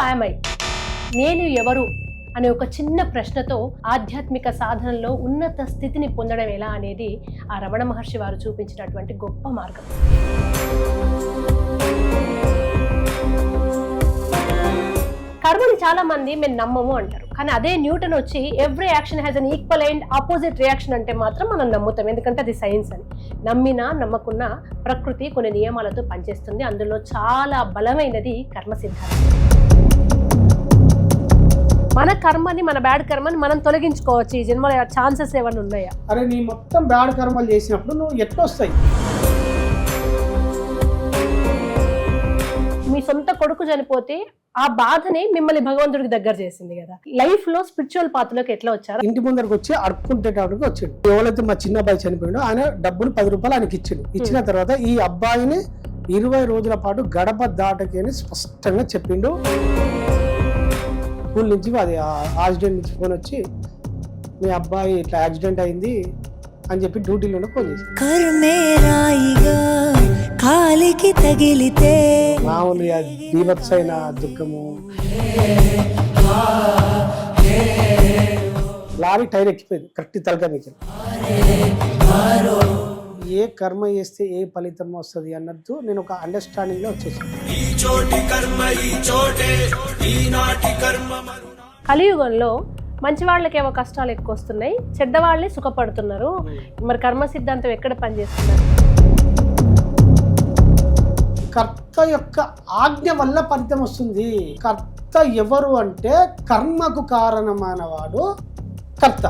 Am I నేను ఎవరు అనే ఒక చిన్న ప్రశ్నతో ఆధ్యాత్మిక సాధనలో ఉన్నత స్థితిని పొందడం ఎలా అనేది ఆ రమణ మహర్షి వారు చూపించినటువంటి గొప్ప మార్గం. కర్మని చాలా మంది మేము నమ్మము అంటారు, కానీ అదే న్యూటన్ వచ్చి every action has an equal and opposite reaction అంటే మాత్రం మనం నమ్ముతాం, ఎందుకంటే అది సైన్స్ అని. నమ్మినా నమ్మకున్నా ప్రకృతి కొన్ని నియమాలతో పనిచేస్తుంది. అందులో చాలా బలమైనది కర్మ సిద్ధాంతం. మన కర్మని, మన బ్యాడ్ కర్మని మనం తొలగించుకోవచ్చు. ఈ జన్మలో ఛాన్సెస్ ఏమైనా ఉన్నాయా? అరే నీ మొత్తం బ్యాడ్ కర్మలు చేసినప్పుడు నువ్వు ఎట్లా వస్తాయి? మీ సొంత కొడుకు చనిపోతే ఆ బాధని మిమ్మల్ని భగవంతుడికి దగ్గర చేసింది కదా. లైఫ్ లో స్పిరిచువల్ పాత్రలోకి ఎట్లా వచ్చారు? ఇంటి ముందరికి వచ్చి అడుక్కుంటేటానికి వచ్చాడు. ఎవరైతే మా చిన్న అబ్బాయి చనిపోయాడో ఆయన డబ్బులు 10 రూపాయలు ఆయనకి ఇచ్చాడు. ఇచ్చిన తర్వాత ఈ అబ్బాయిని 20 రోజుల పాటు గడప దాటకి అని స్పష్టంగా చెప్పిండు. స్కూల్ నుంచి అది యాక్సిడెంట్ నుంచి ఫోన్ వచ్చి మీ అబ్బాయి ఇట్లా యాక్సిడెంట్ అయింది అని చెప్పి డ్యూటీలోనే ఫోన్ చేశారు. కాలికి తగిలితే మామూలుగా బీభత్సైన దుఃఖము. లారీ టైర్ ఎక్కిపోయింది కరెక్ట్ తలకాయ మీకు. ఏ కర్మ చేస్తే ఏ ఫలితం వస్తుంది అన్నట్టు నేను ఒక అండర్స్టాండింగ్ లో వచ్చేసాను. కలియుగంలో మంచి వాళ్ళకేమో కష్టాలు ఎక్కువ వస్తున్నాయి, చెడ్డవాళ్ళే సుఖపడుతున్నారు. మరి కర్మ సిద్ధాంతం ఎక్కడ పనిచేస్తున్నారు? కర్త యొక్క ఆజ్ఞ వల్ల ఫలితం వస్తుంది. కర్త ఎవరు అంటే కర్మకు కారణమైన వాడు కర్త.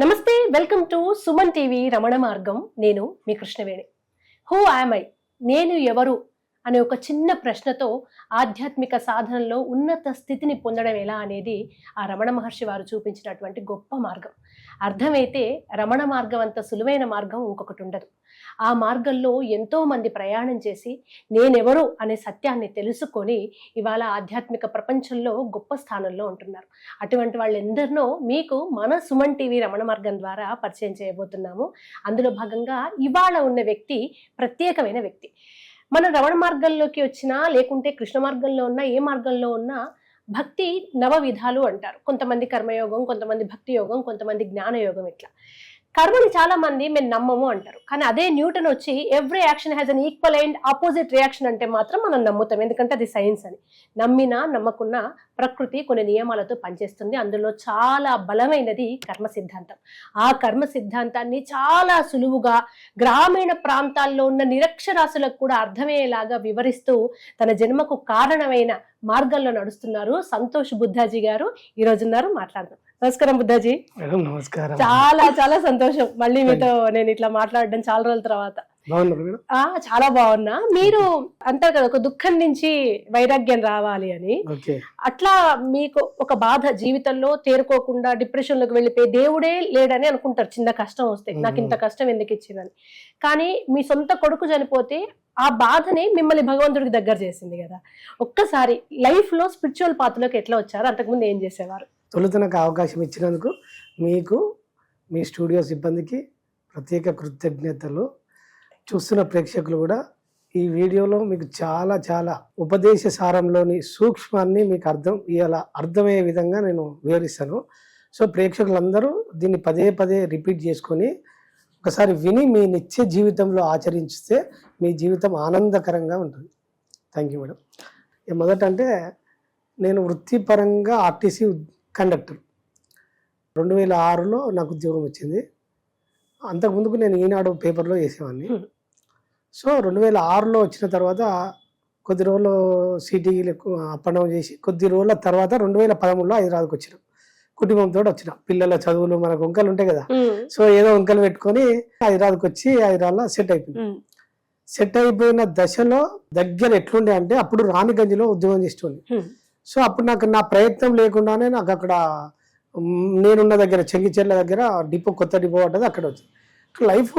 నమస్తే, welcome to Suman TV Ramana మార్గం. నేను మీ కృష్ణవేణి. హూ యామ్ ఐ నేను ఎవరు అనే ఒక చిన్న ప్రశ్నతో ఆధ్యాత్మిక సాధనలో ఉన్నత స్థితిని పొందడం ఎలా అనేది ఆ రమణ మహర్షి వారు చూపించినటువంటి గొప్ప మార్గం. అర్థమైతే రమణ మార్గం అంత సులువైన మార్గం ఇంకొకటి ఉండదు. ఆ మార్గంలో ఎంతో మంది ప్రయాణం చేసి నేనెవరు అనే సత్యాన్ని తెలుసుకొని ఇవాళ ఆధ్యాత్మిక ప్రపంచంలో గొప్ప స్థానంలో ఉంటున్నారు. అటువంటి వాళ్ళెందరినో మీకు మన సుమన్ టీవీ రమణ మార్గం ద్వారా పరిచయం చేయబోతున్నాము. అందులో భాగంగా ఇవాళ ఉన్న వ్యక్తి ప్రత్యేకమైన వ్యక్తి. మన రమణ మార్గంలోకి వచ్చినా లేకుంటే కృష్ణ మార్గంలో ఉన్నా ఏ మార్గంలో ఉన్నా భక్తి నవ విధాలు అంటారు. కొంతమంది కర్మయోగం, కొంతమంది భక్తి యోగం, కొంతమంది జ్ఞానయోగం. ఇట్లా కర్మని చాలా మంది మేము నమ్మము అంటారు, కానీ అదే న్యూటన్ వచ్చి every action has an equal and opposite reaction అంటే మాత్రం మనం నమ్ముతాం, ఎందుకంటే అది సైన్స్ అని. నమ్మినా నమ్మకున్నా ప్రకృతి కొన్ని నియమాలతో పనిచేస్తుంది. అందులో చాలా బలమైనది కర్మ సిద్ధాంతం. ఆ కర్మ సిద్ధాంతాన్ని చాలా సులువుగా గ్రామీణ ప్రాంతాల్లో ఉన్న నిరక్షరాస్యులకు కూడా అర్థమయ్యేలాగా వివరిస్తూ తన జన్మకు కారణమైన మార్గంలో నడుస్తున్నారు సంతోష్ బుద్ధాజీ గారు. ఈ రోజు ఉన్నారు, మాట్లాడదాం. నమస్కారం బుద్ధాజీ. నమస్కారం. చాలా చాలా సంతోషం మళ్ళీ మీతో నేను ఇట్లా మాట్లాడడం చాలా రోజుల తర్వాత. చాలా బాగున్నా. మీరు అంటారు కదా, ఒక దుఃఖం నుంచి వైరాగ్యం రావాలి అని. అట్లా మీకు ఒక బాధ జీవితంలో తేరుకోకుండా డిప్రెషన్ లోకి వెళ్ళిపోయి దేవుడే లేడని అనుకుంటారు చిన్న కష్టం వస్తే, నాకు ఇంత కష్టం ఎందుకు ఇచ్చిందని. కానీ మీ సొంత కొడుకు చనిపోతే ఆ బాధని మిమ్మల్ని భగవంతుడికి దగ్గర చేసింది కదా. ఒక్కసారి లైఫ్ లో స్పిరిచువల్ పాత్రలోకి ఎట్లా వచ్చారు? అంతకుముందు ఏం చేసేవారు? తొలుత నాకు అవకాశం ఇచ్చినందుకు మీకు, మీ స్టూడియో సిబ్బందికి ప్రత్యేక కృతజ్ఞతలు. చూస్తున్న ప్రేక్షకులు కూడా ఈ వీడియోలో మీకు చాలా చాలా ఉపదేశ సారంలోని సూక్ష్మాన్ని మీకు అర్థమయ్యే విధంగా నేను వివరిస్తాను. సో ప్రేక్షకులందరూ దీన్ని పదే పదే రిపీట్ చేసుకొని ఒకసారి విని మీ నిత్య జీవితంలో ఆచరిస్తే మీ జీవితం ఆనందకరంగా ఉంటుంది. Thank you madam. మొదట అంటే నేను వృత్తిపరంగా ఆర్టీసీ కండక్టర్. 2006లో నాకు ఉద్యోగం వచ్చింది. అంతకుముందుకు నేను ఈనాడు పేపర్లో చేసేవాడిని. సో 2006లో వచ్చిన తర్వాత కొద్ది రోజులు సిటీలు అప్ అండ్ డౌన్ చేసి కొద్ది రోజుల తర్వాత 2013లో హైదరాబాద్కి వచ్చిన. కుటుంబంతో వచ్చిన. పిల్లల చదువులు మనకు వంకలు ఉంటాయి కదా, సో ఏదో వంకలు పెట్టుకొని హైదరాబాద్కి వచ్చి హైదరాబాద్లో సెట్ అయిపోయింది. సెట్ అయిపోయిన దశలో దగ్గర ఎట్లుండే అంటే అప్పుడు రాణిగంజ్లో ఉద్యోగం చేస్తుంది. సో అప్పుడు నాకు నా ప్రయత్నం లేకుండానే నాకు అక్కడ నేనున్న దగ్గర చెంగిచెర్ల దగ్గర కొత్త డిపో ఉంటుంది, అక్కడ వచ్చింది. లైఫ్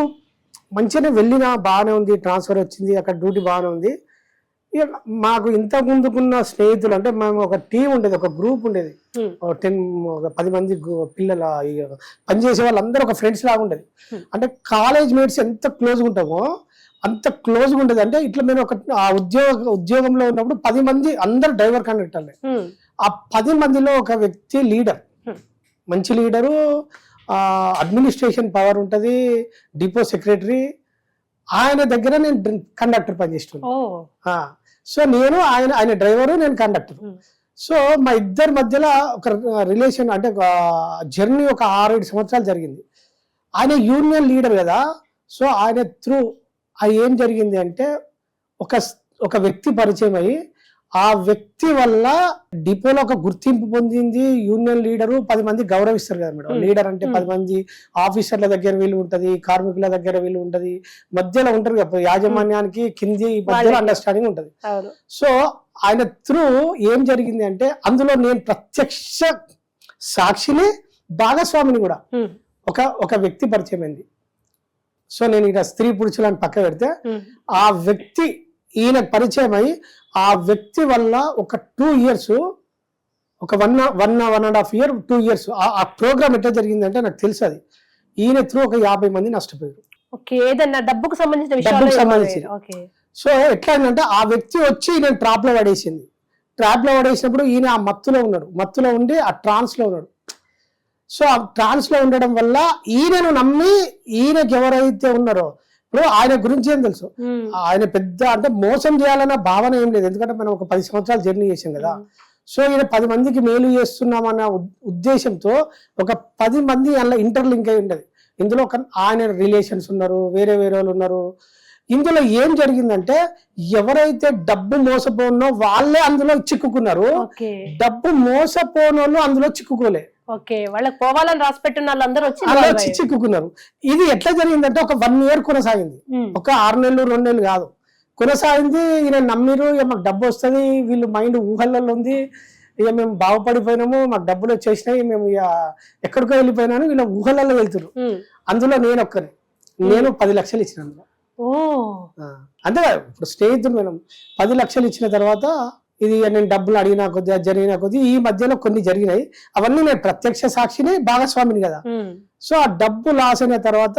మంచిగానే వెళ్ళినా బాగానే ఉంది, ట్రాన్స్ఫర్ వచ్చింది, అక్కడ డ్యూటీ బాగానే ఉంది. ఇక మాకు ఇంత ముందుకున్న స్నేహితులు అంటే మేము ఒక టీం ఉండేది, ఒక గ్రూప్ ఉండేది, 10 మంది పిల్లల పనిచేసే వాళ్ళందరూ ఒక ఫ్రెండ్స్ లాగా ఉండేది. అంటే కాలేజ్ మేట్స్ ఎంత క్లోజ్గా ఉంటామో అంత క్లోజ్గా ఉండేది. అంటే ఇట్లా నేను ఒక ఆ ఉద్యోగంలో ఉన్నప్పుడు 10 మంది అందరు డ్రైవర్ కండక్టర్లే. ఆ 10 మందిలో ఒక వ్యక్తి లీడర్, మంచి లీడరు, అడ్మినిస్ట్రేషన్ పవర్ ఉంటుంది, డిపో సెక్రటరీ. ఆయన దగ్గర నేను కండక్టర్ పనిచేస్తున్నాను. సో నేను ఆయన డ్రైవరు, నేను కండక్టర్. సో మా ఇద్దరి మధ్యలో ఒక రిలేషన్, అంటే జర్నీ ఒక 6-7 సంవత్సరాలు జరిగింది. ఆయన యూనియన్ లీడర్ కదా. సో ఆయన త్రూ ఏం జరిగింది అంటే ఒక వ్యక్తి పరిచయం అయ్యి, ఆ వ్యక్తి వల్ల డిపోలో ఒక గుర్తింపు పొందింది. యూనియన్ లీడరు 10 మంది గౌరవిస్తారు కదా మేడం. లీడర్ అంటే 10 మంది ఆఫీసర్ల దగ్గర వీళ్ళు ఉంటది, కార్మికుల దగ్గర వీళ్ళు ఉంటది, మధ్యలో ఉంటారు కదా, యాజమాన్యానికి కింది మధ్యలో అండర్స్టాండింగ్ ఉంటది. సో ఆయన త్రూ ఏం జరిగింది అంటే, అందులో నేను ప్రత్యక్ష సాక్షిని, భాగస్వామిని కూడా. ఒక వ్యక్తి పరిచయం అయింది. సో నేను ఇక్కడ స్త్రీ పురుషులను పక్క పెడితే, ఆ వ్యక్తి ఈయన పరిచయం అయ్యి, ఆ వ్యక్తి వల్ల ఒక 2 years, ఒక 1.5 year 2 years ఆ ప్రోగ్రామ్ ఎట్లా జరిగిందంటే నాకు తెలుసు. అది ఈయన త్రూ ఒక 50 మంది నష్టపోయారు. ఏదన్నా డబ్బుకు సంబంధించిన. సో ఎట్లా అంటే, ఆ వ్యక్తి వచ్చి ఈయన ట్రాప్ లో పడేసింది. ట్రాప్ లో పడేసినప్పుడు ఈయన ఆ మత్తులో ఉన్నాడు, మత్తులో ఉండి ఆ ట్రాన్స్ లో ఉన్నాడు. సో ఆ ట్రాన్స్ లో ఉండడం వల్ల ఈయనను నమ్మి, ఈయనకి ఎవరైతే ఉన్నారో, ఇప్పుడు ఆయన గురించి ఏం తెలుసు, ఆయన పెద్ద అంటే మోసం చేయాలన్న భావన ఏం లేదు. ఎందుకంటే మనం ఒక 10 సంవత్సరాలు జర్నీ చేసాం కదా. సో ఈయన 10 మందికి మేలు చేస్తున్నామన్న ఉద్దేశంతో ఒక 10 మంది అలా ఇంటర్లింక్ అయి ఉండదు. ఇందులో ఆయన రిలేషన్స్ ఉన్నారు, వేరే వాళ్ళు ఉన్నారు. ఇందులో ఏం జరిగిందంటే, ఎవరైతే డబ్బు మోసపోనో వాళ్ళే అందులో చిక్కుకున్నారు, డబ్బు మోసపోనోళ్ళు అందులో చిక్కుకోలే. వాళ్ళకి పోవాలని రాసి పెట్టిన వాళ్ళందరూ వచ్చి చిక్కుకున్నారు. ఇది ఎట్లా జరిగిందంటే, ఒక 1 year కొనసాగింది. ఒక 6 నెలలు 2 నెలలు కాదు, కొనసాగింది. ఈయన నమ్మిరు, మాకు డబ్బు వస్తుంది, వీళ్ళు మైండ్ ఊహల్లో ఉంది, ఇక మేము బాగుపడిపోయినాము, మాకు డబ్బులు వచ్చేసినాయి, మేము ఇక ఎక్కడికో వెళ్ళిపోయినాను, వీళ్ళ ఊహలలో వెళ్తున్నారు. అందులో నేను 10 లక్షలు ఇచ్చినాను. అంతే ఇప్పుడు స్నేహితుడు మనం 10 లక్షలు ఇచ్చిన తర్వాత, ఇది నేను డబ్బులు అడిగినా కొద్ది, జరిగిన కొద్ది, ఈ మధ్యలో కొన్ని జరిగినాయి. అవన్నీ నేను ప్రత్యక్ష సాక్షిని, భాగస్వామిని కదా. సో ఆ డబ్బు లాస్ అయిన తర్వాత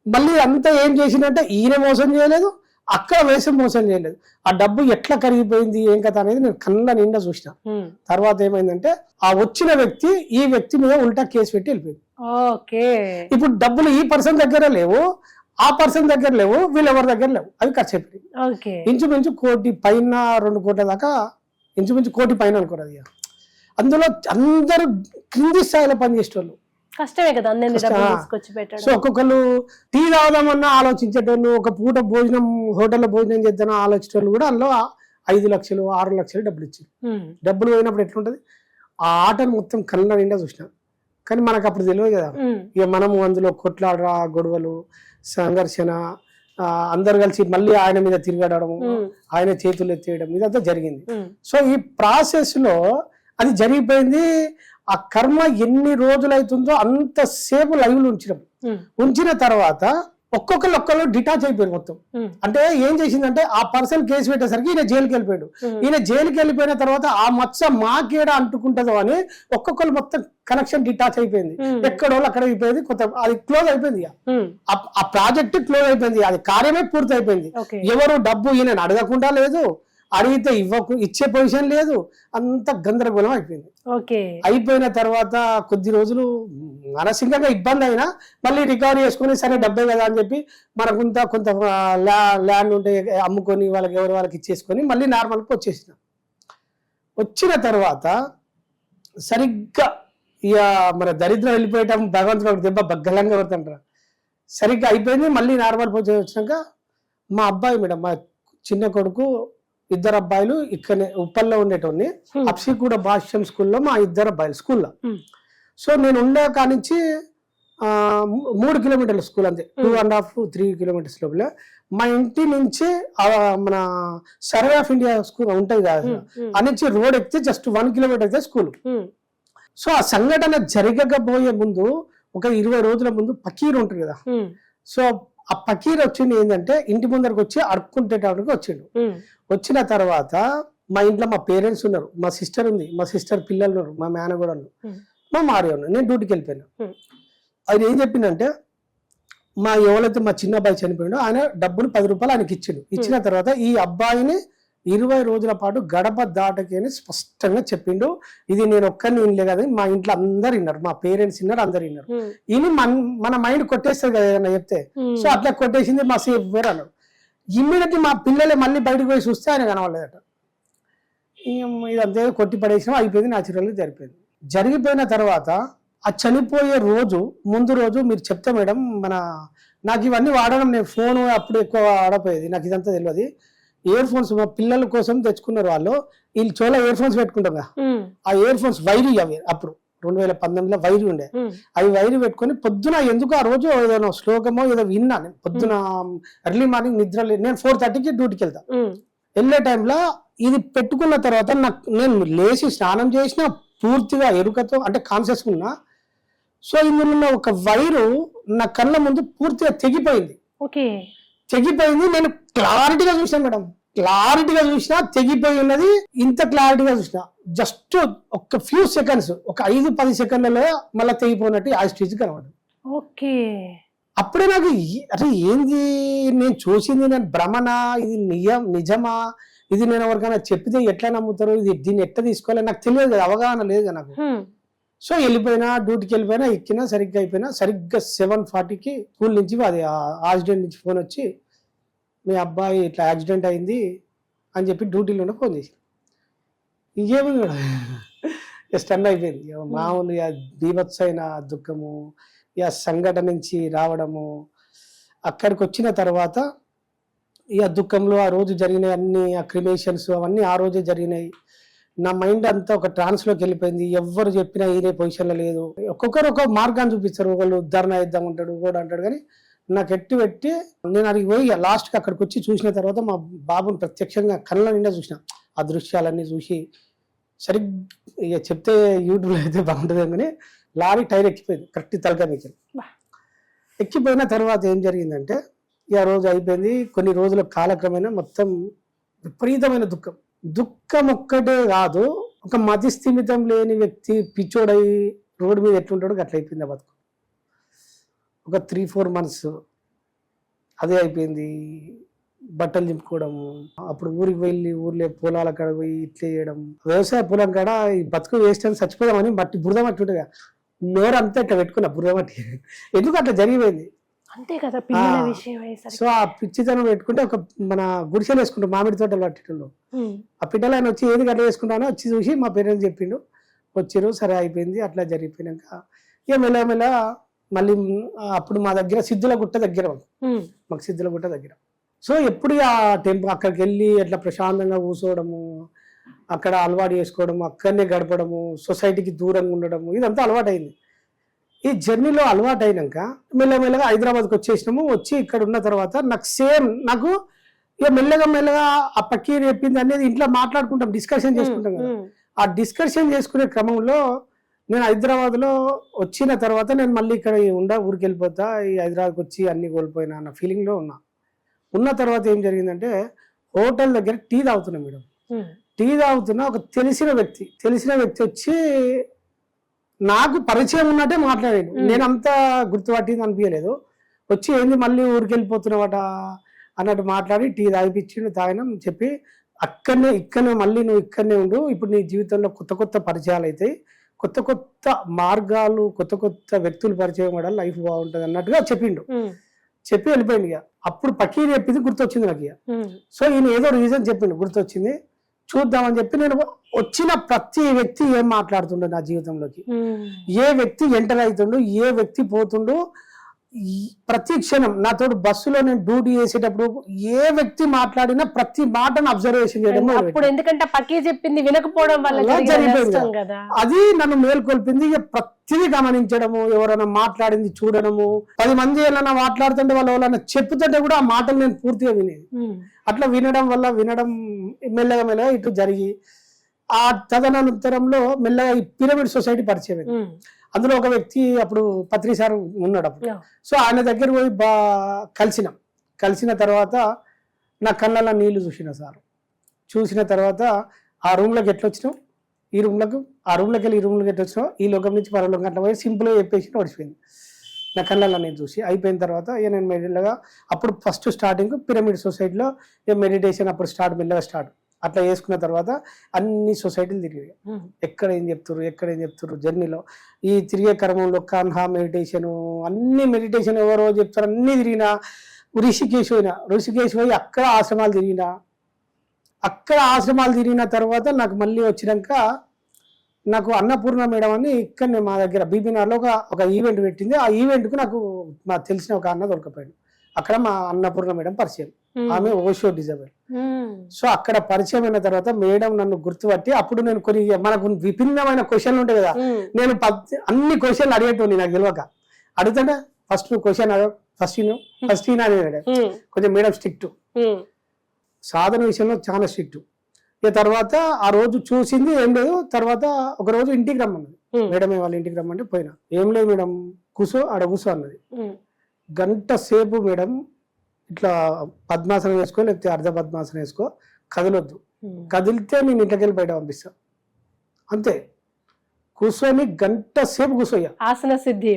మళ్ళీ అంతా ఏం చేసిందంటే, ఈయన మోసం చేయలేదు, అక్కడ వేసం మోసం చేయలేదు. ఆ డబ్బు ఎట్లా కరిగిపోయింది, ఏం కథ అనేది నేను కళ్ళ నిండా చూసిన. తర్వాత ఏమైందంటే, ఆ వచ్చిన వ్యక్తి ఈ వ్యక్తి మీద ఉల్టా కేసు పెట్టి వెళ్ళిపోయింది. ఇప్పుడు డబ్బులు ఈ పర్సన్ దగ్గర లేవు, ఆ పర్సన్ దగ్గర లేవు, వీళ్ళెవరి దగ్గర లేవు, అవి ఖర్చు అయిపోయింది. ఇంచుమించు 1 కోటి పైన, 2 కోట్ల దాకా, ఇంచుమించు 1 కోటి పైన అనుకోరు. అందులో అందరూ క్రింది స్థాయిలో పనిచేసేవాళ్ళు. కష్టమే కదా. సో ఒక్కొక్కరు టీ తాగుదామన్నా ఆలోచించేటోళ్ళు, ఒక పూట భోజనం హోటల్లో భోజనం చేద్దామని ఆలోచించేటోళ్ళు కూడా అందులో 5 లక్షలు 6 లక్షలు డబ్బులు ఇచ్చారు. డబ్బులు పోయినప్పుడు ఎట్లుంటది, ఆ ఆటను మొత్తం కళ్ళ నిండా చూసిన. కానీ మనకు అప్పుడు తెలియదు కదా. ఇక మనము అందులో కొట్లాడరా, గొడవలు, సంఘర్షణ, అందరు కలిసి మళ్ళీ ఆయన మీద తిరగడము, ఆయన చేతులు ఎత్తేయడం, ఇదంతా జరిగింది. సో ఈ ప్రాసెస్ లో అది జరిగిపోయింది. ఆ కర్మ ఎన్ని రోజులు అవుతుందో అంతసేపు లైవ్ లో ఉంచిన తర్వాత ఒక్కొక్కరు డిటాచ్ అయిపోయారు మొత్తం. అంటే ఏం చేసిందంటే, ఆ పర్సన్ కేసు పెట్టేసరికి ఈయన జైలుకి వెళ్ళిపోయాడు. ఈయన జైలుకి వెళ్ళిపోయిన తర్వాత ఆ మచ్చ మాకేడ అంటుకుంటుందో అని ఒక్కొక్కరు మొత్తం కనెక్షన్ డిటాచ్ అయిపోయింది. ఎక్కడో అక్కడ అయిపోయింది, కొత్త అది క్లోజ్ అయిపోయింది. ఆ ప్రాజెక్ట్ క్లోజ్ అయిపోయింది, అది కార్యమే పూర్తి అయిపోయింది. ఎవరు డబ్బు ఈయన అడగకుండా లేదు, అడిగితే ఇచ్చే పొజిషన్ లేదు, అంత గందరగోళం అయిపోయింది. అయిపోయిన తర్వాత కొద్ది రోజులు మానసికంగా ఇబ్బంది అయినా మళ్ళీ రికవరీ చేసుకుని, సరే డబ్బే కదా అని చెప్పి మనకుంత కొంత ల్యాండ్ ఉంటే అమ్ముకొని వాళ్ళకి ఇచ్చేసుకొని మళ్ళీ నార్మల్కి వచ్చేసిన. వచ్చిన తర్వాత సరిగ్గా ఇక మన దరిద్రం వెళ్ళిపోయటం, భగవంతుడు దెబ్బ బగ్గలంగా కొడుతుంటారు. సరిగ్గా అయిపోయింది. మళ్ళీ నార్మల్ వచ్చినాక మా అబ్బాయి మేడం, మా చిన్న కొడుకు, 2 అబ్బాయిలు ఇక్కడనే ఉప్పల్లో ఉండేటోని, అప్సిగూడ భాష్యం స్కూల్లో మా 2 అబ్బాయిలు స్కూల్లో. సో నేను ఉండే కానించి 3 కిలోమీటర్ల స్కూల్, అంతే 2.5-3 kilometers లోపల. మా ఇంటి నుంచి మన సర్వే ఆఫ్ ఇండియా స్కూల్ ఉంటుంది కదా, ఆ నుంచి రోడ్ ఎక్కితే జస్ట్ 1 kilometer అయితే స్కూల్. సో ఆ సంఘటన జరగకపోయే ముందు ఒక 20 రోజుల ముందు పకీర్ ఉంటుంది కదా. సో ఆ పకీర్ వచ్చింది ఏంటంటే, ఇంటి ముందరకు వచ్చి అడుక్కుంటేటానికి వచ్చిండు. వచ్చిన తర్వాత మా ఇంట్లో మా పేరెంట్స్ ఉన్నారు, మా సిస్టర్ ఉంది, మా సిస్టర్ పిల్లలు ఉన్నారు, మా మేనగోడలు, మా మారి ఉన్నారు. నేను డ్యూటీకి వెళ్ళిపోయినా. ఆయన ఏం చెప్పిందంటే, ఎవరైతే మా చిన్న అబ్బాయి చనిపోయిండో ఆయన డబ్బులు 10 రూపాయలు ఆయనకి ఇచ్చిండు. ఇచ్చిన తర్వాత ఈ అబ్బాయిని 20 రోజుల పాటు గడప దాటకి అని స్పష్టంగా చెప్పిండు. ఇది నేను ఒక్కరిని వినలే కదా, మా ఇంట్లో అందరు విన్నారు, మా పేరెంట్స్ విన్నారు, అందరు విన్నారు. ఇది మన మైండ్ కొట్టేస్తుంది కదా ఏదైనా చెప్తే. సో అట్లా కొట్టేసింది మా సేఫ్ వేరు అన్నాడు. ఇమ్మీడియట్లీ మా పిల్లలే మళ్ళీ బయటకు పోయి చూస్తే ఆయన కనవలేదట. ఇదంతా కొట్టి పడేసినా అయిపోయింది, న్యాచురల్గా జరిగిపోయింది. జరిగిపోయిన తర్వాత ఆ చనిపోయే ముందు రోజు మీరు చెప్తే మేడం నాకు ఇవన్నీ వాడడం, నేను ఫోన్ అప్పుడు ఎక్కువ వాడపోయేది, నాకు ఇదంతా తెలియదు. ఇయర్ ఫోన్స్ మా పిల్లల కోసం తెచ్చుకున్నారు వాళ్ళు. వీళ్ళు చోలా ఇయర్ ఫోన్స్ పెట్టుకుంటాం కదా, ఆ ఇయర్ ఫోన్స్ వైరీ అవి అప్పుడు 2019లో వైరీ ఉండే. అవి వైరీ పెట్టుకొని పొద్దున ఎందుకు ఆ రోజు ఏదైనా శ్లోకమో ఏదో విన్నా. నేను పొద్దున ఎర్లీ మార్నింగ్ నిద్ర నేను 4:30కి డ్యూటీకి వెళ్తా. వెళ్ళే టైంలో ఇది పెట్టుకున్న తర్వాత నేను లేచి స్నానం చేసిన పూర్తిగా ఎరుకతో అంటే కాన్షియస్ ఉన్నా. సో ఇందులో ఉన్న ఒక వైరు నా కళ్ళ ముందు పూర్తిగా తెగిపోయింది. తెగిపోయింది. నేను క్లారిటీగా చూసాను మేడం, క్లారిటీగా చూసినా తెగిపోయి ఉన్నది. ఇంత క్లారిటీగా చూసినా జస్ట్ ఒక ఫ్యూ సెకండ్స్, ఒక 5-10 సెకండ్లలో మళ్ళీ తెగిపోయినట్టు ఆ స్టేజ్ కనబడింది. అప్పుడే నాకు అరే ఏంది నేను చూసింది, నేను భ్రమణ, ఇది నిజమా, ఇది నేను ఎవరికైనా చెప్తే ఎట్లా నమ్ముతారు, దీన్ని ఎట్లా తీసుకోవాలి నాకు తెలియదు కదా, అవగాహన లేదు కదా నాకు. సో వెళ్ళిపోయినా, డ్యూటీకి వెళ్ళిపోయినా, ఎక్కినా సరిగ్గా అయిపోయినా. సరిగ్గా 7:40కి స్కూల్ నుంచి అది యాక్సిడెంట్ నుంచి ఫోన్ వచ్చి మీ అబ్బాయి ఇట్లా యాక్సిడెంట్ అయింది అని చెప్పి డ్యూటీలోనే ఫోన్ చేసి ఇంకేమి స్టన్ అయిపోయింది. మామూలు బీభత్సైన దుఃఖము, సంఘటన నుంచి రావడము. అక్కడికి వచ్చిన తర్వాత దుఃఖంలో ఆ రోజు జరిగిన అన్ని క్రిమేషన్స్ అవన్నీ ఆ రోజే జరిగినాయి. నా మైండ్ అంతా ఒక ట్రాన్స్లోకి వెళ్ళిపోయింది. ఎవరు చెప్పినా ఈయనే పొజిషన్లో లేదు. ఒక్కొక్కరు ఒక్కొక్క మార్గాన్ని చూపిస్తారు. ఒకళ్ళు ధర్నా ఇద్దాం అంటాడు, కూడా అంటాడు. కానీ నాకు పెట్టి నేను అడిగి పోయి లాస్ట్కి అక్కడికి వచ్చి చూసిన తర్వాత మా బాబుని ప్రత్యక్షంగా కళ్ళ నిండా చూసిన. ఆ దృశ్యాలన్నీ చూసి సరిగ్గా చెప్తే యూట్యూబ్లో అయితే బాగుంటుంది కానీ లారీ టైర్ ఎక్కిపోయింది కరెక్ట్ తలకా మీకు. ఎక్కిపోయిన తర్వాత ఏం జరిగిందంటే ఆ రోజు అయిపోయింది. కొన్ని రోజుల కాలక్రమేణా మొత్తం విపరీతమైన దుఃఖం ఒక్కటే కాదు, ఒక మతి స్థిమితం లేని వ్యక్తి పిచ్చోడై రోడ్డు మీద ఎట్లుంటాడో అట్లా అయిపోయింది ఆ బతుకు. ఒక 3-4 months అదే అయిపోయింది. బట్టలు చింపుకోవడము, అప్పుడు ఊరికి వెళ్ళి ఊర్లో పొలాల కాడ పోయి ఇట్లా చేయడం, వ్యవసాయ పొలం కాడ ఈ బతుకు వేస్ట్ అని చచ్చిపోదామని బురద మట్టి ఉంటుంది కదా, నోరు అంతా ఇట్లా పెట్టుకున్నా బురద మట్టి. ఎందుకు అట్లా జరిగిపోయింది అంతే కదా పిల్లల విషయం. సో ఆ పిచ్చితనం పెట్టుకుంటే ఒక మన గుడిసెలు వేసుకుంటాం మామిడి తోటలు పట్టేటోళ్ళు. ఆ పిట్టలు ఆయన వచ్చి ఏది గట్ల వేసుకుంటానో వచ్చి చూసి మా పేరెంట్స్ చెప్పిండు, వచ్చిరు, సరే అయిపోయింది. అట్లా జరిగిపోయినాక ఇక మెల్లమెల్ల మళ్ళీ అప్పుడు మా దగ్గర సిద్ధులగుట్ట దగ్గర మాకు సిద్ధులగుట్ట దగ్గర. సో ఎప్పుడు ఆ టెంపుల్ అక్కడికి వెళ్ళి అట్లా ప్రశాంతంగా కూర్చోవడము, అక్కడ అలవాటు చేసుకోవడము, అక్కడనే గడపడము, సొసైటీకి దూరంగా ఉండడము, ఇదంతా అలవాటు అయింది. ఈ జర్నీలో అలవాటు అయినాక మెల్లమెల్లగా హైదరాబాద్కి వచ్చేసినాము. వచ్చి ఇక్కడ ఉన్న తర్వాత నాకు ఇక మెల్లగా ఆ పక్కీరు చెప్పింది అనేది ఇంట్లో మాట్లాడుకుంటాం, డిస్కషన్ చేసుకుంటాం కదా. ఆ డిస్కషన్ చేసుకునే క్రమంలో నేను హైదరాబాద్లో వచ్చిన తర్వాత నేను మళ్ళీ ఇక్కడ ఊరికి వెళ్ళిపోతా, ఈ హైదరాబాద్కి వచ్చి అన్ని కోల్పోయినా అన్న ఫీలింగ్లో ఉన్న తర్వాత ఏం జరిగిందంటే హోటల్ దగ్గర టీ తాగుతున్నా మేడం. టీ తాగుతున్నా ఒక తెలిసిన వ్యక్తి వచ్చి నాకు పరిచయం ఉన్నట్టే మాట్లాడాడు. నేను అంతా గుర్తుపట్టింది అనిపించలేదు. వచ్చి ఏంది మళ్ళీ ఊరికి వెళ్ళిపోతున్నావట అన్నట్టు మాట్లాడి టీ తాగిపించిండు. తాగినాం చెప్పి ఇక్కడనే మళ్ళీ నువ్వు ఇక్కడనే ఉండు, ఇప్పుడు నీ జీవితంలో కొత్త పరిచయాలు అవుతాయి, కొత్త మార్గాలు, కొత్త వ్యక్తులు పరిచయం కూడా లైఫ్ బాగుంటుంది అన్నట్టుగా చెప్పి వెళ్ళిపోయింది. ఇక అప్పుడు పకీర్ చెప్పింది గుర్తొచ్చింది నాకు. ఇక సో ఈయన ఏదో రీజన్ చెప్పిండు, గుర్తొచ్చింది, చూద్దామని చెప్పి నేను వచ్చిన ప్రతి వ్యక్తి ఏం మాట్లాడుతుండో నా జీవితంలోకి, ఏ వ్యక్తి ఎంటర్ అవుతుండు, ఏ వ్యక్తి పోతుండు, ప్రతి క్షణం నాతో బస్సులో నేను డ్యూటీ చేసేటప్పుడు ఏ వ్యక్తి మాట్లాడినా ప్రతి మాటను అబ్జర్వేషన్ చేయడం. ఎందుకంటే పక్కీ చెప్పింది వినకపోవడం వల్ల జరిగిపోయింది. అది నన్ను మేల్కొల్పింది. ఇక ప్రతిదీ గమనించడము, ఎవరైనా మాట్లాడింది చూడడము, 10 మంది ఏమైనా మాట్లాడుతుంటే వాళ్ళు ఎవరైనా చెప్పుతుంటే కూడా ఆ మాటలు నేను పూర్తిగా వినేది. అట్లా వినడం మెల్లగా ఇటు జరిగి ఆ తదనంతరంలో మెల్లగా ఈ పిరమిడ్ సొసైటీ పరిచయం. అందులో ఒక వ్యక్తి అప్పుడు పత్రి సార్ ఉన్నాడు అప్పుడు. సో ఆయన దగ్గర పోయి కలిసిన తర్వాత నా కళ్ళలో నీళ్లు చూసిన తర్వాత ఆ రూమ్లోకి ఎట్లా వచ్చినావు, ఆ రూమ్లోకి వెళ్ళి ఈ రూమ్లోకి ఎట్లా వచ్చినావు, ఈ లోకం నుంచి పరలోకం అట్లా పోయి సింపుల్గా చెప్పేసి నడిచిపోయింది. నా కళ్ళల్లో నేను చూసి అయిపోయిన తర్వాత ఇక నేను మెల్లగా అప్పుడు ఫస్ట్ స్టార్టింగ్ పిరమిడ్ సొసైటీలో ఇక మెడిటేషన్ అప్పుడు మెల్లగా స్టార్ట్ అట్లా చేసుకున్న తర్వాత అన్ని సొసైటీలు తిరిగాయి. ఎక్కడ ఏం చెప్తారు జర్నీలో ఈ తిరిగే క్రమంలో కాన్హా మెడిటేషన్ అన్ని మెడిటేషన్ ఎవరో చెప్తారు అన్ని తిరిగినా. ఋషికేశ్ పోయి అక్కడ ఆశ్రమాలు తిరిగిన తర్వాత నాకు మళ్ళీ వచ్చినాక నాకు అన్నపూర్ణ మేడం అని ఇక్కడ మా దగ్గర బీబీనార్లో ఒక ఈవెంట్ పెట్టింది. ఆ ఈవెంట్కు నాకు తెలిసిన ఒక అన్న దొరకపోయాడు. అక్కడ మా అన్నపూర్ణ మేడం పరిచయం, ఆమె ఓషో డిజైనర్. సో అక్కడ పరిచయం అయిన తర్వాత మేడం నన్ను గుర్తుపట్టి అప్పుడు నేను కొన్ని మనకు విభిన్నమైన క్వశ్చన్లు ఉంటాయి కదా, నేను అన్ని క్వశ్చన్లు అడిగేటోని నాకు తెలియక అడుగుతుంటే ఫస్ట్ క్వశ్చన్ ఫస్ట్ కొంచెం మేడం స్ట్రిక్ట్, సాధన విషయంలో చాలా స్ట్రిక్ట్. ఇక తర్వాత ఆ రోజు చూసింది ఏం లేదు. తర్వాత ఒక రోజు ఇంటికి రమ్మన్నది మేడం, వాళ్ళ ఇంటికి రమ్మంటే పోయినా. ఏం లేదు మేడం కూసో అన్నది. గంట సేపు మేడం ఇట్లా పద్మాసనం వేసుకో లేకపోతే అర్ధ పద్మాసనం వేసుకో, కదలొద్దు, కదిలితే నేను ఇంట్లోకి వెళ్ళి బయట పంపిస్తా అంతే. కూర్చొని గంట సేపు కూర్చోయ్యా, ఆసన సిద్ధి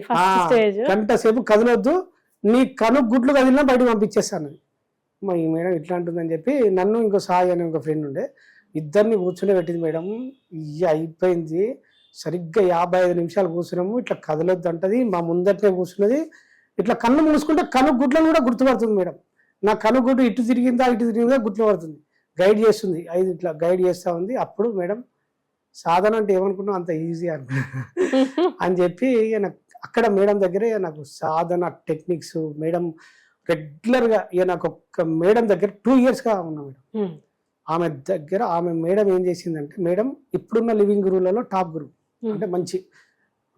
గంట సేపు కదలొద్దు, నీ గుడ్లు కదిలినా బయటకు పంపించేస్తాను. మా ఈ మేడం ఇట్లా అంటుందని చెప్పి నన్ను ఇంకో సాయి అని ఒక ఫ్రెండ్ ఉండే, ఇద్దరిని కూర్చునే పెట్టింది మేడం. ఇయ్య అయిపోయింది, సరిగ్గా 55 నిమిషాలు కూర్చున్నాము. ఇట్లా కదలొద్దు అంటది, మా ముందటనే కూర్చున్నది. ఇట్లా కన్ను మూసుకుంటే గుడ్లను కూడా గుర్తుపడుతుంది మేడం. నా గుడ్డు ఇటు తిరిగిందా గుర్తుపడుతుంది, గైడ్ చేస్తుంది, ఇట్లా గైడ్ చేస్తూ ఉంది. అప్పుడు మేడం సాధన అంటే ఏమనుకున్నావు అంత ఈజీ అని చెప్పి అక్కడ మేడం దగ్గరే నాకు సాధన టెక్నిక్స్ మేడం రెగ్యులర్గా నాకు ఒక మేడం దగ్గర 2 yearsగా ఉన్నా మేడం. ఆమె దగ్గర మేడం ఏం చేసిందంటే, మేడం ఇప్పుడున్న లివింగ్ గురువులలో టాప్ గురువు, అంటే మంచి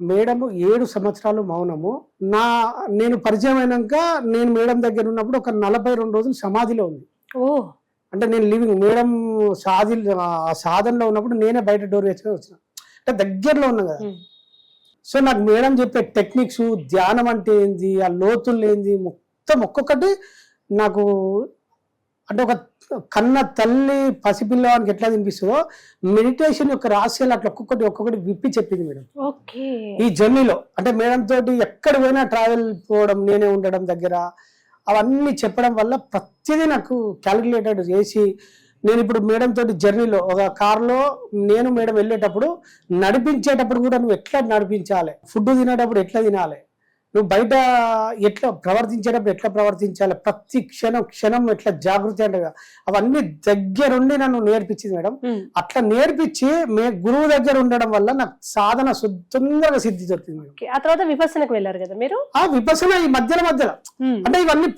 మేడం 7 సంవత్సరాలు మౌనము. నేను పరిచయం అయినాక నేను మేడం దగ్గర ఉన్నప్పుడు ఒక 42 రోజులు సమాధిలో ఉంది. అంటే నేను లివింగ్ మేడం సాధనలో ఉన్నప్పుడు నేనే బయట డోర్ వేసుకొని వచ్చిన, అంటే దగ్గరలో ఉన్నా కదా. సో నాకు మేడం చెప్పే టెక్నిక్స్, ధ్యానం అంటే ఏంది, ఆ లోతులు ఏంది, మొత్తం ఒక్కొక్కటి నాకు అంటే ఒక కన్న తల్లి పసిపిల్లవానికి ఎట్లా తినిపిస్తుందో మెడిటేషన్ యొక్క రహస్యాలు అట్లా ఒక్కొక్కటి విప్పి చెప్పింది మేడం. ఈ జర్నీలో అంటే మేడం తోటి ఎక్కడ పోయినా ట్రావెల్ పోవడం, నేనే ఉండడం దగ్గర, అవన్నీ చెప్పడం వల్ల ప్రతిదీ నాకు క్యాలిక్యులేటెడ్ చేసి నేను ఇప్పుడు మేడం తోటి జర్నీలో ఒక కార్లో నేను మేడం వెళ్ళేటప్పుడు నడిపించేటప్పుడు కూడా నువ్వు ఎట్లా నడిపించాలి, ఫుడ్ తినేటప్పుడు ఎట్లా తినాలి, నువ్వు బయట ఎట్లా ప్రవర్తించేటప్పుడు ఎట్లా ప్రవర్తించాలి, ప్రతి క్షణం ఎట్లా జాగృతి అంటే అవన్నీ దగ్గరుండి నన్ను నేర్పించింది మేడం. అట్లా నేర్పించి గురువు దగ్గర ఉండడం వల్ల నాకు సాధన తొందరగా సిద్ధి దొరికింది మేడం. ఆ తర్వాత విపස්සనకు వెళ్ళారు కదా మీరు? ఆ విపස්සన ఈ మధ్యలో అంటే ఇవన్నీ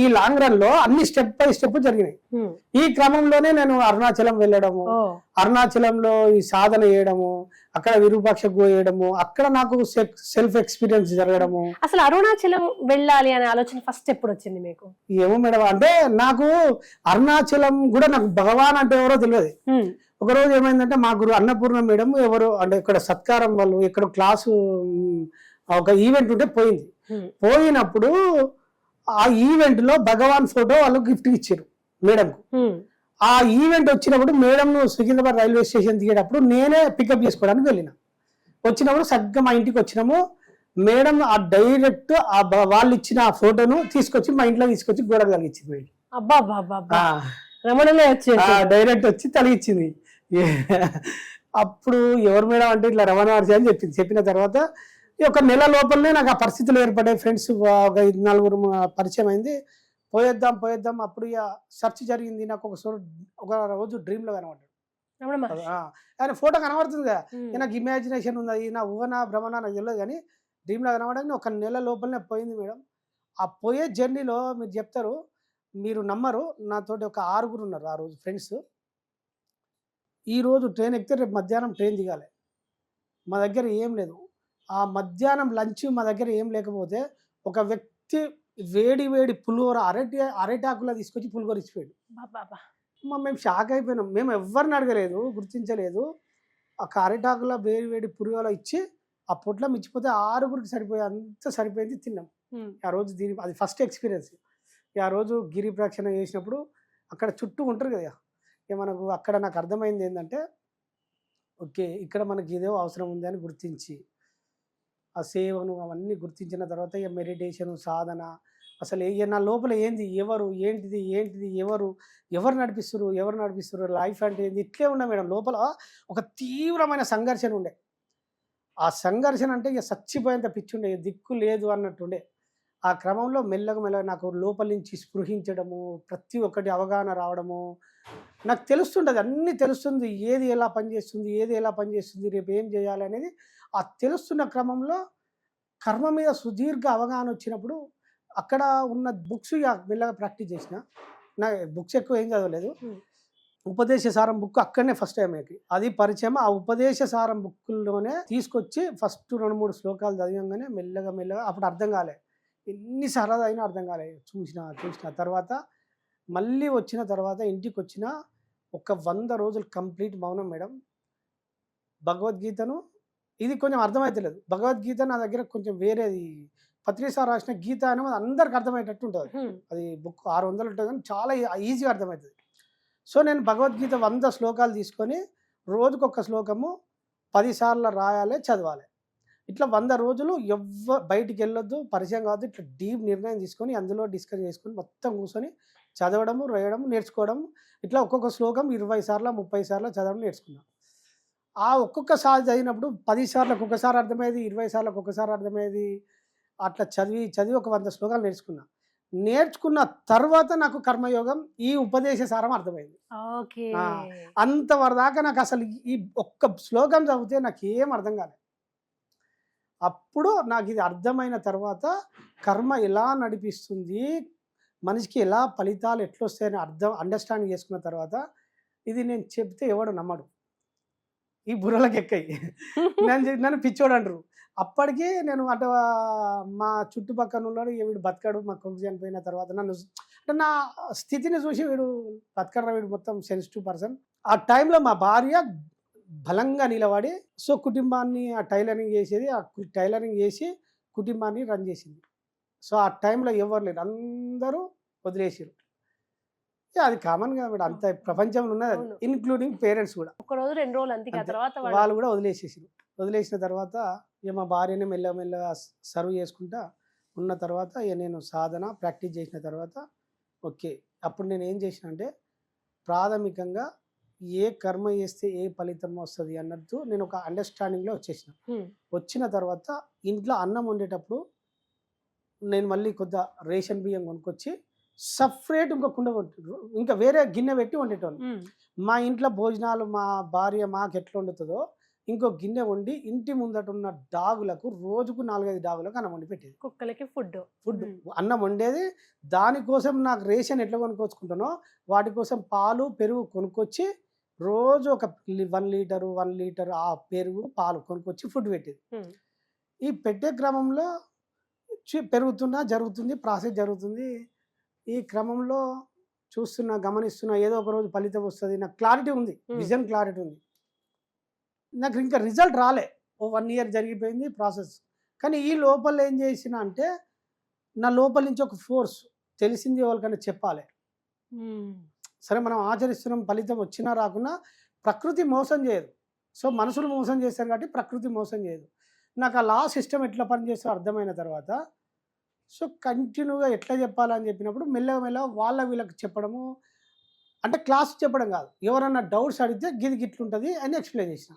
ఈ లాంగ్ రన్ లో అన్ని స్టెప్ బై స్టెప్ జరిగినాయి. ఈ క్రమంలోనే నేను అరుణాచలం వెళ్ళడము, అరుణాచలంలో ఈ సాధన చేయడము, అక్కడ విరూపాక్ష చేయడము, అక్కడ నాకు సెల్ఫ్ ఎక్స్పీరియన్స్ జరగడము. అసలు అరుణాచలం వెళ్ళాలి అనే ఆలోచన ఫస్ట్ ఎప్పుడు వచ్చింది మీకు? ఏమో మేడం, అంటే నాకు అరుణాచలం కూడా నాకు భగవాన్ అంటే ఎవరో తెలియదు. ఒక రోజు ఏమైందంటే మా గురు అన్నపూర్ణ మేడం ఎవరో అంటే ఇక్కడ సత్కారం వాళ్ళు ఇక్కడ క్లాసు ఒక ఈవెంట్ ఉంటే పోయినప్పుడు ఆ ఈవెంట్ లో భగవాన్ ఫోటో వాళ్ళు గిఫ్ట్ ఇచ్చారు మేడంకు. ఆ ఈవెంట్ వచ్చినప్పుడు మేడం సికింద్రాబాద్ రైల్వే స్టేషన్ దిగేటప్పుడు నేనే పికప్ చేసుకోవడానికి వెళ్ళిన. వచ్చినప్పుడు సరిగ్గా మా ఇంటికి వచ్చినాము. మేడం ఆ డైరెక్ట్ వాళ్ళు ఇచ్చిన ఆ ఫోటోను తీసుకొచ్చి మా ఇంట్లో తీసుకొచ్చి గోడ తగిలిచ్చింది. డైరెక్ట్ వచ్చి తలిగించింది. అప్పుడు ఎవరు మేడం అంటే ఇట్లా రమణ మహర్షి అని చెప్పింది. చెప్పిన తర్వాత ఒక నెల లోపలనే నాకు ఆ పరిస్థితులు ఏర్పడే, ఫ్రెండ్స్ ఒక 4 పరిచయం అయింది. పోయేద్దాం. అప్పుడు ఇక సెర్చ్ జరిగింది. నాకు ఒక రోజు డ్రీమ్ లో కనబడ్డాడు. ఆయన ఫోటో కనబడుతుంది కదా, నాకు ఇమాజినేషన్ ఉంది, నా ఊహన భ్రమణ నాకు తెలియదు, కానీ డ్రీమ్ లో కనబడని ఒక నెల లోపలనే పోయింది మేడం. ఆ పోయే జర్నీలో మీరు చెప్తారు, మీరు నమ్మరు, నాతోటి ఒక 6 ఉన్నారు ఆ రోజు ఫ్రెండ్స్. ఈ రోజు ట్రైన్ ఎక్కితే రేపు మధ్యాహ్నం ట్రైన్ దిగాలి. మా దగ్గర ఏం లేదు. ఆ మధ్యాహ్నం లంచ్ మా దగ్గర ఏం లేకపోతే ఒక వ్యక్తి వేడి పులిహోర అరటాకులా తీసుకొచ్చి పులిహోర ఇచ్చిపోయాడు. మేము షాక్ అయిపోయినాం. మేము ఎవరిని అడగలేదు, గుర్తించలేదు. ఒక అరటాకులా వేడి పులిహోర ఇచ్చి ఆ పొట్ల మిచ్చిపోతే 6గురికి సరిపోయి అంత సరిపోయింది, తిన్నాం. ఆ రోజు అది ఫస్ట్ ఎక్స్పీరియన్స్. ఆ రోజు గిరి ప్రదక్షిణ చేసినప్పుడు అక్కడ చుట్టూ ఉంటారు కదా, మనకు అక్కడ నాకు అర్థమైంది ఏంటంటే, ఓకే ఇక్కడ మనకి ఏదో అవసరం ఉంది అని గుర్తించి ఆ సేవను అవన్నీ గుర్తించిన తర్వాత ఇక మెడిటేషన్ సాధన అసలు నా లోపల ఏంది ఎవరు ఏంటిది ఏంటిది ఎవరు నడిపిస్తారు లైఫ్ అంటే ఏంది ఇట్లే ఉన్నా మేడం లోపల ఒక తీవ్రమైన సంఘర్షణ ఉండే. ఆ సంఘర్షణ అంటే ఇక చచ్చిపోయేంత పిచ్చి ఉండే, దిక్కు లేదు అన్నట్టుండే. ఆ క్రమంలో మెల్లగా నాకు లోపల నుంచి స్పృహించడము, ప్రతి ఒక్కటి అవగాహన రావడము, నాకు తెలుస్తుంటుంది, అన్నీ తెలుస్తుంది, ఏది ఎలా పనిచేస్తుంది రేపు ఏం చేయాలి అనేది ఆ తెలుస్తున్న క్రమంలో కర్మ మీద సుదీర్ఘ అవగాహన వచ్చినప్పుడు అక్కడ ఉన్న బుక్స్ ఇక మెల్లగా ప్రాక్టీస్ చేసిన. నా బుక్స్ ఎక్కువ ఏం చదవలేదు, ఉపదేశ సారం బుక్ అక్కడనే ఫస్ట్ టైం అది పరిచయం. ఆ ఉపదేశ సారం బుక్లోనే తీసుకొచ్చి ఫస్ట్ 2-3 శ్లోకాలు చదివంగానే మెల్లగా అప్పుడు అర్థం కాలే, ఎన్నిసార్లు అయినా అర్థం కాలే. చూసిన తర్వాత మళ్ళీ వచ్చిన తర్వాత ఇంటికి వచ్చిన ఒక 100 రోజులు కంప్లీట్ మౌనం మేడం. భగవద్గీతను ఇది కొంచెం అర్థమవుతలేదు, భగవద్గీత నా దగ్గర కొంచెం వేరేది, పత్రిసార్ రాసిన గీత అనేది అందరికి అర్థమయ్యేటట్టు ఉంటుంది. అది బుక్ 600 ఉంటుంది కానీ చాలా ఈజీగా అర్థమవుతుంది. సో నేను భగవద్గీత 100 శ్లోకాలు తీసుకొని రోజుకొక శ్లోకము 10 సార్లు రాయాలి, చదవాలి. ఇట్లా 100 రోజులు బయటికి వెళ్ళొద్దు, పరిచయం కావద్దు, ఇట్లా డీప్ నిర్ణయం తీసుకొని అందులో డిస్కస్ చేసుకొని మొత్తం కూర్చొని చదవడము, రాయడము, నేర్చుకోవడం. ఇట్లా ఒక్కొక్క శ్లోకం 20 సార్లు 30 సార్లు చదవడం నేర్చుకున్నాం. ఆ ఒక్కొక్కసారి చదివినప్పుడు 10 సార్లకు ఒకసారి అర్థమయ్యేది, 20 సార్లకు ఒకసారి అర్థమయ్యేది. అట్లా చదివి ఒక 100 శ్లోకాలు నేర్చుకున్న తర్వాత నాకు కర్మయోగం ఈ ఉపదేశ సారం అర్థమైంది. అంతవరదాకా నాకు అసలు ఈ ఒక్క శ్లోకం చదివితే నాకు ఏం అర్థం కాలేదు. అప్పుడు నాకు ఇది అర్థమైన తర్వాత కర్మ ఎలా నడిపిస్తుంది, మనిషికి ఎలా ఫలితాలు ఎట్లొస్తాయని అండర్స్టాండింగ్ చేసుకున్న తర్వాత ఇది నేను చెప్తే ఎవడు నమ్మడు, ఈ బుర్రలకు ఎక్కాయి, నన్ను పిచ్చోడు అంటారు. అప్పటికి నేను అటు మా చుట్టుపక్కల ఉన్నాడు, వీడు బతకాడు, మా కొడుకు చనిపోయిన తర్వాత నన్ను అంటే నా స్థితిని చూసి వీడు బతకడం, వీడు మొత్తం సెన్సిటివ్ పర్సన్. ఆ టైంలో మా భార్య బలంగా నిలబడి సో కుటుంబాన్ని ఆ టైలరింగ్ చేసి కుటుంబాన్ని రన్ చేసింది. సో ఆ టైంలో ఎవరు లేరు, అందరూ వదిలేసారు. అది కామన్ గా అంత ప్రపంచంలో ఉన్నది, ఇన్క్లూడింగ్ పేరెంట్స్ కూడా. ఒక రోజు 2 రోజులు అంతే, తర్వాత వాళ్ళు కూడా వదిలేసిన తర్వాత ఇక మా భార్యని మెల్లగా సర్వ్ చేసుకుంటా ఉన్న తర్వాత ఇక నేను సాధన ప్రాక్టీస్ చేసిన తర్వాత ఓకే, అప్పుడు నేను ఏం చేసిన అంటే ప్రాథమికంగా ఏ కర్మ చేస్తే ఏ ఫలితం వస్తుంది అన్నట్టు నేను ఒక అండర్స్టాండింగ్లో వచ్చిన తర్వాత ఇంట్లో అన్నం వండేటప్పుడు నేను మళ్ళీ కొద్దిగా రేషన్ బియ్యం కొనుక్కొచ్చి సపరేట్ ఇంకో కుండ ఇంకా వేరే గిన్నె పెట్టి వండేటోళ్ళు. మా ఇంట్లో భోజనాలు మా భార్య మాకు ఎట్లా వండుతుందో ఇంకో గిన్నె వండి ఇంటి ముందట ఉన్న డాగులకు రోజుకు 4-5 డాగులకు అన్నం వండి పెట్టేది. కుక్కలకి ఫుడ్ అన్నం వండేది. దానికోసం నాకు రేషన్ ఎట్లా కొనుక్కొచ్చుకుంటానో వాటి కోసం పాలు పెరుగు కొనుక్కొచ్చి రోజు ఒక 1 లీటర్ ఆ పెరుగు పాలు కొనుక్కొచ్చి ఫుడ్ పెట్టేది. ఈ పెట్టే క్రమంలో జరుగుతుంది ప్రాసెస్ జరుగుతుంది. ఈ క్రమంలో గమనిస్తున్నా ఏదో ఒక రోజు ఫలితం వస్తుంది, నాకు క్లారిటీ ఉంది, విజన్ క్లారిటీ ఉంది. నాకు ఇంకా రిజల్ట్ రాలే, 1 ఇయర్ జరిగిపోయింది ప్రాసెస్. కానీ ఈ లోపల ఏం చేసిన అంటే నా లోపల నుంచి ఒక ఫోర్స్ తెలిసింది, ఎవరికైనా చెప్పాలి. సరే మనం ఆచరిస్తున్నాం, ఫలితం వచ్చినా రాకున్నా ప్రకృతి మోసం చేయదు. సో మనుషులు మోసం చేస్తారు కాబట్టి ప్రకృతి మోసం చేయదు. నాకు ఆ లా సిస్టమ్ ఎట్లా పనిచేస్తో అర్థమైన తర్వాత సో కంటిన్యూగా ఎట్లా చెప్పాలని చెప్పినప్పుడు మెల్లగా వీళ్ళకి చెప్పడము, అంటే క్లాస్ చెప్పడం కాదు, ఎవరన్నా డౌట్స్ అడిగితే గిట్లుంటుంది అని ఎక్స్ప్లెయిన్ చేసిన.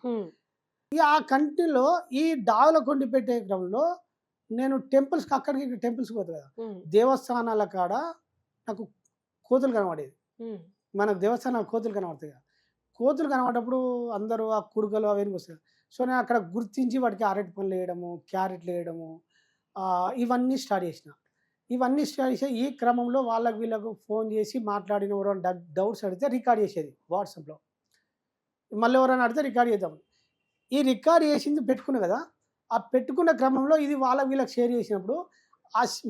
ఇక ఆ కంటిన్యూలో ఈ డాగుల కొండి పెట్టే క్రమంలో నేను టెంపుల్స్కి అక్కడికి టెంపుల్స్కి పోతుంది కదా, దేవస్థానాల కాడ నాకు కోతులు కనబడేది. మనకు దేవస్థానాలు కోతులు కనబడతాయి కదా, కోతులు కనబడేటప్పుడు అందరూ ఆ కుడుకలు అవన్నీ వస్తాయి. సో నేను అక్కడ గుర్తించి వాటికి అరటి పనులు వేయడము, క్యారెట్లు వేయడము, ఇవన్నీ స్టార్ట్ చేసిన. ఈ క్రమంలో వీళ్ళకు ఫోన్ చేసి మాట్లాడిన ఎవరైనా డౌట్స్ అడిగితే రికార్డ్ చేసేది వాట్సాప్లో, మళ్ళీ ఎవరైనా అడిగితే రికార్డ్ చేద్దాం. ఈ రికార్డ్ చేసింది పెట్టుకున్నా కదా, ఆ పెట్టుకున్న క్రమంలో ఇది వీళ్ళకి షేర్ చేసినప్పుడు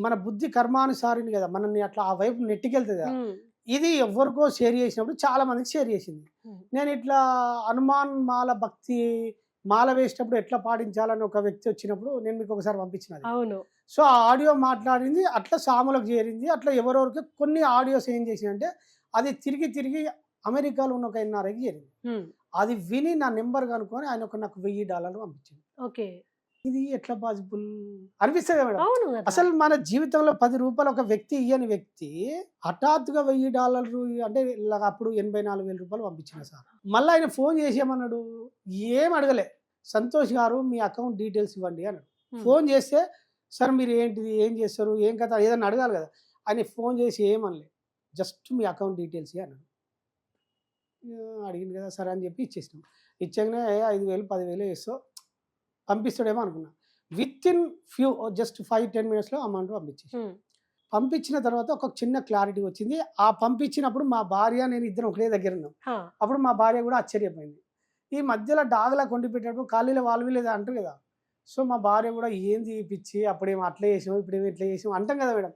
మన బుద్ధి కర్మానుసారిని కదా, మనల్ని అట్లా ఆ వైపు నెట్టికెళ్తుంది కదా. ఇది ఎవరికో షేర్ చేసినప్పుడు చాలా మందికి షేర్ చేసింది. నేను ఇట్లా హనుమాన్ భక్తి మాల వేసేటప్పుడు ఎట్లా పాటించాలని ఒక వ్యక్తి వచ్చినప్పుడు నేను మీకు ఒకసారి పంపించినది. అవును. సో ఆ ఆడియో మాట్లాడింది అట్లా సాములకు చేరింది. అట్లా ఎవరెవరికి కొన్ని ఆడియోస్ ఏం చేసిందంటే అది తిరిగి అమెరికాలో ఉన్న ఒక ఎన్ఆర్ఐకి చేరింది. అది విని నా నెంబర్ కనుక్కొని ఆయన నాకు $1000 పంపించింది. ఓకే. ఇది ఎట్లా పాసిబుల్ అనిపిస్తుంది కదా మేడం. అవును కదా. అసలు మన జీవితంలో 10 రూపాయలు ఒక వ్యక్తి ఇయ్యని వ్యక్తి హఠాత్తుగా $1000 అంటే అప్పుడు 84,000 రూపాయలు పంపించిన సార్. మళ్ళీ ఆయన ఫోన్ చేసి ఏమన్నాడు, ఏం అడగలే, సంతోష్ గారు మీ అకౌంట్ డీటెయిల్స్ ఇవ్వండి అన్నాడు. ఫోన్ చేస్తే సార్ మీరు ఏంటిది, ఏం చేస్తారు, ఏం కథ ఏదన్నా అడగాలి కదా. ఆయన ఫోన్ చేసి ఏమనలే, జస్ట్ మీ అకౌంట్ డీటెయిల్స్ అన్నాడు. అడిగింది కదా సరే అని చెప్పి ఇచ్చేసినాం. ఇచ్చాకనే 5,000 10,000 వేస్తావు పంపిస్తాడేమో అనుకున్నా. విత్ ఇన్ ఫ్యూ జస్ట్ 5-10 మినిట్స్లో అమౌంట్ పంపించేసి పంపించిన తర్వాత ఒక చిన్న క్లారిటీ వచ్చింది. ఆ పంపించినప్పుడు మా భార్య నేను ఇద్దరం ఒకటే దగ్గర ఉన్నాం. అప్పుడు మా భార్య కూడా ఆశ్చర్యపోయింది. ఈ మధ్యలో డాగ్లా కొండి పెట్టేటప్పుడు ఖాళీలో వాళ్ళు వీళ్ళు అంటారు కదా. సో మా భార్య కూడా ఏంది పిచ్చి, అప్పుడేమో అట్లా చేసాం ఇప్పుడేమో ఇట్లా చేసాం అంటాం కదా మేడం.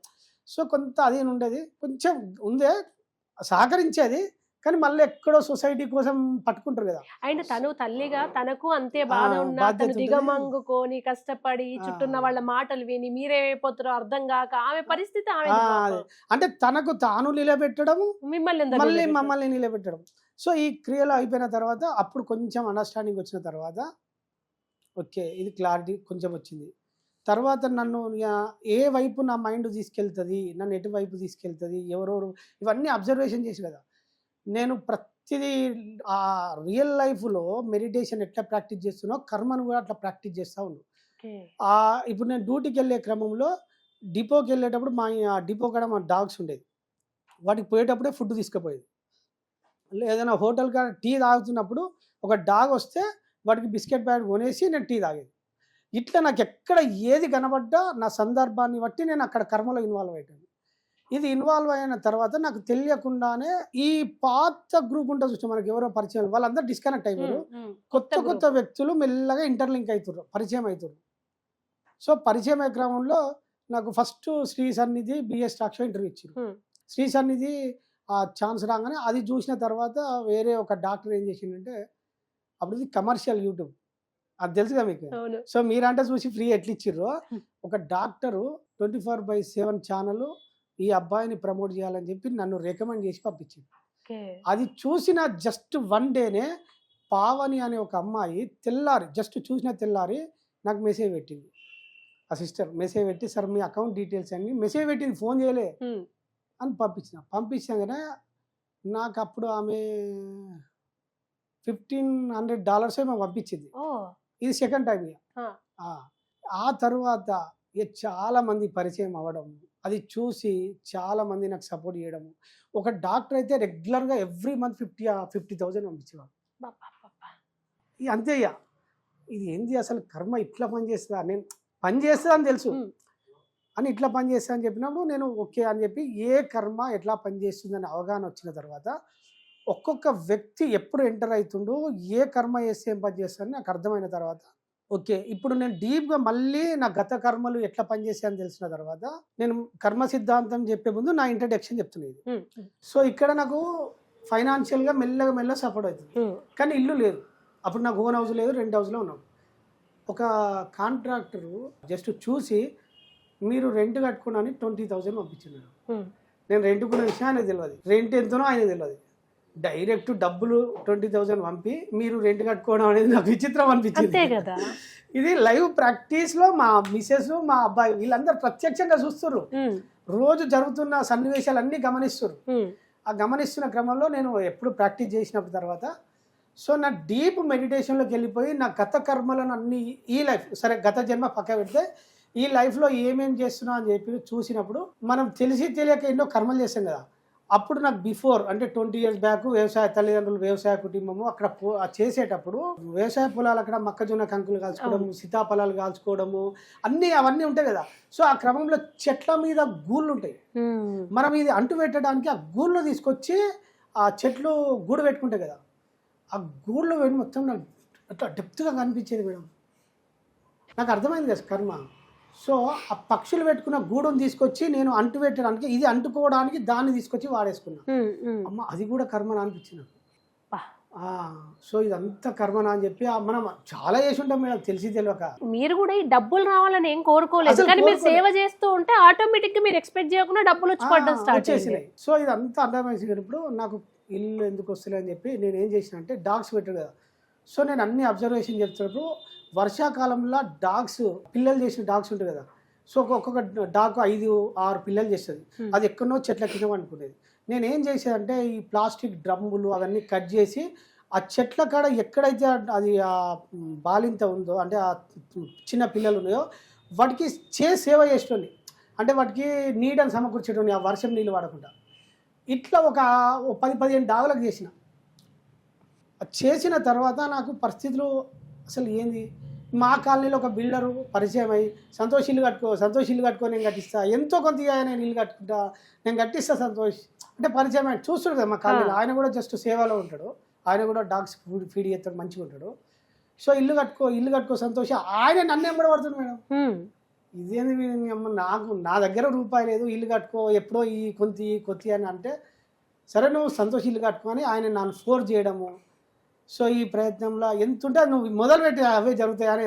సో కొంత అది ఉండేది, కొంచెం ఉందే సహకరించేది, కానీ మళ్ళీ ఎక్కడో సొసైటీ కోసం పట్టుకుంటారు కదా. అండ్ తను తల్లిగా తనకు అంతే బాధ ఉన్నా బాధ్యత తను ఉంటుంది. దిగమంగుకొని కష్టపడి చుట్టూన్న వాళ్ళ మాటలు విని మీరేమైపోతారో అర్థం కాక ఆమె పరిస్థితి ఆమె అంటే తనకు తాను నిలబెట్టడము, మిమ్మల్ని మళ్ళీ మమ్మల్ని నిలబెట్టడం. సో ఈ క్రియలు అయిపోయిన తర్వాత అప్పుడు కొంచెం అండర్స్టాండింగ్ వచ్చిన తర్వాత ఓకే ఇది క్లారిటీ కొంచెం వచ్చింది. తర్వాత నన్ను ఏ వైపు నా మైండ్ తీసుకెళ్తుంది, నన్ను ఎటువైపు తీసుకెళ్తుంది, ఎవరెవరు ఇవన్నీ అబ్జర్వేషన్ చేసి కదా నేను ప్రతిదీ ఆ రియల్ లైఫ్లో మెడిటేషన్ ఎట్లా ప్రాక్టీస్ చేస్తున్నా కర్మను కూడా అట్లా ప్రాక్టీస్ చేస్తూ ఉన్నాను. ఇప్పుడు నేను డ్యూటీకి వెళ్ళే క్రమంలో డిపోకి వెళ్ళేటప్పుడు మా డిపో కాడ మా డాగ్స్ ఉండేది. వాటికి పోయేటప్పుడే ఫుడ్ తీసుకుపోయేది. ఏదైనా హోటల్ కాడ టీ తాగుతున్నప్పుడు ఒక డాగ్ వస్తే వాటికి బిస్కెట్ ప్యాకెట్ కొనేసి నేను టీ తాగేది. ఇట్లా నాకు ఎక్కడ ఏది కనబడ్డా నా సందర్భాన్ని బట్టి నేను అక్కడ కర్మలో ఇన్వాల్వ్ అయ్యాను. ఇది ఇన్వాల్వ్ అయిన తర్వాత నాకు తెలియకుండానే ఈ పాత గ్రూప్ ఉంటుంది చూస్తే మనకి ఎవరో పరిచయం వాళ్ళందరూ డిస్కనెక్ట్ అయిపోయారు. కొత్త కొత్త వ్యక్తులు మెల్లగా ఇంటర్లింక్ అవుతారు, పరిచయం అవుతారు. సో పరిచయం అయ్యే క్రమంలో నాకు ఫస్ట్ శ్రీ సన్నిధి బిఎస్ టాక్స్ ఇంటర్వ్యూ ఇచ్చారు. శ్రీ సన్నిధి ఆ ఛాన్స్ రాగానే అది చూసిన తర్వాత వేరే ఒక డాక్టర్ ఏం చేసిందంటే, అప్పుడు ఇది కమర్షియల్ యూట్యూబ్ అది తెలుసుగా మీకు. సో మీరంటే చూసి ఫ్రీ ఎట్లా ఇచ్చిర్రో ఒక డాక్టరు 24/7 ఛానల్ ఈ అబ్బాయిని ప్రమోట్ చేయాలని చెప్పి నన్ను రికమెండ్ చేసి పంపించింది. అది చూసిన జస్ట్ 1 డేనే పావని అనే ఒక అమ్మాయి తెల్లారి జస్ట్ చూసిన తెల్లారి నాకు మెసేజ్ పెట్టింది. ఆ సిస్టర్ మెసేజ్ పెట్టి సార్ మీ అకౌంట్ డీటెయిల్స్ అన్ని మెసేజ్ పెట్టింది, ఫోన్ చేయలే అని పంపించాగానే నాకు అప్పుడు ఆమె $1,500 ఏమో పంపించింది. ఇది సెకండ్ టైం. ఆ తర్వాత చాలా మంది పరిచయం అవ్వడం, అది చూసి చాలా మంది నాకు సపోర్ట్ చేయడము. ఒక డాక్టర్ అయితే రెగ్యులర్గా ఎవ్రీ మంత్ 50,000 పంపించేవాడు. అంతే ఇక ఇది ఏంది అసలు కర్మ ఇట్లా పనిచేస్తుందా, నేను పని చేస్తుందా అని తెలుసు అని ఇట్లా పని చేస్తా అని చెప్పినప్పుడు నేను ఓకే అని చెప్పి ఏ కర్మ ఎట్లా పనిచేస్తుందని అవగాహన వచ్చిన తర్వాత ఒక్కొక్క వ్యక్తి ఎప్పుడు ఎంటర్ అవుతుండో ఏ కర్మ చేస్తే ఏం పని చేస్తానని నాకు అర్థమైన తర్వాత ఓకే ఇప్పుడు నేను డీప్గా మళ్ళీ నా గత కర్మలు ఎట్లా పనిచేస్తాయని తెలిసిన తర్వాత నేను కర్మ సిద్ధాంతం చెప్పే ముందు నా ఇంట్రడక్షన్ చెప్తున్నాను. సో ఇక్కడ నాకు ఫైనాన్షియల్గా మెల్లగా సపోర్ట్ అవుతుంది, కానీ ఇల్లు లేదు. అప్పుడు నాకు ఓన్ హౌస్ లేదు, రెంట్ హౌస్లో ఉన్నాం. ఒక కాంట్రాక్టరు జస్ట్ చూసి మీరు రెంట్ కట్టుకున్నాను 20,000 పంపించినాడు. నేను రెంట్కున్న విషయం ఆయనకు తెలియదు, రెంట్ ఎంతనో ఆయనకు తెలియదు. డైరెక్ట్ డబ్బులు 20,000 పంపి మీరు రెంట్ కట్టుకోవడం అనేది నాకు విచిత్రం అనిపించింది. ఇది లైవ్ ప్రాక్టీస్లో మా మిసెస్ మా అబ్బాయి వీళ్ళందరూ ప్రత్యక్షంగా చూస్తున్నారు, రోజు జరుగుతున్న సన్నివేశాలన్నీ గమనిస్తున్నారు. ఆ గమనిస్తున్న క్రమంలో నేను ఎప్పుడు ప్రాక్టీస్ చేసినప్పుడు తర్వాత సో నా డీప్ మెడిటేషన్లోకి వెళ్ళిపోయి నా గత కర్మలను అన్ని ఈ లైఫ్ సరే గత జన్మ పక్క పెడితే ఈ లైఫ్లో ఏమేం చేస్తున్నా అని చెప్పి చూసినప్పుడు మనం తెలిసి తెలియక ఎన్నో కర్మలు చేస్తాం కదా. అప్పుడు నాకు బిఫోర్ అంటే 20 years బ్యాక్ వ్యవసాయ తల్లిదండ్రులు వ్యవసాయ కుటుంబము అక్కడ చేసేటప్పుడు వ్యవసాయ పొలాలు అక్కడ మొక్కజొన్న కంకులు కాల్చుకోవడము, సీతాఫలాలు కాల్చుకోవడము అవన్నీ ఉంటాయి కదా. సో ఆ క్రమంలో చెట్ల మీద గూళ్ళు ఉంటాయి, మనం ఇది అంటు పెట్టడానికి ఆ గూళ్ళు తీసుకొచ్చి ఆ చెట్లు గూడు పెట్టుకుంటాయి కదా. ఆ గూళ్ళు వెళ్ళి మొత్తం నాకు అట్లా డెప్త్గా కనిపించేది మేడం. నాకు అర్థమైంది కదా కర్మ. సో ఆ పక్షులు పెట్టుకున్న గూడును తీసుకొచ్చి నేను అంటు పెట్టడానికి ఇది అంటుకోవడానికి దాన్ని తీసుకొచ్చి వాడేసుకున్నా. అమ్మ అది కూడా కర్మనా అనిపించింది నాకు. సో ఇదంతా కర్మనా అని చెప్పి మనం చాలా చేసి ఉంటాం మేడం తెలిసి తెలియక. మీరు కూడా ఈ డబ్బులు రావాలని ఏం కోరుకోలేదు, కానీ మీరు సేవ చేస్తూ ఉంటే ఆటోమేటిక్ గా మీరు ఎక్స్పెక్ట్ చేయకుండా డబ్బులు వచ్చి పడడం స్టార్ట్ చేసినాయి. సో ఇదంతా అర్థమైనప్పుడు నాకు ఇల్లు ఎందుకు వస్తలే అని చెప్పి నేను ఏం చేసిన అంటే డాగ్స్ పెట్టాడు కదా. సో నేను అన్ని అబ్జర్వేషన్ చెప్తున్నప్పుడు వర్షాకాలంలో డాగ్స్ పిల్లలు చేసిన డాగ్స్ ఉంటాయి కదా, సో ఒక్కొక్క డాగ్ 5-6 పిల్లలు చేస్తుంది. అది ఎక్కడో చెట్ల కింద అనుకునేది. నేను ఏం చేసేదంటే ఈ ప్లాస్టిక్ డ్రమ్ములు అవన్నీ కట్ చేసి ఆ చెట్ల కాడ ఎక్కడైతే అది ఆ బాలింత ఉందో అంటే ఆ చిన్న పిల్లలు ఉన్నాయో వాటికి సేవ చేసేటోని, అంటే వాటికి నీడని సమకూర్చేటోని ఆ వర్షం నీళ్ళు వాడకుండా. ఇట్లా ఒక 10-15 డాగులకు చేసిన. చేసిన తర్వాత నాకు పరిస్థితులు అసలు ఏంది, మా కాలనీలో ఒక బిల్డరు పరిచయం అయ్యి సంతోష్ ఇల్లు కట్టుకో నేను కట్టిస్తా, ఎంతో కొంత నేను ఇల్లు కట్టుకుంటా, నేను కట్టిస్తా సంతోష్ అంటే పరిచయం అయ్యి చూస్తాడు కదా మా కాలనీలో. ఆయన కూడా జస్ట్ సేవలో ఉంటాడు, ఆయన కూడా డాగ్స్ ఫీడ్ చేస్తాడు, మంచిగా ఉంటాడు. సో ఇల్లు కట్టుకో సంతోష్, ఆయన నన్ను ఎంబడి పడుతుంది మేడం. ఇదేంది నాకు నా దగ్గర రూపాయి లేదు, ఇల్లు కట్టుకో ఎప్పుడో ఈ కొత్తి అని అంటే సరే నువ్వు సంతోష్ ఇల్లు కట్టుకో అని ఆయన నన్ను ఫోర్స్ చేయడము. సో ఈ ప్రయత్నంలో ఎంత ఉంటే నువ్వు మొదలుపెట్టి అవే జరుగుతాయని.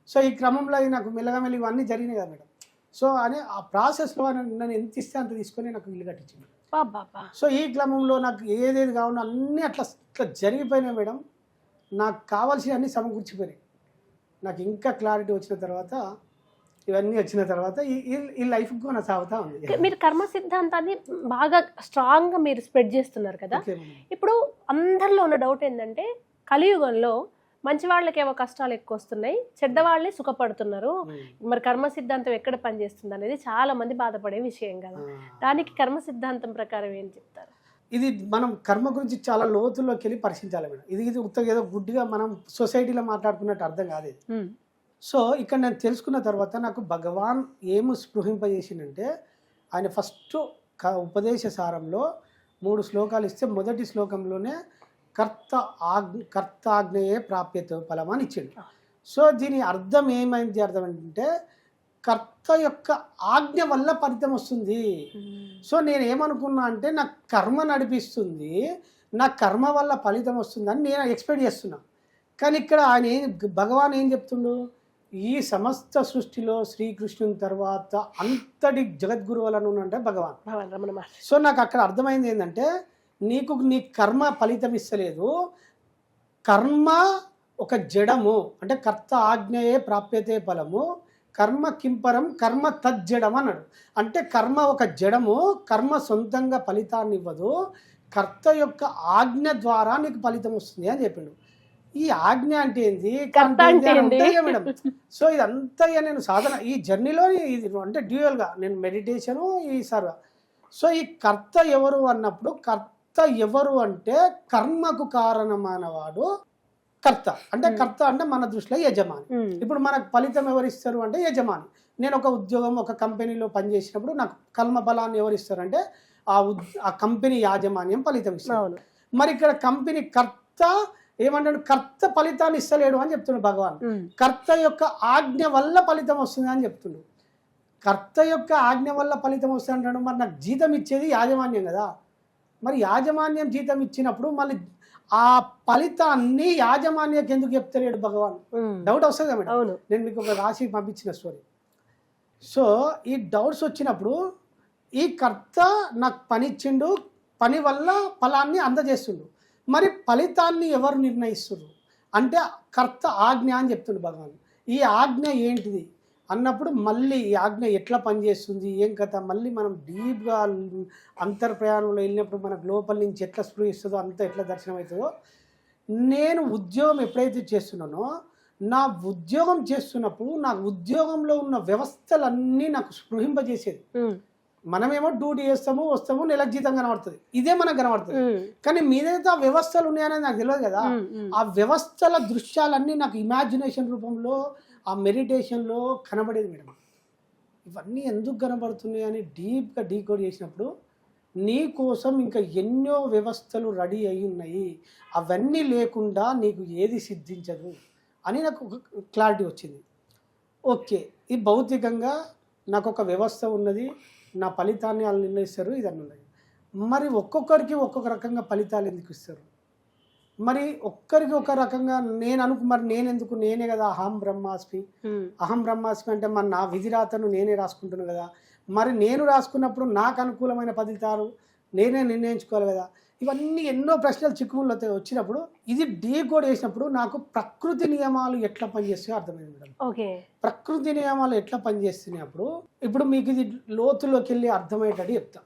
సో ఈ క్రమంలో నాకు మెల్లగా ఇవన్నీ జరిగినాయి కదా మేడం. సో అని ఆ ప్రాసెస్లో నన్ను ఎంత ఇస్తే అంత తీసుకొని నాకు ఇల్లు కట్టించింది. సో ఈ క్రమంలో నాకు ఏదేది కావాలో అన్నీ అట్లా జరిగిపోయినాయి మేడం. నాకు కావాల్సినవన్నీ సమకూర్చిపోయినాయి. నాకు ఇంకా క్లారిటీ వచ్చిన తర్వాత, ఇవన్నీ వచ్చిన తర్వాత ఈ లైఫ్ కూడా సాగుతా ఉంది. మీరు కర్మ సిద్ధాంతాన్ని బాగా స్ట్రాంగ్గా మీరు స్ప్రెడ్ చేస్తున్నారు కదా. ఇప్పుడు అందరిలో ఉన్న డౌట్ ఏంటంటే కలియుగంలో మంచి వాళ్ళకేమో కష్టాలు ఎక్కువ వస్తున్నాయి, చెడ్డవాళ్ళే సుఖపడుతున్నారు, మరి కర్మ సిద్ధాంతం ఎక్కడ పనిచేస్తుంది అనేది చాలా మంది బాధపడే విషయం కదా. దానికి కర్మ సిద్ధాంతం ప్రకారం ఏం చెప్తారు? ఇది మనం కర్మ గురించి చాలా లోతుల్లోకి వెళ్ళి పరిశీలించాలి మేడం. ఇది ఉత్తగా ఏదో గుడ్డిగా మనం సొసైటీలో మాట్లాడుకున్నట్టు అర్థం కాదు. సో ఇక్కడ నేను తెలుసుకున్న తర్వాత నాకు భగవాన్ ఏమి స్పృహింపజేసిందంటే, ఆయన ఫస్ట్ ఉపదేశ సారంలో 3 శ్లోకాలు ఇస్తే మొదటి శ్లోకంలోనే కర్తాజ్ఞయే ప్రాప్యత ఫలం అని ఇచ్చిండు. సో దీని అర్థం ఏమైంది, అర్థం ఏంటంటే కర్త యొక్క ఆజ్ఞ వల్ల ఫలితం వస్తుంది. సో నేను ఏమనుకున్నా అంటే నా కర్మ నడిపిస్తుంది, నా కర్మ వల్ల ఫలితం వస్తుందని నేను ఎక్స్పెక్ట్ చేస్తున్నా. కానీ ఇక్కడ భగవాన్ ఏం చెప్తుండు, ఈ సమస్త సృష్టిలో శ్రీకృష్ణుని తర్వాత అంతటి జగద్గురువులను అంటే భగవాన్. సో నాకు అక్కడ అర్థమైంది ఏంటంటే నీ కర్మ ఫలితం ఇస్తలేదు, కర్మ ఒక జడము, అంటే కర్త ఆజ్ఞయే ప్రాప్యతే ఫలము, కర్మ కింపరం కర్మ తజ్జడం అన్నాడు. అంటే కర్మ ఒక జడము, కర్మ సొంతంగా ఫలితాన్ని ఇవ్వదు, కర్త యొక్క ఆజ్ఞ ద్వారా నీకు ఫలితం వస్తుంది అని చెప్పిండు. ఈ ఆజ్ఞ అంటే ఏంది మేడం. సో ఇదంతా నేను సాధన ఈ జర్నీలో ఇది అంటే డ్యూయల్గా నేను మెడిటేషను ఈ సర్వ. సో ఈ కర్త ఎవరు అన్నప్పుడు, కర్త ఎవరు అంటే కర్మకు కారణమైన వాడు కర్త. అంటే కర్త అంటే మన దృష్టిలో యజమాని. ఇప్పుడు మనకు ఫలితం ఎవరిస్తారు అంటే యజమాని. నేను ఒక ఉద్యోగం ఒక కంపెనీలో పనిచేసినప్పుడు నాకు కర్మ బలాన్ని ఎవరిస్తారు అంటే ఆ కంపెనీ యాజమాన్యం ఫలితం ఇస్తారు. మరి ఇక్కడ కంపెనీ కర్త ఏమంటాడు, కర్త ఫలితాన్ని ఇస్తలేడు అని చెప్తున్నాడు భగవాన్. కర్త యొక్క ఆజ్ఞ వల్ల ఫలితం వస్తుంది అని చెప్తున్నాడు. కర్త యొక్క ఆజ్ఞ వల్ల ఫలితం వస్తుంది అంటాడు. మరి నాకు జీతం ఇచ్చేది యాజమాన్యం కదా, మరి యాజమాన్యం జీతం ఇచ్చినప్పుడు మళ్ళీ ఆ ఫలితాన్ని యాజమాన్యకి ఎందుకు చెప్తలేడు భగవాన్? డౌట్ వస్తుంది కదా మేడం. నేను మీకు ఒక రాసి పంపించిన స్టోరీ. సో ఈ డౌట్స్ వచ్చినప్పుడు ఈ కర్త నాకు పని ఇచ్చిండు, పని వల్ల ఫలాన్ని అందజేస్తుండు, మరి ఫలితాన్ని ఎవరు నిర్ణయిస్తున్నారు అంటే కర్త ఆజ్ఞ అని చెప్తుండు భగవాన్. ఈ ఆజ్ఞ ఏంటిది అన్నప్పుడు మళ్ళీ ఈ ఆజ్ఞ ఎట్లా పనిచేస్తుంది ఏం కథ, మళ్ళీ మనం డీప్గా అంతర్ప్రయాణంలో వెళ్ళినప్పుడు మనకు లోపల నుంచి ఎట్లా స్పృహిస్తుందో అంత ఎట్లా దర్శనం అవుతుందో. నేను ఉద్యోగం ఎప్పుడైతే చేస్తున్నానో, నా ఉద్యోగం చేస్తున్నప్పుడు నా ఉద్యోగంలో ఉన్న వ్యవస్థలన్నీ నాకు స్పృహింపజేసేది. మనమేమో డ్యూటీ చేస్తాము, వస్తాము, నెలకు జీతం కనబడుతుంది, ఇదే మనకు కనబడుతుంది. కానీ మీదైతే ఆ వ్యవస్థలు ఉన్నాయనేది నాకు తెలియదు కదా. ఆ వ్యవస్థల దృశ్యాలన్నీ నాకు ఇమాజినేషన్ రూపంలో ఆ మెడిటేషన్లో కనబడేది మేడం. ఇవన్నీ ఎందుకు కనబడుతున్నాయి అని డీప్గా డీకోడ్ చేసినప్పుడు నీ కోసం ఇంకా ఎన్నో వ్యవస్థలు రెడీ అయి ఉన్నాయి, అవన్నీ లేకుండా నీకు ఏది సిద్ధించదు అని నాకు ఒక క్లారిటీ వచ్చింది. ఓకే, ఈ భౌతికంగా నాకు ఒక వ్యవస్థ ఉన్నది, నా ఫలితాన్ని వాళ్ళు నిర్ణయిస్తారు, ఇదన్నీ ఉన్నాయి. మరి ఒక్కొక్కరికి ఒక్కొక్క రకంగా ఫలితాలు ఎందుకు ఇస్తారు? మరి ఒక్కరికి ఒక రకంగా మరి నేనెందుకు, నేనే కదా అహం బ్రహ్మాస్మి. అహం బ్రహ్మాస్మి అంటే మరి నా విధిరాతను నేనే రాసుకుంటున్నాను కదా. మరి నేను రాసుకున్నప్పుడు నాకు అనుకూలమైన ఫలితాలు నేనే నిర్ణయించుకోవాలి కదా. ఇవన్నీ ఎన్నో ప్రశ్నలు చిక్కుముళ్ళు వచ్చినప్పుడు ఇది డీకోడ్ చేసినప్పుడు నాకు ప్రకృతి నియమాలు ఎట్లా పనిచేస్తాయో అర్థమైంది మేడం. ఓకే. ప్రకృతి నియమాలు ఎట్లా పనిచేస్తున్నప్పుడు ఇప్పుడు మీకు ఇది లోతులోకి వెళ్ళి అర్థమయ్యేటట్టు చెప్తా.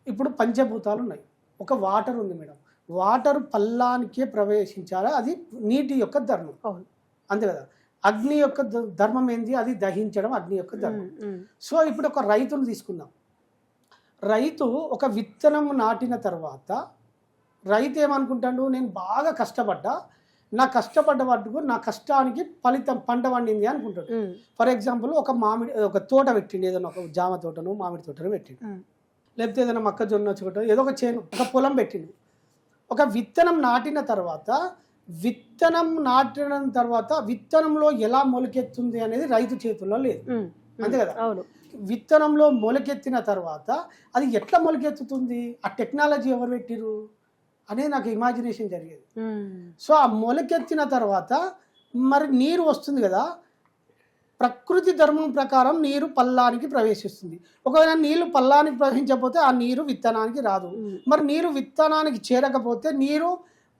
ఇప్పుడు పంచభూతాలు ఉన్నాయి, ఒక వాటర్ ఉంది మేడం. వాటర్ పల్లానికే ప్రవేశించాలి, అది నీటి యొక్క ధర్మం, అంతే కదా. అగ్ని యొక్క ధర్మం ఏంది, అది దహించడం అగ్ని యొక్క ధర్మం. సో ఇప్పుడు ఒక రైతును తీసుకుందాం. రైతు ఒక విత్తనం నాటిన తర్వాత రైతు ఏమనుకుంటాడు, నేను బాగా కష్టపడ్డా, నా కష్టపడ్డ వాటికి నా కష్టానికి ఫలితం పంట పండింది అనుకుంటాడు. ఫర్ ఎగ్జాంపుల్ ఒక తోట పెట్టిండు, ఏదైనా ఒక జామ తోటను మామిడి తోటను పెట్టిండు, లేకపోతే ఏదైనా మొక్కజొన్న చోట ఏదో ఒక చేను ఒక పొలం పెట్టిండు. ఒక విత్తనం నాటిన తర్వాత విత్తనంలో ఎలా మొలకెత్తుంది అనేది రైతు చేతుల్లో లేదు, అంతే కదా. విత్తనంలో మొలకెత్తిన తర్వాత అది ఎట్లా మొలకెత్తుతుంది, ఆ టెక్నాలజీ ఎవరు పెట్టిరు అనేది నాకు ఇమాజినేషన్ జరిగేది. సో ఆ మొలకెత్తిన తర్వాత మరి నీరు వస్తుంది కదా, ప్రకృతి ధర్మం ప్రకారం నీరు పల్లానికి ప్రవేశిస్తుంది. ఒకవేళ నీళ్లు పల్లానికి ప్రవహించకపోతే ఆ నీరు విత్తనానికి రాదు. మరి నీరు విత్తనానికి చేరకపోతే, నీరు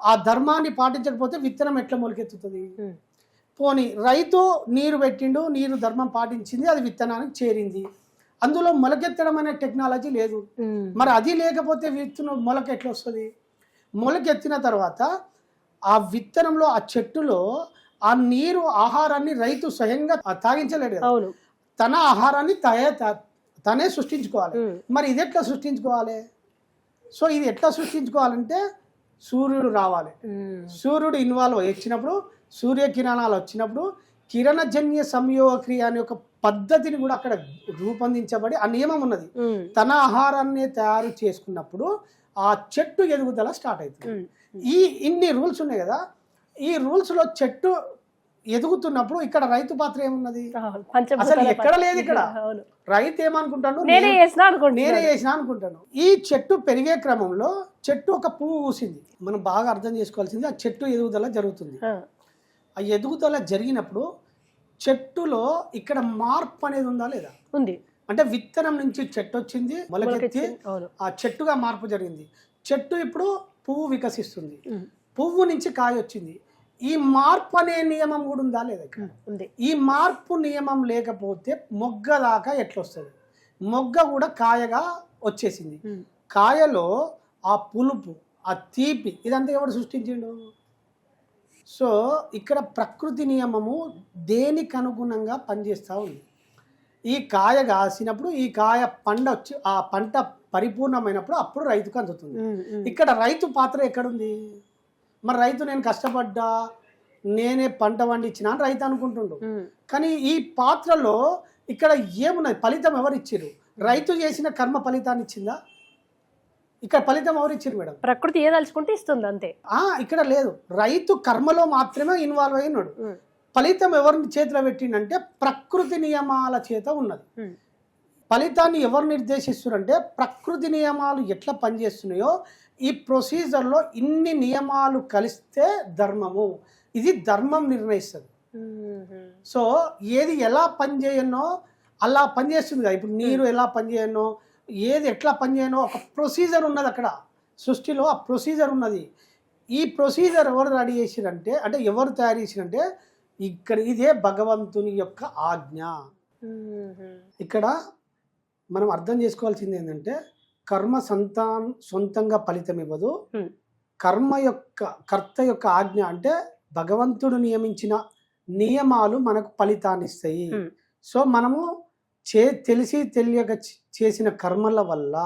ఆ ధర్మాన్ని పాటించకపోతే విత్తనం ఎట్లా మొలకెత్తుతుంది. పోనీ రైతు నీరు పెట్టిండు, నీరు ధర్మం పాటించింది, అది విత్తనానికి చేరింది, అందులో మొలకెత్తడం అనే టెక్నాలజీ లేదు. మరి అది లేకపోతే విత్తనం మొలక ఎట్లా వస్తుంది. మొలకెత్తిన తర్వాత ఆ విత్తనంలో ఆ చెట్టులో ఆ నీరు ఆహారాన్ని రైతు స్వయంగా తాగించలేడు కదా, తన ఆహారాన్ని తనే సృష్టించుకోవాలి. మరి ఇది ఎట్లా సృష్టించుకోవాలి. సో ఇది ఎట్లా సృష్టించుకోవాలంటే సూర్యుడు రావాలి, సూర్యుడు ఇన్వాల్వ్ వచ్చినప్పుడు, సూర్యకిరణాలు వచ్చినప్పుడు కిరణజన్య సంయోగ క్రియ అనే ఒక పద్ధతిని కూడా అక్కడ రూపొందించబడి ఆ నియమం ఉన్నది. తన ఆహారాన్ని తయారు చేసుకున్నప్పుడు ఆ చెట్టు ఎదుగుదల స్టార్ట్ అవుతుంది. ఇన్ని రూల్స్ ఉన్నాయి కదా, ఈ రూల్స్ లో చెట్టు ఎదుగుతున్నప్పుడు ఇక్కడ రైతు పాత్ర ఏమున్నది, అసలు ఎక్కడ లేదు. ఇక్కడ రైతు ఏమనుకుంటాడు, నేనే చేసిన అనుకుంటాను. ఈ చెట్టు పెరిగే క్రమంలో చెట్టు ఒక పువ్వు పూసింది, మనం బాగా అర్థం చేసుకోవాల్సింది, ఆ చెట్టు ఎదుగుదల జరుగుతుంది. ఆ ఎదుగుదల జరిగినప్పుడు చెట్టులో ఇక్కడ మార్పు అనేది ఉందా లేదా, ఉంది. అంటే విత్తనం నుంచి చెట్టు వచ్చింది, మొలకెత్తి ఆ చెట్టుగా మార్పు జరిగింది. చెట్టు ఇప్పుడు పువ్వు వికసిస్తుంది, పువ్వు నుంచి కాయ వచ్చింది. ఈ మార్పు అనే నియమం కూడా ఉందా లేదా ఉంది. ఈ మార్పు నియమం లేకపోతే మొగ్గ దాకా ఎట్లా వస్తుంది, మొగ్గ కూడా కాయగా వచ్చేసింది. కాయలో ఆ పులుపు, ఆ తీపి, ఇదంతా ఎవరు సృష్టించిండు. సో ఇక్కడ ప్రకృతి నియమము దేనికి అనుగుణంగా పనిచేస్తూ ఉంది. ఈ కాయ కాసినప్పుడు ఈ కాయ వచ్చి ఆ పంట పరిపూర్ణమైనప్పుడు అప్పుడు రైతుకు అందుతుంది. ఇక్కడ రైతు పాత్ర ఎక్కడుంది. మరి రైతు నేను కష్టపడ్డా, నేనే పంట పండించిన అని రైతు అనుకుంటుండు. కానీ ఈ పాత్రలో ఇక్కడ ఏమున్నది, ఫలితం ఎవరు ఇచ్చిర్రు. రైతు చేసిన కర్మ ఫలితాన్ని ఇచ్చిందా, ఇక్కడ ఫలితం ఎవరు ఇచ్చారు మేడం. ప్రకృతి ఏదలుచుకుంటే ఇస్తుంది అంతే. ఇక్కడ లేదు, రైతు కర్మలో మాత్రమే ఇన్వాల్వ్ అయినాడు. ఫలితం ఎవరిని చేతిలో పెట్టిండంటే ప్రకృతి నియమాల చేత ఉన్నది. ఫలితాన్ని ఎవరు నిర్దేశిస్తున్నారంటే ప్రకృతి నియమాలు ఎట్లా పనిచేస్తున్నాయో ఈ ప్రొసీజర్లో ఇన్ని నియమాలు కలిస్తే ధర్మము, ఇది ధర్మం నిర్ణయిస్తుంది. సో ఏది ఎలా పనిచేయనో అలా పనిచేస్తుంది కదా. ఇప్పుడు నీరు ఎలా పనిచేయనో, ఏది ఎట్లా పనిచేయనో ఒక ప్రొసీజర్ ఉన్నది అక్కడ సృష్టిలో, ఆ ప్రొసీజర్ ఉన్నది. ఈ ప్రొసీజర్ ఎవరు రెడీ చేసిరంటే, అంటే ఎవరు తయారు చేసిరంటే ఇక్కడ ఇదే భగవంతుని యొక్క ఆజ్ఞ. ఇక్కడ మనం అర్థం చేసుకోవాల్సింది ఏంటంటే కర్మ సొంతంగా ఫలితం ఇవ్వదు. కర్త యొక్క ఆజ్ఞ అంటే భగవంతుడు నియమించిన నియమాలు మనకు ఫలితాన్ని ఇస్తాయి. సో మనము తెలిసి తెలియక చేసిన కర్మల వల్ల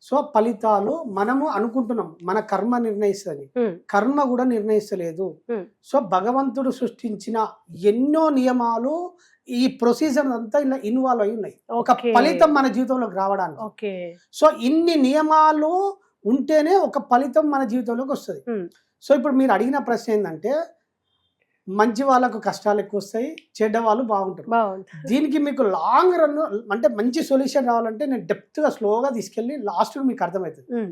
సో ఫలితాలు మనము అనుకుంటున్నాం మన కర్మ నిర్ణయిస్తుంది, కర్మ కూడా నిర్ణయిస్తలేదు. సో భగవంతుడు సృష్టించిన ఎన్నో నియమాలు ఈ ప్రొసీజర్ అంతా ఇలా ఇన్వాల్వ్ అయి ఉన్నాయి ఒక ఫలితం మన జీవితంలోకి రావడానికి. సో ఇన్ని నియమాలు ఉంటేనే ఒక ఫలితం మన జీవితంలోకి వస్తుంది. సో ఇప్పుడు మీరు అడిగిన ప్రశ్న ఏంటంటే మంచి వాళ్ళకు కష్టాలు ఎక్కువ వస్తాయి, చెడ్డ వాళ్ళు బాగుంటారు. దీనికి మీకు లాంగ్ రన్ అంటే మంచి సొల్యూషన్ రావాలంటే నేను డెప్త్గా స్లోగా తీసుకెళ్ళి లాస్ట్ మీకు అర్థమవుతుంది.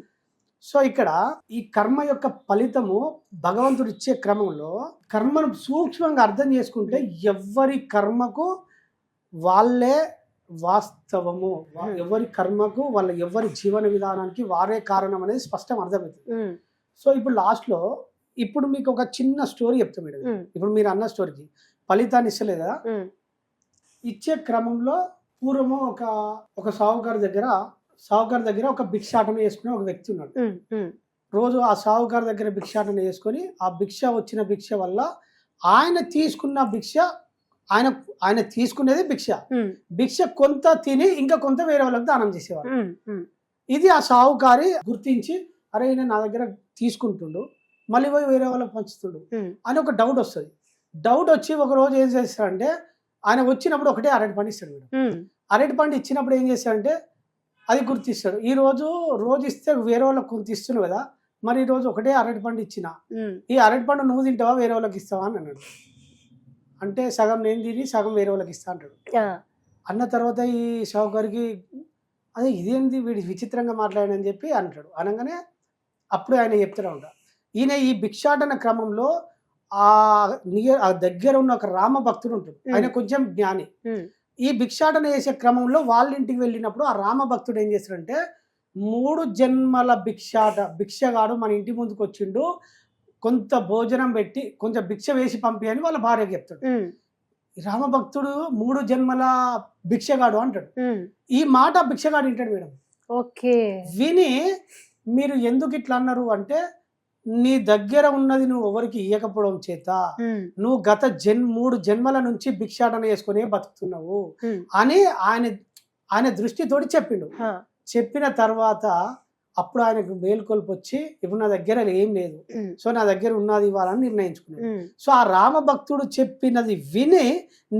సో ఇక్కడ ఈ కర్మ యొక్క ఫలితము భగవంతుడు ఇచ్చే క్రమంలో కర్మను సూక్ష్మంగా అర్థం చేసుకుంటే ఎవరి కర్మకు వాళ్ళే వాస్తవము. ఎవరి కర్మకు వాళ్ళ ఎవరి జీవన విధానానికి వారే కారణం అనేది స్పష్టం అర్థమవుతుంది. సో ఇప్పుడు లాస్ట్ లో ఇప్పుడు మీకు ఒక చిన్న స్టోరీ చెప్తాం మేడం. ఇప్పుడు మీరు అన్న స్టోరీకి ఫలితాన్ని ఇస్తలేదు కదా, ఇచ్చే క్రమంలో పూర్వము ఒక సావుకారు దగ్గర ఒక భిక్షాటన చేసుకునే ఒక వ్యక్తి ఉన్నాడు. రోజు ఆ సావుకారు దగ్గర భిక్షాటన చేసుకొని ఆ వచ్చిన భిక్ష వల్ల ఆయన తీసుకున్న భిక్ష ఆయన తీసుకునేది భిక్ష కొంత తిని ఇంకా కొంత వేరే వాళ్ళకి దానం చేసేవాడు. ఇది ఆ సావుకారి గుర్తించి అరే ఈయన నా దగ్గర తీసుకుంటుండు మళ్ళీ పోయి వేరే వాళ్ళకి పంచుతుండు అని ఒక డౌట్ వస్తుంది. డౌట్ వచ్చి ఒక రోజు ఏం చేస్తాడంటే ఆయన వచ్చినప్పుడు ఒకటే అరటిపండు ఇస్తాడు మేడం. అరటిపండు ఇచ్చినప్పుడు ఏం చేస్తాడంటే అది గుర్తిస్తాడు. ఈ రోజు ఇస్తే వేరే వాళ్ళకి కొంత ఇస్తున్నావు కదా, మరి ఈ రోజు ఒకటే అరటిపండు ఇచ్చిన ఈ అరటిపండు నువ్వు తింటావా వేరే వాళ్ళకి ఇస్తావా అని అన్నాడు. అంటే సగం నేను తిని సగం వేరే వాళ్ళకి ఇస్తా అంటాడు. అన్న తర్వాత ఈ షావుకారికి అదే ఇదేంది వీడి విచిత్రంగా మాట్లాడని చెప్పి అంటాడు. అనగానే అప్పుడు ఆయన చెప్తాడు ఉంటా, ఈయన ఈ భిక్షాటన క్రమంలో ఆ దగ్గర ఉన్న ఒక రామ భక్తుడు ఉంటుంది, ఆయన కొంచెం జ్ఞాని. ఈ భిక్షాటన చేసే క్రమంలో వాళ్ళ ఇంటికి వెళ్ళినప్పుడు ఆ రామ భక్తుడు ఏం చేస్తాడంటే 3 జన్మల భిక్షగాడు మన ఇంటి ముందుకు వచ్చిండు, కొంత భోజనం పెట్టి కొంచెం భిక్ష వేసి పంపి అని వాళ్ళ భార్యకి చెప్తాడు. రామభక్తుడు 3 జన్మల భిక్షగాడు అంటాడు. ఈ మాట భిక్షగాడు వింటాడు మేడం. ఓకే, విని మీరు ఎందుకు ఇట్లా అన్నారు అంటే నీ దగ్గర ఉన్నది నువ్వు ఎవరికి ఇయ్యకపోవడం చేత నువ్వు గత 3 జన్మల నుంచి భిక్షాటన చేసుకునే బతుకుతున్నావు అని ఆయన దృష్టితోటి చెప్పిండు. చెప్పిన తర్వాత అప్పుడు ఆయనకు మేలుకొల్పు వచ్చి ఇప్పుడు నా దగ్గర ఏం లేదు, సో నా దగ్గర ఉన్నది ఇవ్వాలని నిర్ణయించుకున్నాడు. సో ఆ రామభక్తుడు చెప్పినది విని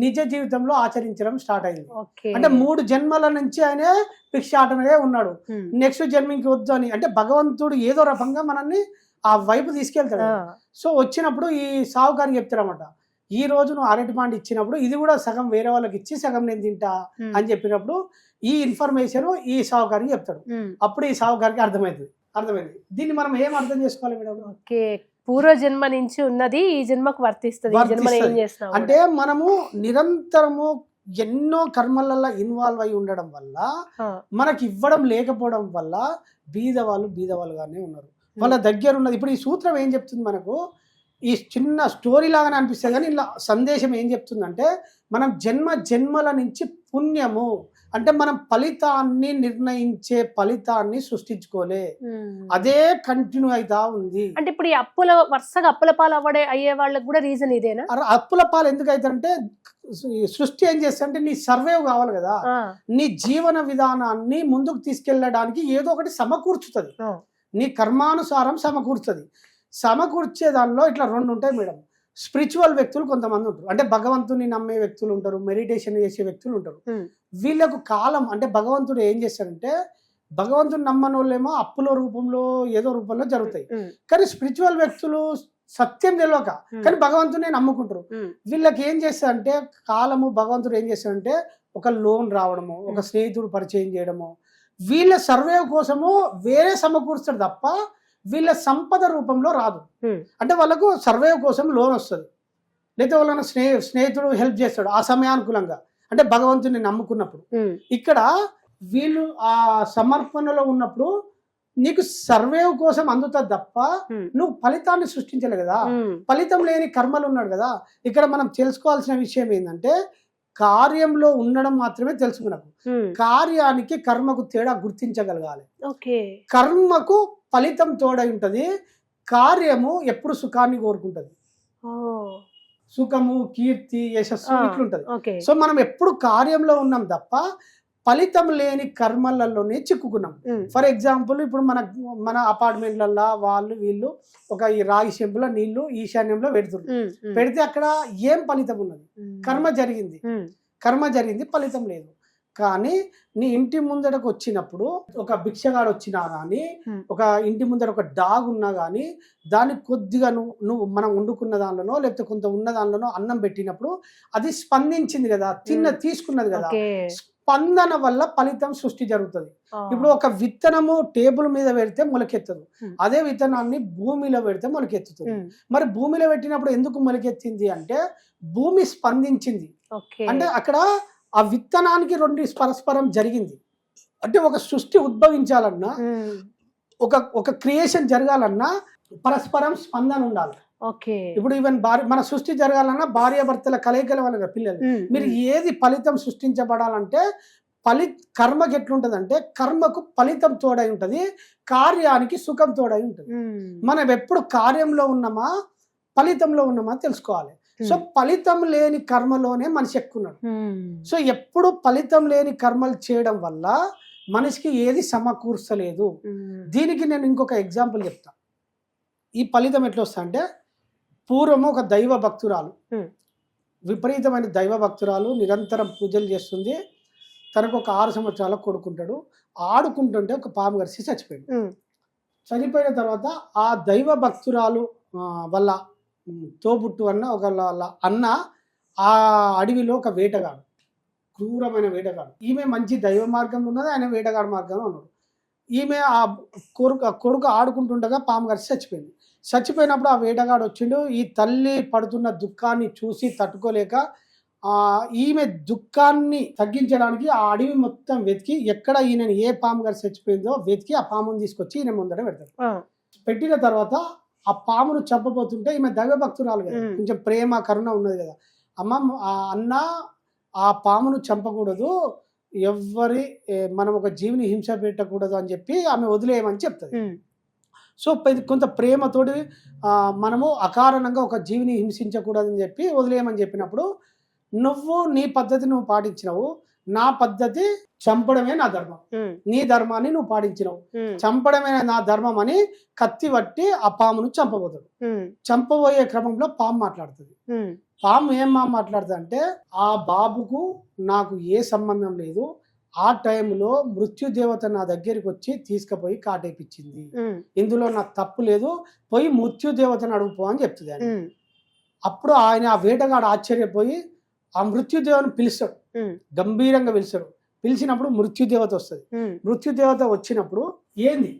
నిజ జీవితంలో ఆచరించడం స్టార్ట్ అయింది. అంటే 3 జన్మల నుంచి ఆయన భిక్షాటనగా ఉన్నాడు. నెక్స్ట్ జన్మకి వద్దు అని అంటే భగవంతుడు ఏదో రకంగా మనల్ని ఆ వైపు తీసుకెళ్తాడు. సో వచ్చినప్పుడు ఈ సావుకారికి చెప్తారన్నమాట, ఈ రోజు నువ్వు అరటిపండు ఇచ్చినప్పుడు ఇది కూడా సగం వేరే వాళ్ళకి ఇచ్చి సగం నేను తింటా అని చెప్పినప్పుడు ఈ ఇన్ఫర్మేషన్ ఈ సావుకారికి చెప్తాడు. అప్పుడు ఈ సావుకారికి అర్థమైంది. దీన్ని మనం ఏం అర్థం చేసుకోవాలి మేడం? ఓకే, పూర్వ జన్మ నుంచి ఉన్నది ఈ జన్మకు వర్తిస్తుంది. అంటే మనము నిరంతరము ఎన్నో కర్మలలో ఇన్వాల్వ్ అయి ఉండడం వల్ల మనకి ఇవ్వడం లేకపోవడం వల్ల బీదవాళ్ళుగానే ఉన్నారు. వాళ్ళ దగ్గర ఉన్నది. ఇప్పుడు ఈ సూత్రం ఏం చెప్తుంది మనకు, ఈ చిన్న స్టోరీ లాగానే అనిపిస్తుంది కానీ ఇలా సందేశం ఏం చెప్తుందంటే మనం జన్మల నుంచి పుణ్యము అంటే మనం ఫలితాన్ని నిర్ణయించే ఫలితాన్ని సృష్టించుకోలే, అదే కంటిన్యూ అవుతా ఉంది. అంటే ఇప్పుడు ఈ వరుసగా అప్పుల పాలు అయ్యే వాళ్ళకి కూడా రీజన్ ఇదేనా? అప్పుల పాలు ఎందుకు అవుతారంటే సృష్టి ఏం చేస్తా అంటే నీ సర్వైవ్ కావాలి కదా, నీ జీవన విధానాన్ని ముందుకు తీసుకెళ్ళడానికి ఏదో ఒకటి సమకూర్చుతుంది, నీ కర్మానుసారం సమకూర్చే దానిలో ఇట్లా 2 ఉంటాయి మేడం. స్పిరిచువల్ వ్యక్తులు కొంతమంది ఉంటారు, అంటే భగవంతుని నమ్మే వ్యక్తులు ఉంటారు, మెడిటేషన్ చేసే వ్యక్తులు ఉంటారు. వీళ్ళకు కాలం అంటే భగవంతుడు ఏం చేస్తాడంటే భగవంతుని నమ్మని వాళ్ళేమో అప్పుల రూపంలో ఏదో రూపంలో జరుగుతాయి, కానీ స్పిరిచువల్ వ్యక్తులు సత్యం తెలియక కానీ భగవంతుని నమ్ముకుంటారు. వీళ్ళకి ఏం చేస్తారంటే కాలము భగవంతుడు ఏం చేస్తాడంటే ఒక లోన్ రావడము, ఒక స్నేహితుడు పరిచయం చేయడము, వీళ్ళ సర్వైవ్ కోసము వేరే సమకూరుస్తాడు తప్ప వీళ్ళ సంపద రూపంలో రాదు. అంటే వాళ్ళకు సర్వైవ్ కోసం లోన్ వస్తుంది, లేదా వాళ్ళని స్నేహితుడు హెల్ప్ చేస్తాడు ఆ సమయానుకూలంగా, అంటే భగవంతుని నమ్ముకున్నప్పుడు. ఇక్కడ వీళ్ళు ఆ సమర్పణలో ఉన్నప్పుడు నీకు సర్వైవ్ కోసం అందుతుంది తప్ప నువ్వు ఫలితాన్ని సృష్టించలే కదా, ఫలితం లేని కర్మలు ఉన్నాడు కదా. ఇక్కడ మనం తెలుసుకోవాల్సిన విషయం ఏంటంటే కార్యంలో ఉండడం మాత్రమే తెలుసు. మనకు కార్యానికి కర్మకు తేడా గుర్తించగలగాలి. కర్మకు ఫలితం తోడై ఉంటది, కార్యము ఎప్పుడు సుఖాన్ని కోరుకుంటది, సుఖము కీర్తి యశస్సు ఇట్లుంటది. సో మనం ఎప్పుడు కార్యంలో ఉన్నాం తప్ప ఫలితం లేని కర్మలలోనే చిక్కుకున్నాం. ఫర్ ఎగ్జాంపుల్ ఇప్పుడు మన అపార్ట్మెంట్లలో వీళ్ళు ఒక ఈ రాగి చెంపుల నీళ్లు ఈశాన్యంలో పెడితే అక్కడ ఏం ఫలితం ఉన్నది? కర్మ జరిగింది, ఫలితం లేదు. కానీ నీ ఇంటి ముందరకు వచ్చినప్పుడు ఒక భిక్షగాడు వచ్చినా గానీ, ఒక ఇంటి ముందర ఒక డాగ్ ఉన్నా గానీ, దానికి కొద్దిగా నువ్వు మనం వండుకున్న దానిలోనో లేకపోతే కొంత ఉన్న దానిలోనో అన్నం పెట్టినప్పుడు అది స్పందించింది కదా, తీసుకున్నది కదా. స్పందన వల్ల ఫలితం సృష్టి జరుగుతుంది. ఇప్పుడు ఒక విత్తనము టేబుల్ మీద పెడితే మొలకెత్తదు, అదే విత్తనాన్ని భూమిలో పెడితే మొలకెత్తుతుంది. మరి భూమిలో పెట్టినప్పుడు ఎందుకు మొలకెత్తింది అంటే భూమి స్పందించింది. అంటే అక్కడ ఆ విత్తనానికి రెండు పరస్పరం జరిగింది. అంటే ఒక సృష్టి ఉద్భవించాలన్నా, ఒక క్రియేషన్ జరగాలన్నా పరస్పరం స్పందన ఉండాలి. ఓకే. ఇప్పుడు ఈవెన్ మన సృష్టి జరగాలన్నా భార్యాభర్తల కలయికల వల్ల పిల్లలు. మీరు ఏది ఫలితం సృష్టించబడాలంటే కర్మకి ఎట్లుంటదంటే కర్మకు ఫలితం తోడై ఉంటది, కార్యానికి సుఖం తోడై ఉంటది. మనం ఎప్పుడు కార్యంలో ఉన్నామా ఫలితంలో ఉన్నామా తెలుసుకోవాలి. సో ఫలితం లేని కర్మలోనే మనిషి ఎక్కున్నాడు. సో ఎప్పుడు ఫలితం లేని కర్మలు చేయడం వల్ల మనిషికి ఏది సమకూర్చలేదు. దీనికి నేను ఇంకొక ఎగ్జాంపుల్ చెప్తా. ఈ ఫలితం ఎట్లా వస్తా అంటే, పూర్వము ఒక దైవ భక్తురాలు, విపరీతమైన దైవ భక్తురాలు, నిరంతరం పూజలు చేస్తుంది. తనకు ఒక 6 సంవత్సరాల కొడుకుంటాడు. ఆడుకుంటుంటే ఒక పాము కరిసి చచ్చిపోయాడు. చనిపోయిన తర్వాత ఆ దైవ భక్తురాలు వల్ల తోబుట్టు అన్న ఆ అడవిలో ఒక వేటగాడు, క్రూరమైన వేటగాడు. ఈమె మంచి దైవ మార్గంలో ఉన్నది, ఆయన వేటగాడు మార్గంలో ఉన్నాడు. ఈమె ఆ కొడుకు ఆడుకుంటుండగా పాము కరిసి చచ్చిపోయింది. చచ్చిపోయినప్పుడు ఆ వేటగాడు వచ్చిండు. ఈ తల్లి పడుతున్న దుఃఖాన్ని చూసి తట్టుకోలేక ఈమె దుఃఖాన్ని తగ్గించడానికి ఆ అడవి మొత్తం వెతికి ఎక్కడ ఈయనని ఏ పాము కరిసి చచ్చిపోయిందో వెతికి ఆ పామును తీసుకొచ్చి ఈయన ముందర పెడతాడు. పెట్టిన తర్వాత ఆ పామును చంపబోతుంటే ఈమె దైవ భక్తురాలు కదా, కొంచెం ప్రేమ కరుణ ఉన్నది కదా, అన్న ఆ పామును చంపకూడదు, మనం ఒక జీవిని హింస పెట్టకూడదు అని చెప్పి ఆమె వదిలేయమని చెప్తుంది. సో కొంత ప్రేమతోటి మనము అకారణంగా ఒక జీవిని హింసించకూడదని చెప్పి వదిలేయమని చెప్పినప్పుడు, నువ్వు నీ పద్ధతి నువ్వు పాటించినవు, నా పద్ధతి చంపడమే నా ధర్మం, నీ ధర్మాన్ని నువ్వు పాటించినవు, చంపడమే నా ధర్మం అని కత్తి పట్టి ఆ పామును చంపబోతాడు. చంపబోయే క్రమంలో పాము మాట్లాడుతుంది. పాము ఏం మాట్లాడుతుంది అంటే, ఆ బాబుకు నాకు ఏ సంబంధం లేదు, ఆ టైంలో మృత్యుదేవత నా దగ్గరికి వచ్చి తీసుకుపోయి కాటేపించింది, ఇందులో నాకు తప్పు లేదు, పోయి మృత్యుదేవతను అడుగుపో అని చెప్తుంది అని. అప్పుడు ఆయన ఆ వేటగాడు ఆశ్చర్యపోయి ఆ మృత్యుదేవతను పిలుస్తాడు, గంభీరంగా పిలుస్తాడు. పిలిచినప్పుడు మృత్యుదేవత వస్తుంది. మృత్యుదేవత వచ్చినప్పుడు, ఏంది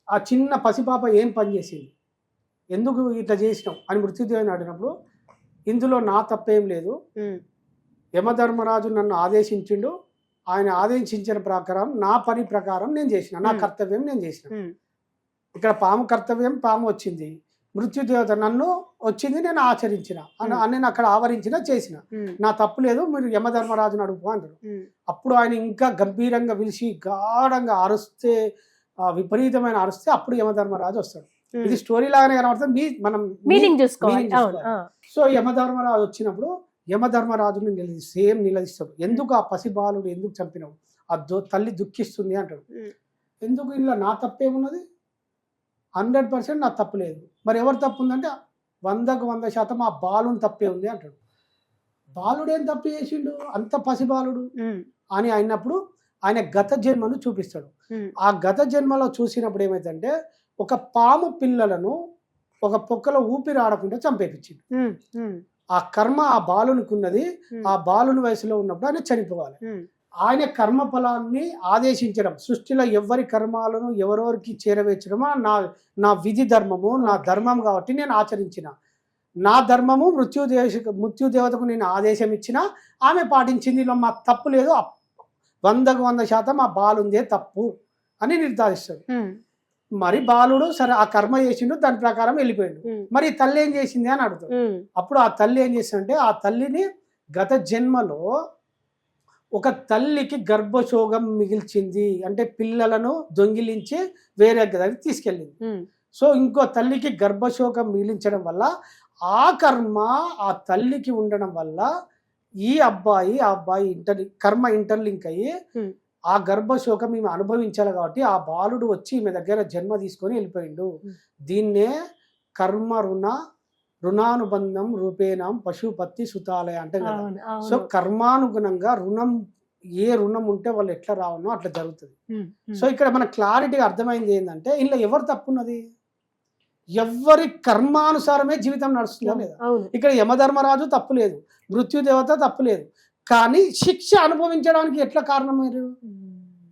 ఆ చిన్న పసిపాప ఏం పని చేసింది, ఎందుకు ఇట్లా చేసినావు అని మృత్యుదేవని అడిగినప్పుడు, ఇందులో నా తప్పేం లేదు, యమధర్మరాజు నన్ను ఆదేశించిండు, ఆయన ఆదేశించిన ప్రకారం నా పని ప్రకారం నేను చేసిన, నా కర్తవ్యం నేను చేసిన. ఇక్కడ పాము కర్తవ్యం, పాము వచ్చింది, మృత్యుదేవత నన్ను వచ్చింది, నేను ఆచరించిన, నేను అక్కడ ఆవరించిన చేసిన, నా తప్పు లేదు, మీరు యమధర్మరాజును అడుగు అంటారు. అప్పుడు ఆయన ఇంకా గంభీరంగా పిలిచి గాఢంగా అరుస్తే, విపరీతమైన అరుస్తే అప్పుడు యమధర్మరాజు వస్తాడు. ఇది స్టోరీ లాగానే కనబడుతుంది, మనం మీనింగ్ చూసుకోవాలి. సో యమధర్మరాజు వచ్చినప్పుడు యమధర్మరాజుని నిలదీస్తాడు. ఎందుకు ఆ పసిబాలుడు ఎందుకు చంపినావు, ఆ తల్లి దుఃఖిస్తుంది అంటాడు. ఎందుకు, ఇలా నా తప్పేమున్నది, 100% నా తప్పు లేదు, మరి ఎవరు తప్పు ఉందంటే 100% ఆ బాలుని తప్పే ఉంది అంటాడు. బాలుడు ఏం తప్పు చేసిండు, అంత పసిబాలుడు అని అయినప్పుడు ఆయన గత జన్మను చూపిస్తాడు. ఆ గత జన్మలో చూసినప్పుడు ఏమైందంటే, ఒక పాము పిల్లలను ఒక పొక్కలో ఊపిరి ఆడకుండా చంపేపించిండు. ఆ కర్మ ఆ బాలునికి ఉన్నది, ఆ బాలుని వయసులో ఉన్నప్పుడు ఆయన చనిపోవాలి. ఆయన కర్మ ఫలాన్ని ఆదేశించడం, సృష్టిలో ఎవరి కర్మాలను ఎవరెవరికి చేరవేర్చడమో నా విధి ధర్మము, నా ధర్మం కాబట్టి నేను ఆచరించిన, నా ధర్మము మృత్యుదేవతకు నేను ఆదేశం ఇచ్చిన, ఆమె పాటించింది, మా తప్పు లేదు, 100% ఆ బాలుందే తప్పు అని నిర్ధారిస్తాడు. మరి బాలుడు సరే ఆ కర్మ చేసిండు, దాని ప్రకారం వెళ్ళిపోయాడు. మరి తల్లి ఏం చేసింది అని అడుగుతాడు. అప్పుడు ఆ తల్లి ఏం చేసిందంటే, ఆ తల్లిని గత జన్మలో ఒక తల్లికి గర్భశోగం మిగిల్చింది, అంటే పిల్లలను దొంగిలించి వేరే దగ్గరికి తీసుకెళ్ళింది. సో ఇంకో తల్లికి గర్భశోగం మిగిలించడం వల్ల ఆ కర్మ ఆ తల్లికి ఉండడం వల్ల ఈ అబ్బాయి కర్మ ఇంటర్లింక్ అయ్యి ఆ గర్భశోకం ఈమె అనుభవించాలి కాబట్టి ఆ బాలుడు వచ్చి ఈమె దగ్గర జన్మ తీసుకొని వెళ్ళిపోయిండు. దీన్నే కర్మ రుణానుబంధం రూపేణం పశుపత్తి సుతాలయ అంటే కదా. సో కర్మానుగుణంగా ఏ రుణం ఉంటే వాళ్ళు ఎట్లా రావనో అట్లా జరుగుతుంది. సో ఇక్కడ మన క్లారిటీగా అర్థమైంది ఏంటంటే, ఇంట్లో ఎవరు తప్పున్నది, ఎవరి కర్మానుసారమే జీవితం నడుస్తుందా లేదా. ఇక్కడ యమధర్మరాజు తప్పు లేదు, మృత్యుదేవత తప్పు లేదు, కానీ శిక్ష అనుభవించడానికి ఎట్లా కారణం మీరు.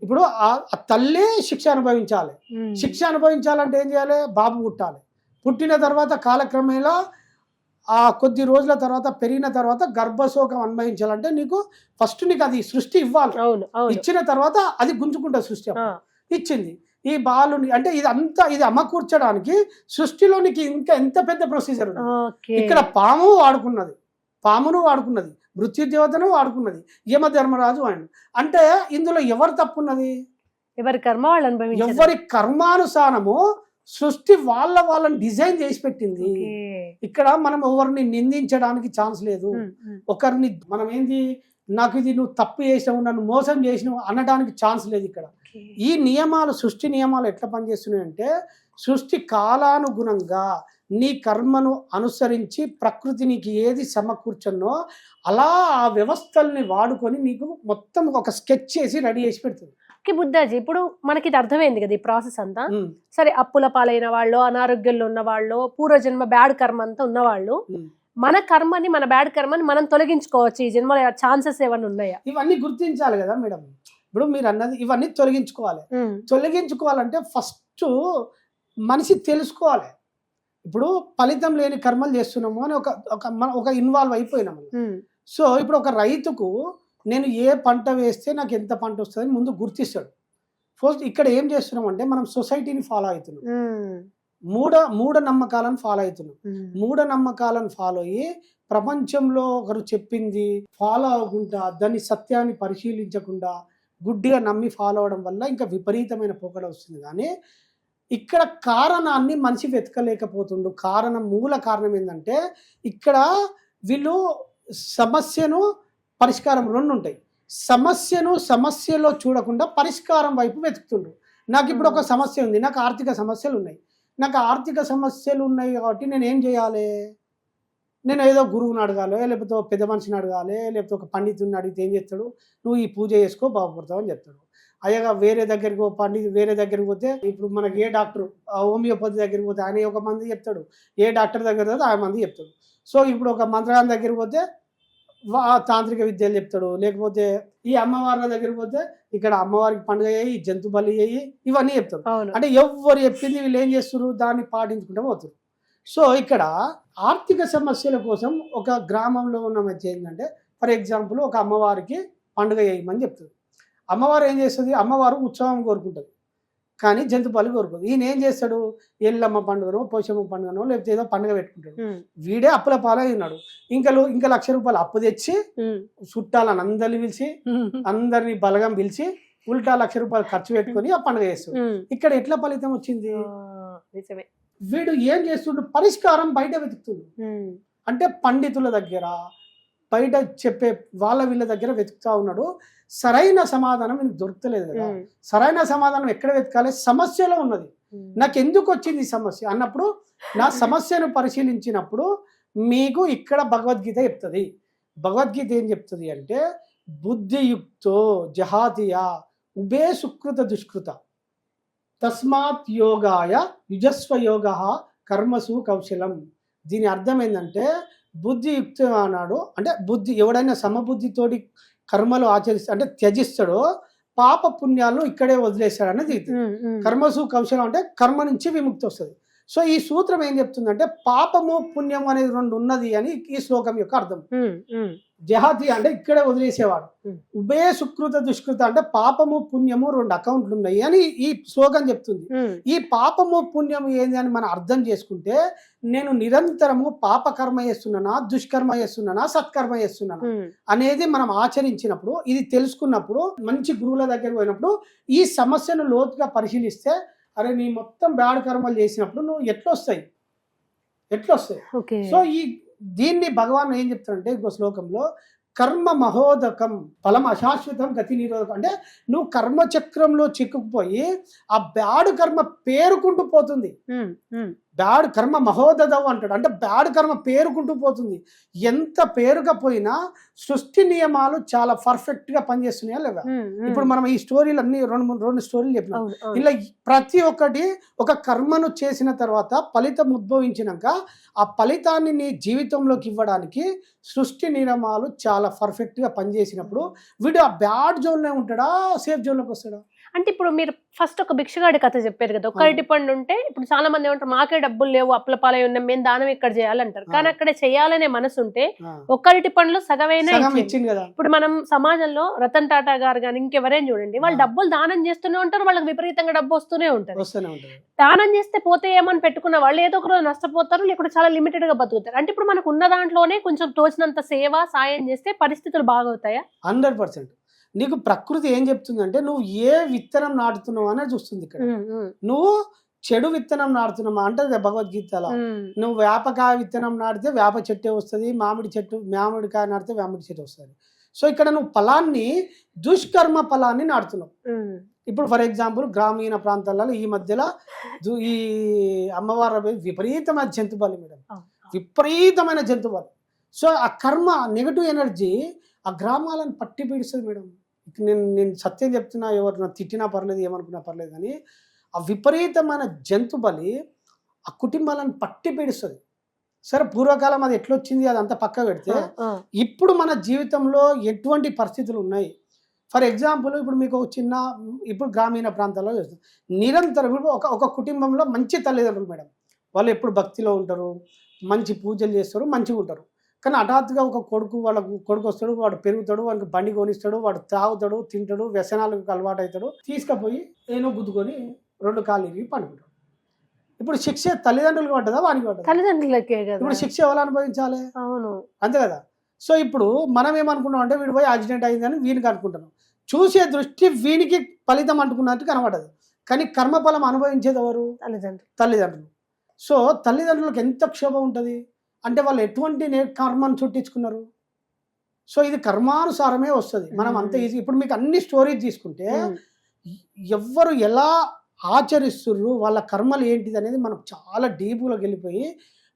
ఇప్పుడు ఆ తల్లే శిక్ష అనుభవించాలి. శిక్ష అనుభవించాలంటే ఏం చేయాలి, బాబు పుట్టాలి. పుట్టిన తర్వాత కాలక్రమేణా ఆ కొద్ది రోజుల తర్వాత పెరిగిన తర్వాత గర్భశోకం అనుభవించాలంటే నీకు ఫస్ట్ నీకు అది సృష్టి ఇవ్వాలి. అవును అవును ఇచ్చిన తర్వాత అది గుంజుకుంటుంది సృష్టి. ఆ, ఇచ్చింది ఈ బాలుని అంటే ఇది అమ్మకూర్చడానికి సృష్టిలో నీకు ఇంకా ఎంత పెద్ద ప్రొసీజర్ ఉంది. ఓకే. ఇక్కడ పామును వాడుకున్నది, మృత్యుదేవతను వాడుకున్నది, యమధర్మరాజు ఆయన. అంటే ఇందులో ఎవరు తప్పున్నది? ఎవరి కర్మ వాళ్ళు అనుభవించారు. ఎవరి కర్మానుసారము సృష్టి వాళ్ళని డిజైన్ చేసి పెట్టింది. ఓకే. ఇక్కడ మనం ఎవరిని నిందించడానికి ఛాన్స్ లేదు. ఒకరిని మనం ఏంది నాకు ఇది నువ్వు తప్పు చేసినావు, నన్ను మోసం చేసినావు అనడానికి ఛాన్స్ లేదు. ఇక్కడ ఓకే. ఈ నియమాలు, సృష్టి నియమాలు ఎట్లా పనిచేస్తున్నాయంటే సృష్టి కాలానుగుణంగా నీ కర్మను అనుసరించి ప్రకృతి నీకు ఏది సమకూర్చనో అలా ఆ వ్యవస్థల్ని వాడుకొని నీకు మొత్తం ఒక స్కెచ్ చేసి రెడీ చేసి పెడుతుంది. ఓకే బుద్ధాజీ, ఇప్పుడు మనకి ఇది అర్థమైంది కదా ఈ ప్రాసెస్ అంతా. సరే, అప్పుల పాలైన వాళ్ళు, అనారోగ్యంలో ఉన్న వాళ్ళు, పూర్వజన్మ బ్యాడ్ కర్మ అంతా ఉన్నవాళ్ళు మన కర్మని, మన బ్యాడ్ కర్మని మనం తొలగించుకోవచ్చు ఈ జన్మలో ఛాన్సెస్ ఏమైనా ఉన్నాయా? ఇవన్నీ గుర్తించాలి కదా మేడం. ఇప్పుడు మీరు అన్నది ఇవన్నీ తొలగించుకోవాలి. తొలగించుకోవాలంటే ఫస్ట్ మనిషి తెలుసుకోవాలి. ఇప్పుడు ఫలితం లేని కర్మలు చేస్తున్నాము అని ఒక ఇన్వాల్వ్ అయిపోయినాము. సో ఇప్పుడు ఒక రైతుకు నేను ఏ పంట వేస్తే నాకు ఎంత పంట వస్తుందని ముందు గుర్తిస్తాడు. ఫస్ట్ ఇక్కడ ఏం చేస్తున్నాం అంటే మనం సొసైటీని ఫాలో అవుతున్నాం, మూఢనమ్మకాలను ఫాలో అవుతున్నాం. మూఢనమ్మకాలను ఫాలో అయ్యి ప్రపంచంలో ఒకరు చెప్పింది ఫాలో అవ్వకుండా, దాన్ని సత్యాన్ని పరిశీలించకుండా గుడ్డిగా నమ్మి ఫాలో అవడం వల్ల ఇంకా విపరీతమైన పోకడ వస్తుంది. కానీ ఇక్కడ కారణాన్ని మనిషి వెతకలేకపోతుండు. మూల కారణం ఏంటంటే ఇక్కడ వీళ్ళు సమస్యను, పరిష్కారం రెండు ఉంటాయి. సమస్యలో చూడకుండా పరిష్కారం వైపు వెతుకుతుండ్రు. నాకు ఇప్పుడు ఒక సమస్య ఉంది, నాకు ఆర్థిక సమస్యలు ఉన్నాయి. కాబట్టి నేను ఏం చేయాలి? నేను ఏదో గురువుని అడగాలి, లేకపోతే పెద్ద మనిషిని అడగాలి, లేకపోతే ఒక పండితుడిని అడిగితే ఏం చేస్తాడు? నువ్వు ఈ పూజ చేసుకో బాగుపడతావు అని చెప్తాడు. అయ్యగా వేరే దగ్గరికి పోతే ఇప్పుడు మనకి ఏ డాక్టర్, హోమియోపతి దగ్గరికి పోతే ఆయన ఒక మంది చెప్తాడు, ఏ డాక్టర్ దగ్గర పోతే ఆయన మంది చెప్తాడు. సో ఇప్పుడు ఒక మంత్రగాని దగ్గరికి పోతే తాంత్రిక విద్యలు చెప్తాడు, లేకపోతే ఈ అమ్మవార్ల దగ్గరికి పోతే ఇక్కడ అమ్మవారికి పండుగ అయ్యి, జంతు బలి అయ్యి, ఇవన్నీ చెప్తారు. అంటే ఎవరు చెప్పింది వీళ్ళు ఏం చేస్తారు? దాన్ని పాటించుకుంటూ పోతారు. సో ఇక్కడ ఆర్థిక సమస్యల కోసం ఒక గ్రామంలో ఉన్న మధ్య ఏంటంటే, ఫర్ ఎగ్జాంపుల్ ఒక అమ్మవారికి పండుగ చేయమని చెప్తుంది. అమ్మవారు ఏం చేస్తుంది? అమ్మవారు ఉత్సవం కోరుకుంటుంది, కానీ జంతు బలి కోరుకోదు. ఈయన ఏం చేస్తాడు? ఎల్లమ్మ పండుగనో, పోషమ్మ పండుగనో, లేకపోతే ఏదో పండుగ పెట్టుకుంటాడు. వీడే అప్పుల పాలై ఉన్నాడు. ఇంకా ₹1,00,000 అప్పు తెచ్చి చుట్టాలని అందరిని పిలిచి, అందరిని బలగం పిలిచి ఉల్టా ₹1,00,000 ఖర్చు పెట్టుకొని ఆ పండుగ చేస్తాడు. ఇక్కడ ఎట్లా ఫలితం వచ్చింది? వీడు ఏం చేస్తుండు? పరిష్కారం బయట వెతుకుతుండు. అంటే పండితుల దగ్గర, బయట చెప్పే వీళ్ళ దగ్గర వెతుకుతా ఉన్నాడు. సరైన సమాధానం మీకు దొరకలేదు కదా. సరైన సమాధానం ఎక్కడ వెతకాలి? సమస్యలో ఉన్నది. నాకు ఎందుకు వచ్చింది ఈ సమస్య అన్నప్పుడు, నా సమస్యను పరిశీలించినప్పుడు మీకు ఇక్కడ భగవద్గీత చెప్తుంది. భగవద్గీత ఏం చెప్తుంది అంటే, బుద్ధియుక్తో జహాతియా ఉభే సుకృత దుష్కృత తస్మాత్ యోగాయ యుజస్వ యోగ కర్మసు కౌశలం. దీని అర్థం ఏంటంటే, బుద్ధియుక్తం అన్నాడు అంటే ఎవడైనా సమబుద్ధితోటి కర్మలు ఆచరిస్తా అంటే త్యజిస్తాడో పాప పుణ్యాలను ఇక్కడే వదిలేస్తాడు అనేది. కర్మసు కౌశలం అంటే కర్మ నుంచి విముక్తి వస్తుంది. సో ఈ సూత్రం ఏం చెప్తుందంటే, పాపము పుణ్యం అనేది రెండు ఉన్నది అని ఈ శ్లోకం యొక్క అర్థం. జహాతి అంటే ఇక్కడే వదిలేసేవాడు. ఉభయ సుకృత దుష్కృత అంటే పాపము పుణ్యము రెండు అకౌంట్లు ఉన్నాయి అని ఈ శ్లోకం చెప్తుంది. ఈ పాపము పుణ్యము ఏంది అని మనం అర్థం చేసుకుంటే, నేను నిరంతరము పాప కర్మ చేస్తున్నానా, దుష్కర్మ చేస్తున్నానా, సత్కర్మ చేస్తున్నానా అనేది మనం ఆచరించినప్పుడు, ఇది తెలుసుకున్నప్పుడు, మంచి గురువుల దగ్గర పోయినప్పుడు ఈ సమస్యను లోతుగా పరిశీలిస్తే, అరే నీ మొత్తం బ్యాడ్ కర్మలు చేసినప్పుడు నువ్వు ఎట్లా వస్తాయి. సో దీన్ని భగవాన్ ఏం చెప్తాడంటే ఇంకో శ్లోకంలో, కర్మ మహోదకం ఫలం అశాశ్వతం గతి నిరోధకం. అంటే నువ్వు కర్మచక్రంలో చిక్కుకుపోయి ఆ బ్యాడ్ కర్మ పేరుకుంటూ పోతుంది. బ్యాడ్ కర్మ మహోదదం అంటాడు, అంటే బ్యాడ్ కర్మ పేరుకుంటూ పోతుంది. ఎంత పేరుగా పోయినా సృష్టి నియమాలు చాలా పర్ఫెక్ట్ గా పనిచేస్తున్నాయా లేదా? ఇప్పుడు మనం ఈ స్టోరీలు అన్ని రెండు స్టోరీలు చెప్పినాం. ఇలా ప్రతి ఒక్కటి ఒక కర్మను చేసిన తర్వాత ఫలితం ఉద్భవించినాక ఆ ఫలితాన్ని నీ జీవితంలోకి ఇవ్వడానికి సృష్టి నియమాలు చాలా పర్ఫెక్ట్ గా పనిచేసినప్పుడు వీడు ఆ బ్యాడ్ జోన్లో ఉంటాడా, సేఫ్ జోన్లోకి వస్తాడా? అంటే ఇప్పుడు మీరు ఫస్ట్ ఒక భిక్షగాడి కథ చెప్పారు కదా, ఒక అరటి పండు ఉంటే ఇప్పుడు చాలా మంది ఏమంటారు మాకే డబ్బులు లేవు అప్పుల పాలై ఉన్నాం మేము దానం ఇక్కడ చేయాలంటారు. కానీ అక్కడ చేయాలనే మనసు ఉంటే ఒక అరటి పండ్లో సగమైనా ఇచ్చింది కదా. ఇప్పుడు మనం సమాజంలో రతన్ టాటా గారు కానీ ఇంకెవరైనా చూడండి, వాళ్ళు డబ్బులు దానం చేస్తూనే ఉంటారు, వాళ్ళకి విపరీతంగా డబ్బు వస్తూనే ఉంటారు. దానం చేస్తే పోతే ఏమని పెట్టుకున్న వాళ్ళు ఏదో ఒక రోజు నష్టపోతారు, లేకుంటే చాలా లిమిటెడ్ గా బతుకుతారు. అంటే ఇప్పుడు మనకు ఉన్న దాంట్లోనే కొంచెం తోచినంత సేవ సాయం చేస్తే పరిస్థితులు బాగవుతాయా? 100%. నీకు ప్రకృతి ఏం చెప్తుందంటే నువ్వు ఏ విత్తనం నాటుతున్నావు అనేది చూస్తుంది. ఇక్కడ నువ్వు చెడు విత్తనం నాటుతున్నావా అంటే భగవద్గీతలో నువ్వు వేపకాయ విత్తనం నాటితే వేప చెట్టే వస్తుంది, మామిడికాయ నాటితే మామిడి చెట్టు వస్తుంది. సో ఇక్కడ నువ్వు ఫలాన్ని దుష్కర్మ ఫలాన్ని నాటుతున్నావు. ఇప్పుడు ఫర్ ఎగ్జాంపుల్ గ్రామీణ ప్రాంతాలలో ఈ మధ్యలో ఈ అమ్మవారి విపరీతమైన జంతుబలి మేడం, విపరీతమైన జంతుబలి. సో ఆ కర్మ నెగటివ్ ఎనర్జీ ఆ గ్రామాలను పట్టి పీడిస్తుంది మేడం. నేను సత్యం చెప్తున్నా, ఎవరు నా తిట్టినా పర్లేదు ఏమనుకున్నా పర్లేదు, కానీ ఆ విపరీతమైన జంతుబలి ఆ కుటుంబాలను పట్టి పీడిస్తుంది. సరే పూర్వకాలం అది ఎట్లొచ్చింది అదంతా పక్క పెడితే ఇప్పుడు మన జీవితంలో ఎటువంటి పరిస్థితులు ఉన్నాయి. ఫర్ ఎగ్జాంపుల్ ఇప్పుడు మీకు ఇప్పుడు గ్రామీణ ప్రాంతాల్లో చేస్తాం నిరంతరం ఒక కుటుంబంలో మంచి తల్లిదండ్రులు మేడం, వాళ్ళు ఎప్పుడు భక్తిలో ఉంటారు, మంచి పూజలు చేస్తారు, మంచిగా ఉంటారు. కానీ హఠాత్తుగా ఒక కొడుకు వస్తాడు, వాడు పెరుగుతాడు, వాడికి బండి కొనిస్తాడు, వాడు తాగుతాడు, తింటాడు, వ్యసనాలకు అలవాటు అవుతాడు, తీసుకుపోయి ఏనో గుద్దుకొని 2 కాళ్ళు ఇరిగి పండుకుంటాడు. ఇప్పుడు శిక్ష తల్లిదండ్రులకు పడ్డదా వానికి పడ్డదా? తల్లిదండ్రులకే కదా. ఇప్పుడు శిక్ష ఎవరు అనుభవించాలి? అవును, అంతే కదా. సో ఇప్పుడు మనం ఏమనుకున్నాం అంటే వీడి పోయి యాక్సిడెంట్ అయిందని వీనికి అనుకుంటున్నాం, చూసే దృష్టి వీనికి ఫలితం అంటుకున్నట్టు కనబడదు, కానీ కర్మఫలం అనుభవించేది ఎవరు? తల్లిదండ్రులు. సో తల్లిదండ్రులకు ఎంత క్షోభ ఉంటుంది అంటే వాళ్ళు ఎటువంటి కర్మను చుట్టించుకున్నారు. సో ఇది కర్మానుసారమే వస్తుంది. మనం అంత ఈజీ. ఇప్పుడు మీకు అన్ని స్టోరీస్ తీసుకుంటే ఎవ్వరు ఎలా ఆచరిస్తుర్రు, వాళ్ళ కర్మలు ఏంటిది అనేది మనం చాలా డీప్లోకి వెళ్ళిపోయి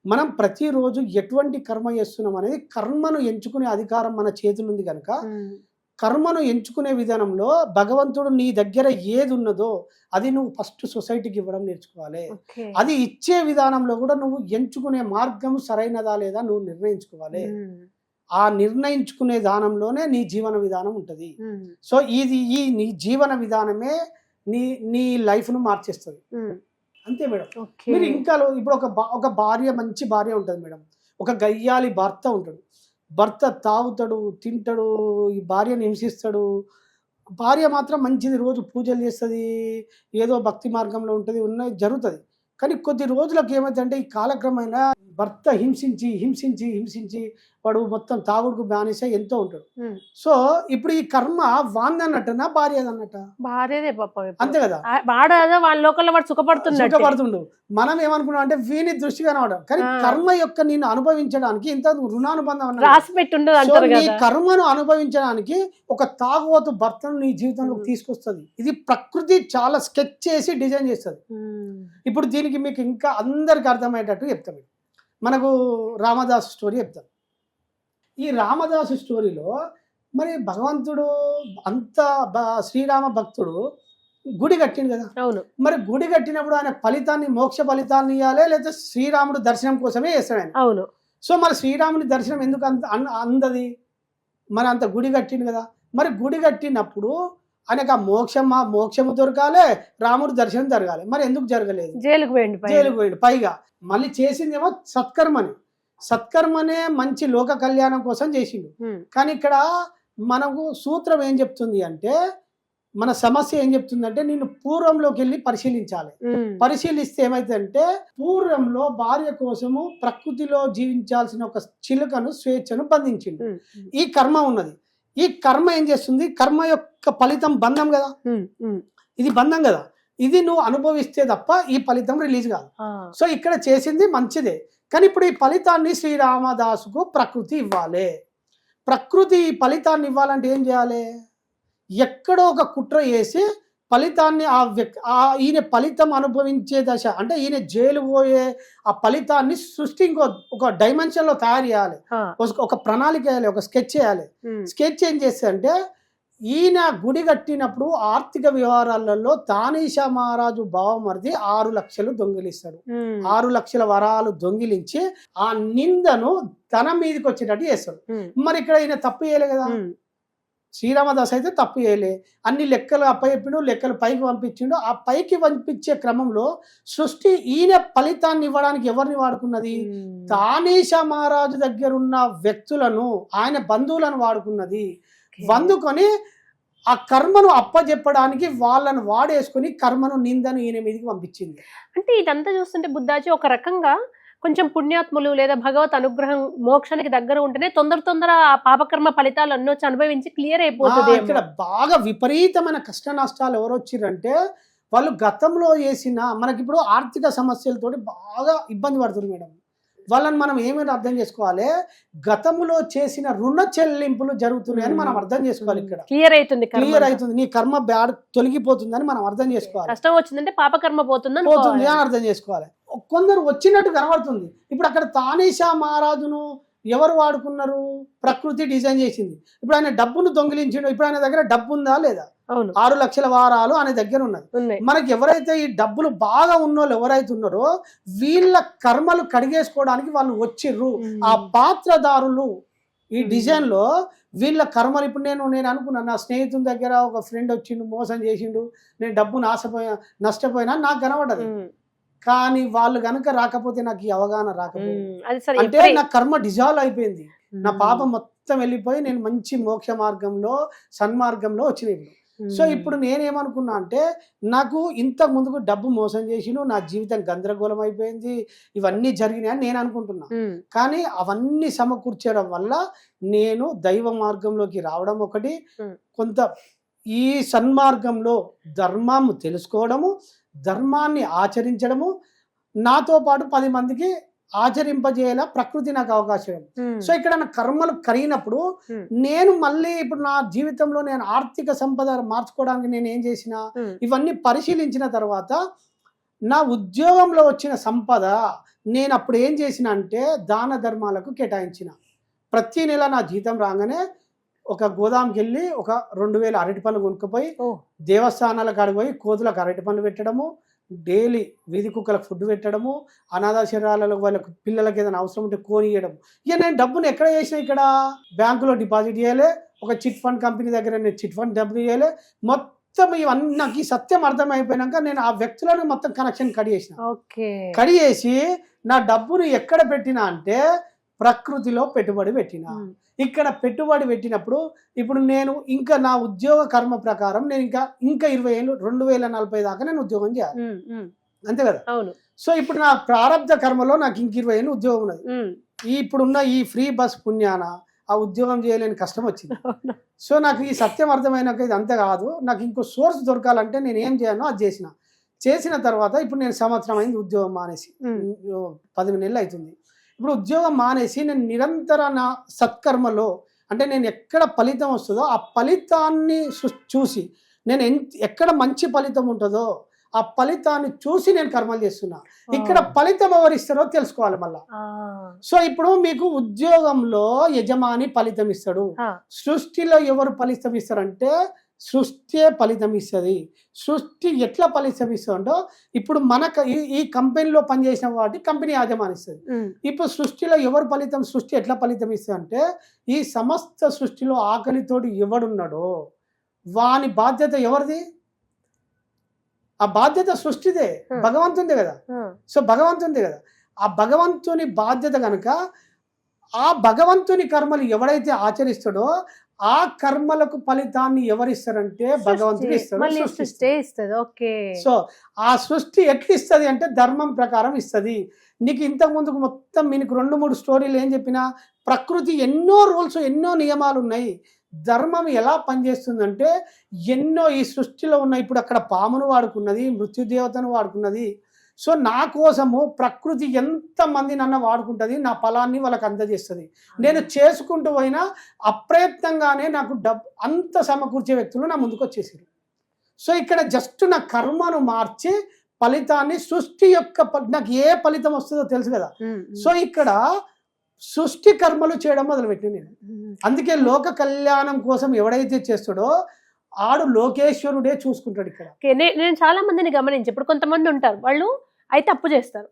మనం ప్రతిరోజు ఎటువంటి కర్మ చేస్తున్నాం అనేది కర్మను ఎంచుకునే అధికారం మన చేతులు ఉంది కనుక కర్మను ఎంచుకునే విధానంలో భగవంతుడు నీ దగ్గర ఏది ఉన్నదో అది నువ్వు ఫస్ట్ సొసైటీకి ఇవ్వడం నేర్చుకోవాలి. అది ఇచ్చే విధానంలో కూడా నువ్వు ఎంచుకునే మార్గం సరైనదా లేదా నువ్వు నిర్ణయించుకోవాలి. ఆ నిర్ణయించుకునే దానంలోనే నీ జీవన విధానం ఉంటుంది. సో ఈ నీ జీవన విధానమే నీ లైఫ్ను మార్చేస్తుంది. అంతే మేడం. మీరు ఇంకా ఇప్పుడు ఒక భార్య, మంచి భార్య ఉంటుంది మేడం, ఒక గయ్యాలి భర్త ఉంటాడు. భర్త తాగుతాడు, తింటాడు, ఈ భార్యను హింసిస్తాడు. భార్య మాత్రం మంచిది, రోజు పూజలు చేస్తుంది, ఏదో భక్తి మార్గంలో ఉంటుంది, జరుగుతుంది. కానీ కొద్ది రోజులకు ఏమైందంటే ఈ కాలక్రమేణా భర్త హింసించి వాడు మొత్తం తాగుడుకు బానిస ఎంతో ఉంటాడు. సో ఇప్పుడు ఈ కర్మ వాందన్నట్టనా భార్యదన్నట్ట? భార్యదే పాప. అంతే కదా. వాళ్ళ లోకల్లో వాడు సుఖపడుతుండు. మనం ఏమనుకున్నాం అంటే వీని దృష్టిగా రావడం, కానీ కర్మ యొక్క నేను అనుభవించడానికి ఇంత రుణానుబంధం రాసి పెట్టుండదు. ఈ కర్మను అనుభవించడానికి ఒక తాగుబోతు భర్తను నీ జీవితంలోకి తీసుకొస్తుంది. ఇది ప్రకృతి చాలా స్కెచ్ చేసి డిజైన్ చేస్తుంది. ఇప్పుడు దీనికి మీకు ఇంకా అందరికి అర్థమయ్యేటట్టు చెప్తాం. మనకు రామదాసు స్టోరీ చెప్తాం. ఈ రామదాసు స్టోరీలో మరి భగవంతుడు అంత శ్రీరామ భక్తుడు గుడి కట్టిండు కదా. అవును. మరి గుడి కట్టినప్పుడు ఆయన ఫలితాన్ని, మోక్ష ఫలితాన్ని ఇవ్వాలి, లేదా శ్రీరాముడు దర్శనం కోసమే చేస్తాడు ఆయన. అవును. సో మరి శ్రీరాముని దర్శనం ఎందుకు అందది? మరి అంత గుడి కట్టిండు కదా. మరి గుడి కట్టినప్పుడు ఆయనకు ఆ మోక్షము దొరకాలి, రాముడు దర్శనం జరగాలి. మరి ఎందుకు జరగలేదు? జైలుకు పోయిండు. పైగా మళ్ళీ చేసిందేమో సత్కర్మనే మంచి లోక కళ్యాణం కోసం చేసిండు. కానీ ఇక్కడ మనకు సూత్రం ఏం చెప్తుంది అంటే, మన సమస్య ఏం చెప్తుంది అంటే నేను పూర్వంలోకి వెళ్ళి పరిశీలించాలి. పరిశీలిస్తే ఏమైందంటే పూర్వంలో భార్య కోసము ప్రకృతిలో జీవించాల్సిన ఒక చిలుకను, స్వేచ్ఛను బంధించిండు. ఈ కర్మ ఉన్నది. ఈ కర్మ ఏం చేస్తుంది? కర్మ యొక్క ఫలితం బంధం కదా, ఇది బంధం కదా, ఇది నువ్వు అనుభవిస్తే తప్ప ఈ ఫలితం రిలీజ్ కాదు. సో ఇక్కడ చేసింది మంచిదే, కానీ ఇప్పుడు ఈ ఫలితాన్ని శ్రీరామదాసుకు ప్రకృతి ఇవ్వాలి. ప్రకృతి ఈ ఫలితాన్ని ఇవ్వాలంటే ఏం చేయాలి? ఎక్కడో ఒక కుట్ర వేసి ఫలితాన్ని ఈయన ఫలితం అనుభవించే దశ అంటే ఈయన జైలు పోయే ఆ ఫలితాన్ని సృష్టి ఒక డైమెన్షన్ లో తయారు చేయాలి, ఒక ప్రణాళిక వేయాలి, ఒక స్కెచ్ చేయాలి. స్కెచ్ ఏం చేస్తే అంటే ఈయన గుడి కట్టినప్పుడు ఆర్థిక వ్యవహారాలలో తానీషా మహారాజు బావమరిది 6 లక్షలు దొంగిలిస్తాడు. 6 లక్షల వరాలు దొంగిలించి ఆ నిందను తన మీదకి వచ్చేటట్టు చేస్తాడు. మరి ఇక్కడ ఈయన తప్పు చేయలే కదా. శ్రీరామదాస్ అయితే తప్పు చేయలే, అన్ని లెక్కలు అప్పచెప్పిండు, లెక్కలు పైకి పంపించిండు. ఆ పైకి పంపించే క్రమంలో సృష్టి ఈయన ఫలితాన్ని ఇవ్వడానికి ఎవరిని వాడుకున్నది? తానీషా మహారాజు దగ్గర ఉన్న వ్యక్తులను, ఆయన బంధువులను వాడుకున్నది. వందుకొని ఆ కర్మను అప్పచెప్పడానికి వాళ్ళను వాడేసుకుని కర్మను నిందను ఈయన మీదకి పంపించింది. అంటే ఇదంతా చూస్తుంటే బుద్ధాజీ ఒక రకంగా కొంచెం పుణ్యాత్ములు లేదా భగవత్ అనుగ్రహం మోక్షానికి దగ్గర ఉంటేనే తొందర ఆ పాపకర్మ ఫలితాలు అన్నీ వచ్చి అనుభవించి క్లియర్ అయిపోతుంది. ఇక్కడ బాగా విపరీతమైన కష్ట నష్టాలు ఎవరు వచ్చిరంటే వాళ్ళు గతంలో చేసిన, మనకి ఇప్పుడు ఆర్థిక సమస్యలతోటి బాగా ఇబ్బంది పడుతుంది మేడం. వాళ్ళని మనం ఏమైనా అర్థం చేసుకోవాలి, గతంలో చేసిన రుణ చెల్లింపులు జరుగుతున్నాయని మనం అర్థం చేసుకోవాలి. ఇక్కడ క్లియర్ అవుతుంది, నీ కర్మ బ్యాడ్ తొలగిపోతుందని మనం అర్థం చేసుకోవాలి. కష్టం వచ్చిందంటే పాపకర్మ పోతుంది అని అర్థం చేసుకోవాలి. కొందరు వచ్చినట్టు కనబడుతుంది. ఇప్పుడు అక్కడ తానీషా మహారాజును ఎవరు వాడుకున్నారు? ప్రకృతి డిజైన్ చేసింది. ఇప్పుడు ఆయన డబ్బును దొంగిలించిండు. ఇప్పుడు ఆయన దగ్గర డబ్బు ఉందా లేదా? 6 లక్షల వారాలు ఆయన దగ్గర ఉన్నది. మనకి ఎవరైతే ఈ డబ్బులు బాగా ఉన్నోళ్ళు ఎవరైతే ఉన్నారో వీళ్ళ కర్మలు కడిగేసుకోవడానికి వాళ్ళు వచ్చిర్రు. ఆ పాత్రదారులు ఈ డిజైన్ లో వీళ్ళ కర్మలు. ఇప్పుడు నేను అనుకున్నాను, నా స్నేహితుని దగ్గర ఒక ఫ్రెండ్ వచ్చిండు, మోసం చేసిండు, నేను డబ్బు నష్టపోయినా నాకు కనబడదు. కానీ వాళ్ళు గనక రాకపోతే నాకు ఈ అవగాహన రాకపోయింది. అంటే నా కర్మ డిజాల్వ్ అయిపోయింది, నా పాపం మొత్తం వెళ్ళిపోయి నేను మంచి మోక్ష మార్గంలో సన్మార్గంలో వచ్చినాయి. సో ఇప్పుడు నేనేమనుకున్నా అంటే నాకు ఇంతకు ముందుకు డబ్బు మోసం చేసిను, నా జీవితం గందరగోళం అయిపోయింది, ఇవన్నీ జరిగినాయని నేను అనుకుంటున్నా. కానీ అవన్నీ సమకూర్చడం వల్ల నేను దైవ మార్గంలోకి రావడం ఒకటి, కొంత ఈ సన్మార్గంలో ధర్మం తెలుసుకోవడము, ధర్మాన్ని ఆచరించడము, నాతో పాటు 10 మందికి ఆచరింపజేయాల ప్రకృతి నాకు అవకాశం. సో ఇక్కడ నా కర్మలు కరిగినప్పుడు నేను మళ్ళీ ఇప్పుడు నా జీవితంలో నేను ఆర్థిక సంపద మార్చుకోవడానికి నేను ఏం చేసిన, ఇవన్నీ పరిశీలించిన తర్వాత నా ఉద్యోగంలో వచ్చిన సంపద నేను అప్పుడు ఏం చేసిన అంటే దాన ధర్మాలకు కేటాయించిన. ప్రతి నెల నా జీతం రాగానే ఒక గోదాంకి వెళ్ళి ఒక 2000 అరటి పండ్లు కొనుక్కపోయి దేవస్థానాలకు అడిగిపోయి కోతులకు అరటి పండ్లు పెట్టడము, డైలీ వీధి కుక్కలకు ఫుడ్ పెట్టడము, అనాథాశ్రయాలలో వాళ్ళకు పిల్లలకి ఏదైనా అవసరం ఉంటే కోనియడం. ఇక నేను డబ్బును ఎక్కడ చేసిన, ఇక్కడ బ్యాంకులో డిపాజిట్ చేయాలి, ఒక చిట్ ఫండ్ కంపెనీ దగ్గర నేను చిట్ ఫండ్ డబ్బులు చేయాలి. మొత్తం ఇవన్నీ నాకు ఈ సత్యం అర్థమైపోయినాక నేను ఆ వ్యక్తులను మొత్తం కనెక్షన్ కడి చేసి నా డబ్బును ఎక్కడ పెట్టినా అంటే ప్రకృతిలో పెట్టుబడి పెట్టిన. ఇక్కడ పెట్టుబడి పెట్టినప్పుడు ఇప్పుడు నేను ఇంకా నా ఉద్యోగ కర్మ ప్రకారం నేను ఇంకా 20 ఏళ్ళు 2040 దాకా నేను ఉద్యోగం చేయాలి, అంతే కదా. సో ఇప్పుడు నా ప్రారంభ కర్మలో నాకు ఇంక 20 ఏళ్ళు ఉద్యోగం ఉన్నది. ఇప్పుడున్న ఈ ఫ్రీ బస్ పుణ్యాన ఆ ఉద్యోగం చేయలేని కష్టం వచ్చింది. సో నాకు ఈ సత్యం అర్థమైనాక ఇది అంతే కాదు, నాకు ఇంకో సోర్స్ దొరకాలంటే నేను ఏం చేయాలో అది చేసిన తర్వాత ఇప్పుడు నేను సంవత్సరం అయింది ఉద్యోగం మానేసి, 10 నెలలు అవుతుంది. ఇప్పుడు ఉద్యోగం మానేసి నేను నిరంతర నా సత్కర్మలో, అంటే నేను ఎక్కడ ఫలితం వస్తుందో ఆ ఫలితాన్ని చూసి, నేను ఎక్కడ మంచి ఫలితం ఉంటుందో ఆ ఫలితాన్ని చూసి నేను కర్మలు చేస్తున్నా. ఇక్కడ ఫలితం ఎవరిస్తారో తెలుసుకోవాలి మళ్ళా. సో ఇప్పుడు మీకు ఉద్యోగంలో యజమాని ఫలితం ఇస్తాడు, సృష్టిలో ఎవరు ఫలితం ఇస్తారంటే సృష్టి ఫలితం ఇస్తుంది. సృష్టి ఎట్లా ఫలితం ఇస్తుందో ఇప్పుడు ఈ కంపెనీలో పనిచేసిన వాటి కంపెనీ యాజమానిస్తుంది. ఇప్పుడు సృష్టిలో ఎవరు ఫలితం, సృష్టి ఎట్లా ఫలితం ఇస్తుంది అంటే ఈ సమస్త సృష్టిలో ఆకలితోటి ఎవడున్నాడో వాని బాధ్యత ఎవరిది? ఆ బాధ్యత సృష్టిదే, భగవంతునిదే కదా. సో భగవంతునిదే కదా. ఆ భగవంతుని బాధ్యత కనుక ఆ భగవంతుని కర్మలు ఎవడైతే ఆచరిస్తాడో ఆ కర్మలకు ఫలితాన్ని ఎవరిస్తారంటే భగవంతుడు ఇస్తాడు. సో ఆ సృష్టి ఎట్లా ఇస్తుంది అంటే ధర్మం ప్రకారం ఇస్తుంది. నీకు ఇంతకు ముందుకు మొత్తం మీకు 2-3 స్టోరీలు ఏం చెప్పినా ప్రకృతి ఎన్నో రూల్స్ ఎన్నో నియమాలు ఉన్నాయి. ధర్మం ఎలా పనిచేస్తుందంటే ఎన్నో ఈ సృష్టిలో ఉన్నాయి. ఇప్పుడు అక్కడ పామును వాడుకున్నది, మృత్యుదేవతను వాడుకున్నది. సో నా కోసము ప్రకృతి ఎంతమంది నన్ను వాడుకుంటుంది, నా ఫలాన్ని వాళ్ళకి అందజేస్తుంది. నేను చేసుకుంటూ పోయినా అప్రయత్నంగానే నాకు అంత సమకూర్చే వ్యక్తులు నా ముందుకు వచ్చేసారు. సో ఇక్కడ జస్ట్ నా కర్మను మార్చి ఫలితాన్ని సృష్టి యొక్క నాకు ఏ ఫలితం వస్తుందో తెలుసు కదా. సో ఇక్కడ సృష్టి కర్మలు చేయడం మొదలుపెట్టి నేను. అందుకే లోక కళ్యాణం కోసం ఎవడైతే చేస్తాడో ఆడు లోకేశ్వరుడే చూసుకుంటాడు. ఇక్కడ నేను చాలా మందిని గమనించి, ఇప్పుడు కొంతమంది ఉంటారు వాళ్ళు అయితే అప్పు చేస్తారు.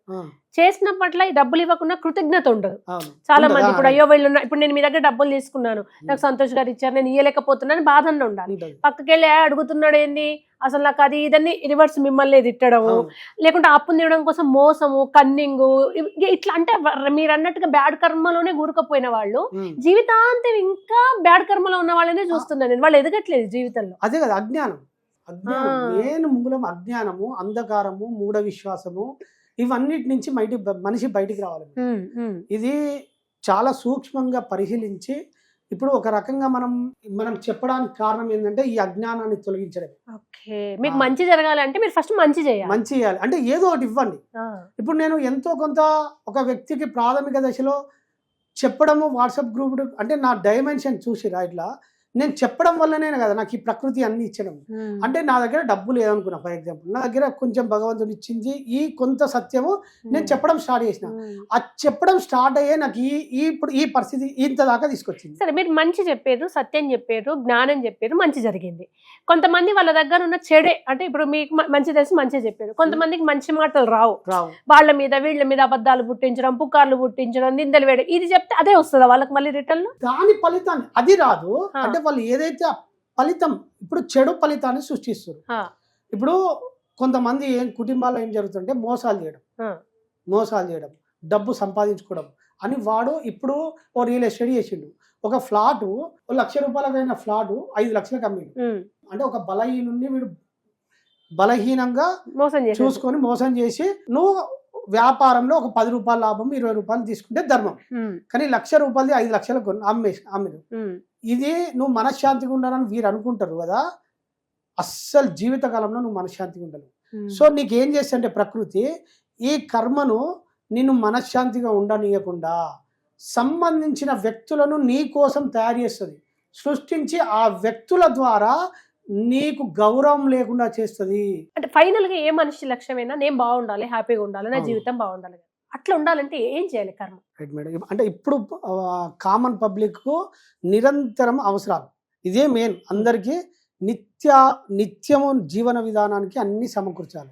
చేసినప్పట్ల ఈ డబ్బులు ఇవ్వకుండా కృతజ్ఞత ఉండదు. అవును. చాలా మంది ఉండదా? ఇప్పుడు అయ్యో వీళ్ళు ఇప్పుడు నేను మీ దగ్గర డబ్బులు తీసుకున్నాను, నాకు సంతోష్ గారు ఇచ్చారు, నేను ఇయ్యలేకపోతున్నాను బాధల్లో ఉండాలి. ఉంటది. పక్కకెళ్ళి అడుగుతున్నాడు ఏంది అసలు నాకు అది ఇదని రివర్స్ మిమ్మల్ని తిట్టడము, అవును. లేకుంటే అప్పు తీయడం కోసం మోసము, కన్నింగు, ఇట్లా అంటే మీరు అన్నట్టుగా బ్యాడ్ కర్మలోనే కూరుకుపోయిన వాళ్ళు ఉమ్. జీవితాంతం ఇంకా బ్యాడ్ కర్మలో ఉన్న వాళ్ళనే చూస్తున్నాను నేను. వాళ్ళు ఎదగట్లేదు జీవితంలో. అదే కదా అజ్ఞానం. అజ్ఞానం మెయిన్ మూలం అజ్ఞానము, అంధకారము, మూఢ విశ్వాసము, ఇవన్నిటి నుంచి మనిషి బయటికి రావాలి. ఇది చాలా సూక్ష్మంగా పరిశీలించి ఇప్పుడు ఒక రకంగా మనం చెప్పడానికి కారణం ఏంటంటే ఈ అజ్ఞానాన్ని తొలగించడం. ఓకే, మీకు మంచి జరగాలంటే మీరు ఫస్ట్ మంచి చేయాలి. మంచి చేయాలి అంటే ఏదో ఒకటి ఇవ్వండి. ఇప్పుడు నేను ఎంతో కొంత ఒక వ్యక్తికి ప్రాథమిక దశలో చెప్పడము, వాట్సాప్ గ్రూప్ అంటే నా డైమెన్షన్ చూసిరా ఇట్లా నేను చెప్పడం వల్లనే కదా నాకు ఈ ప్రకృతి అన్ని ఇచ్చడం. అంటే నా దగ్గర డబ్బు లేదనుకున్నా, ఫర్ ఎగ్జాంపుల్ నా దగ్గర కొంచెం భగవంతుడు ఇచ్చింది ఈ కొంత సత్యము నేను చెప్పడం స్టార్ట్ చేసిన. ఆ చెప్పడం స్టార్ట్ అయ్యే నాకు ఇప్పుడు ఈ పరిస్థితి ఇంత దాకా తీసుకొచ్చింది. సరే, మీరు మంచి చెప్పారు, సత్యం చెప్పారు, జ్ఞానం చెప్పారు, మంచి జరిగింది. కొంతమంది వాళ్ళ దగ్గర ఉన్న చెడే, అంటే ఇప్పుడు మీకు మంచి తెలిసి మంచిగా చెప్పారు, కొంతమందికి మంచి మాటలు రావు, వాళ్ళ మీద వీళ్ళ మీద అబద్ధాలు పుట్టించడం, పుకార్లు పుట్టించడం, నిందలు వేయడం, ఇది చెప్తే అదే వస్తుందా వాళ్ళకి మళ్ళీ రిటర్న్ లో? దాని ఫలితాన్ని అది రాదు. అంటే వాళ్ళు ఏదైతే ఫలితం ఇప్పుడు చెడు ఫలితాన్ని సృష్టిస్తారు. ఇప్పుడు కొంతమంది కుటుంబాల్లో ఏం జరుగుతుంటే మోసాలు చేయడం, డబ్బు సంపాదించుకోవడం అని. వాడు ఇప్పుడు ఓ రియల్ ఎస్టేట్ చేసిండు, ఒక ఫ్లాట్ ₹1,00,000 ఫ్లాట్ 5 లక్షలకు అమ్మిండు. అంటే ఒక బలహీనుని వీడు బలహీనంగా చూసుకొని మోసం చేసి, నువ్వు వ్యాపారంలో ఒక ₹10 లాభం, ₹20 తీసుకుంటే ధర్మం, కానీ ₹1,00,000 5 లక్షలకు అమ్మిడు. ఇది నువ్వు మనశ్శాంతిగా ఉండాలని వీరు అనుకుంటారు కదా, అస్సలు జీవితకాలంలో నువ్వు మనశ్శాంతిగా ఉండలేవు. సో నీకేం చేస్తే ప్రకృతి ఈ కర్మను నిన్ను మనశ్శాంతిగా ఉండనీయకుండా సంబంధించిన వ్యక్తులను నీ కోసం తయారు చేస్తుంది, సృష్టించి ఆ వ్యక్తుల ద్వారా నీకు గౌరవం లేకుండా చేస్తుంది. అంటే ఫైనల్ గా ఏ మనిషి లక్ష్యమైనా నేను బాగుండాలి, హ్యాపీగా ఉండాలి, నా జీవితం బాగుండాలి, అట్లా ఉండాలంటే ఏం చేయాలి కర్మ? Right madam. అంటే ఇప్పుడు కామన్ పబ్లిక్ కు నిరంతరం అవసరాలు ఇదే మెయిన్. అందరికీ నిత్యము జీవన విధానానికి అన్ని సమకూర్చాలి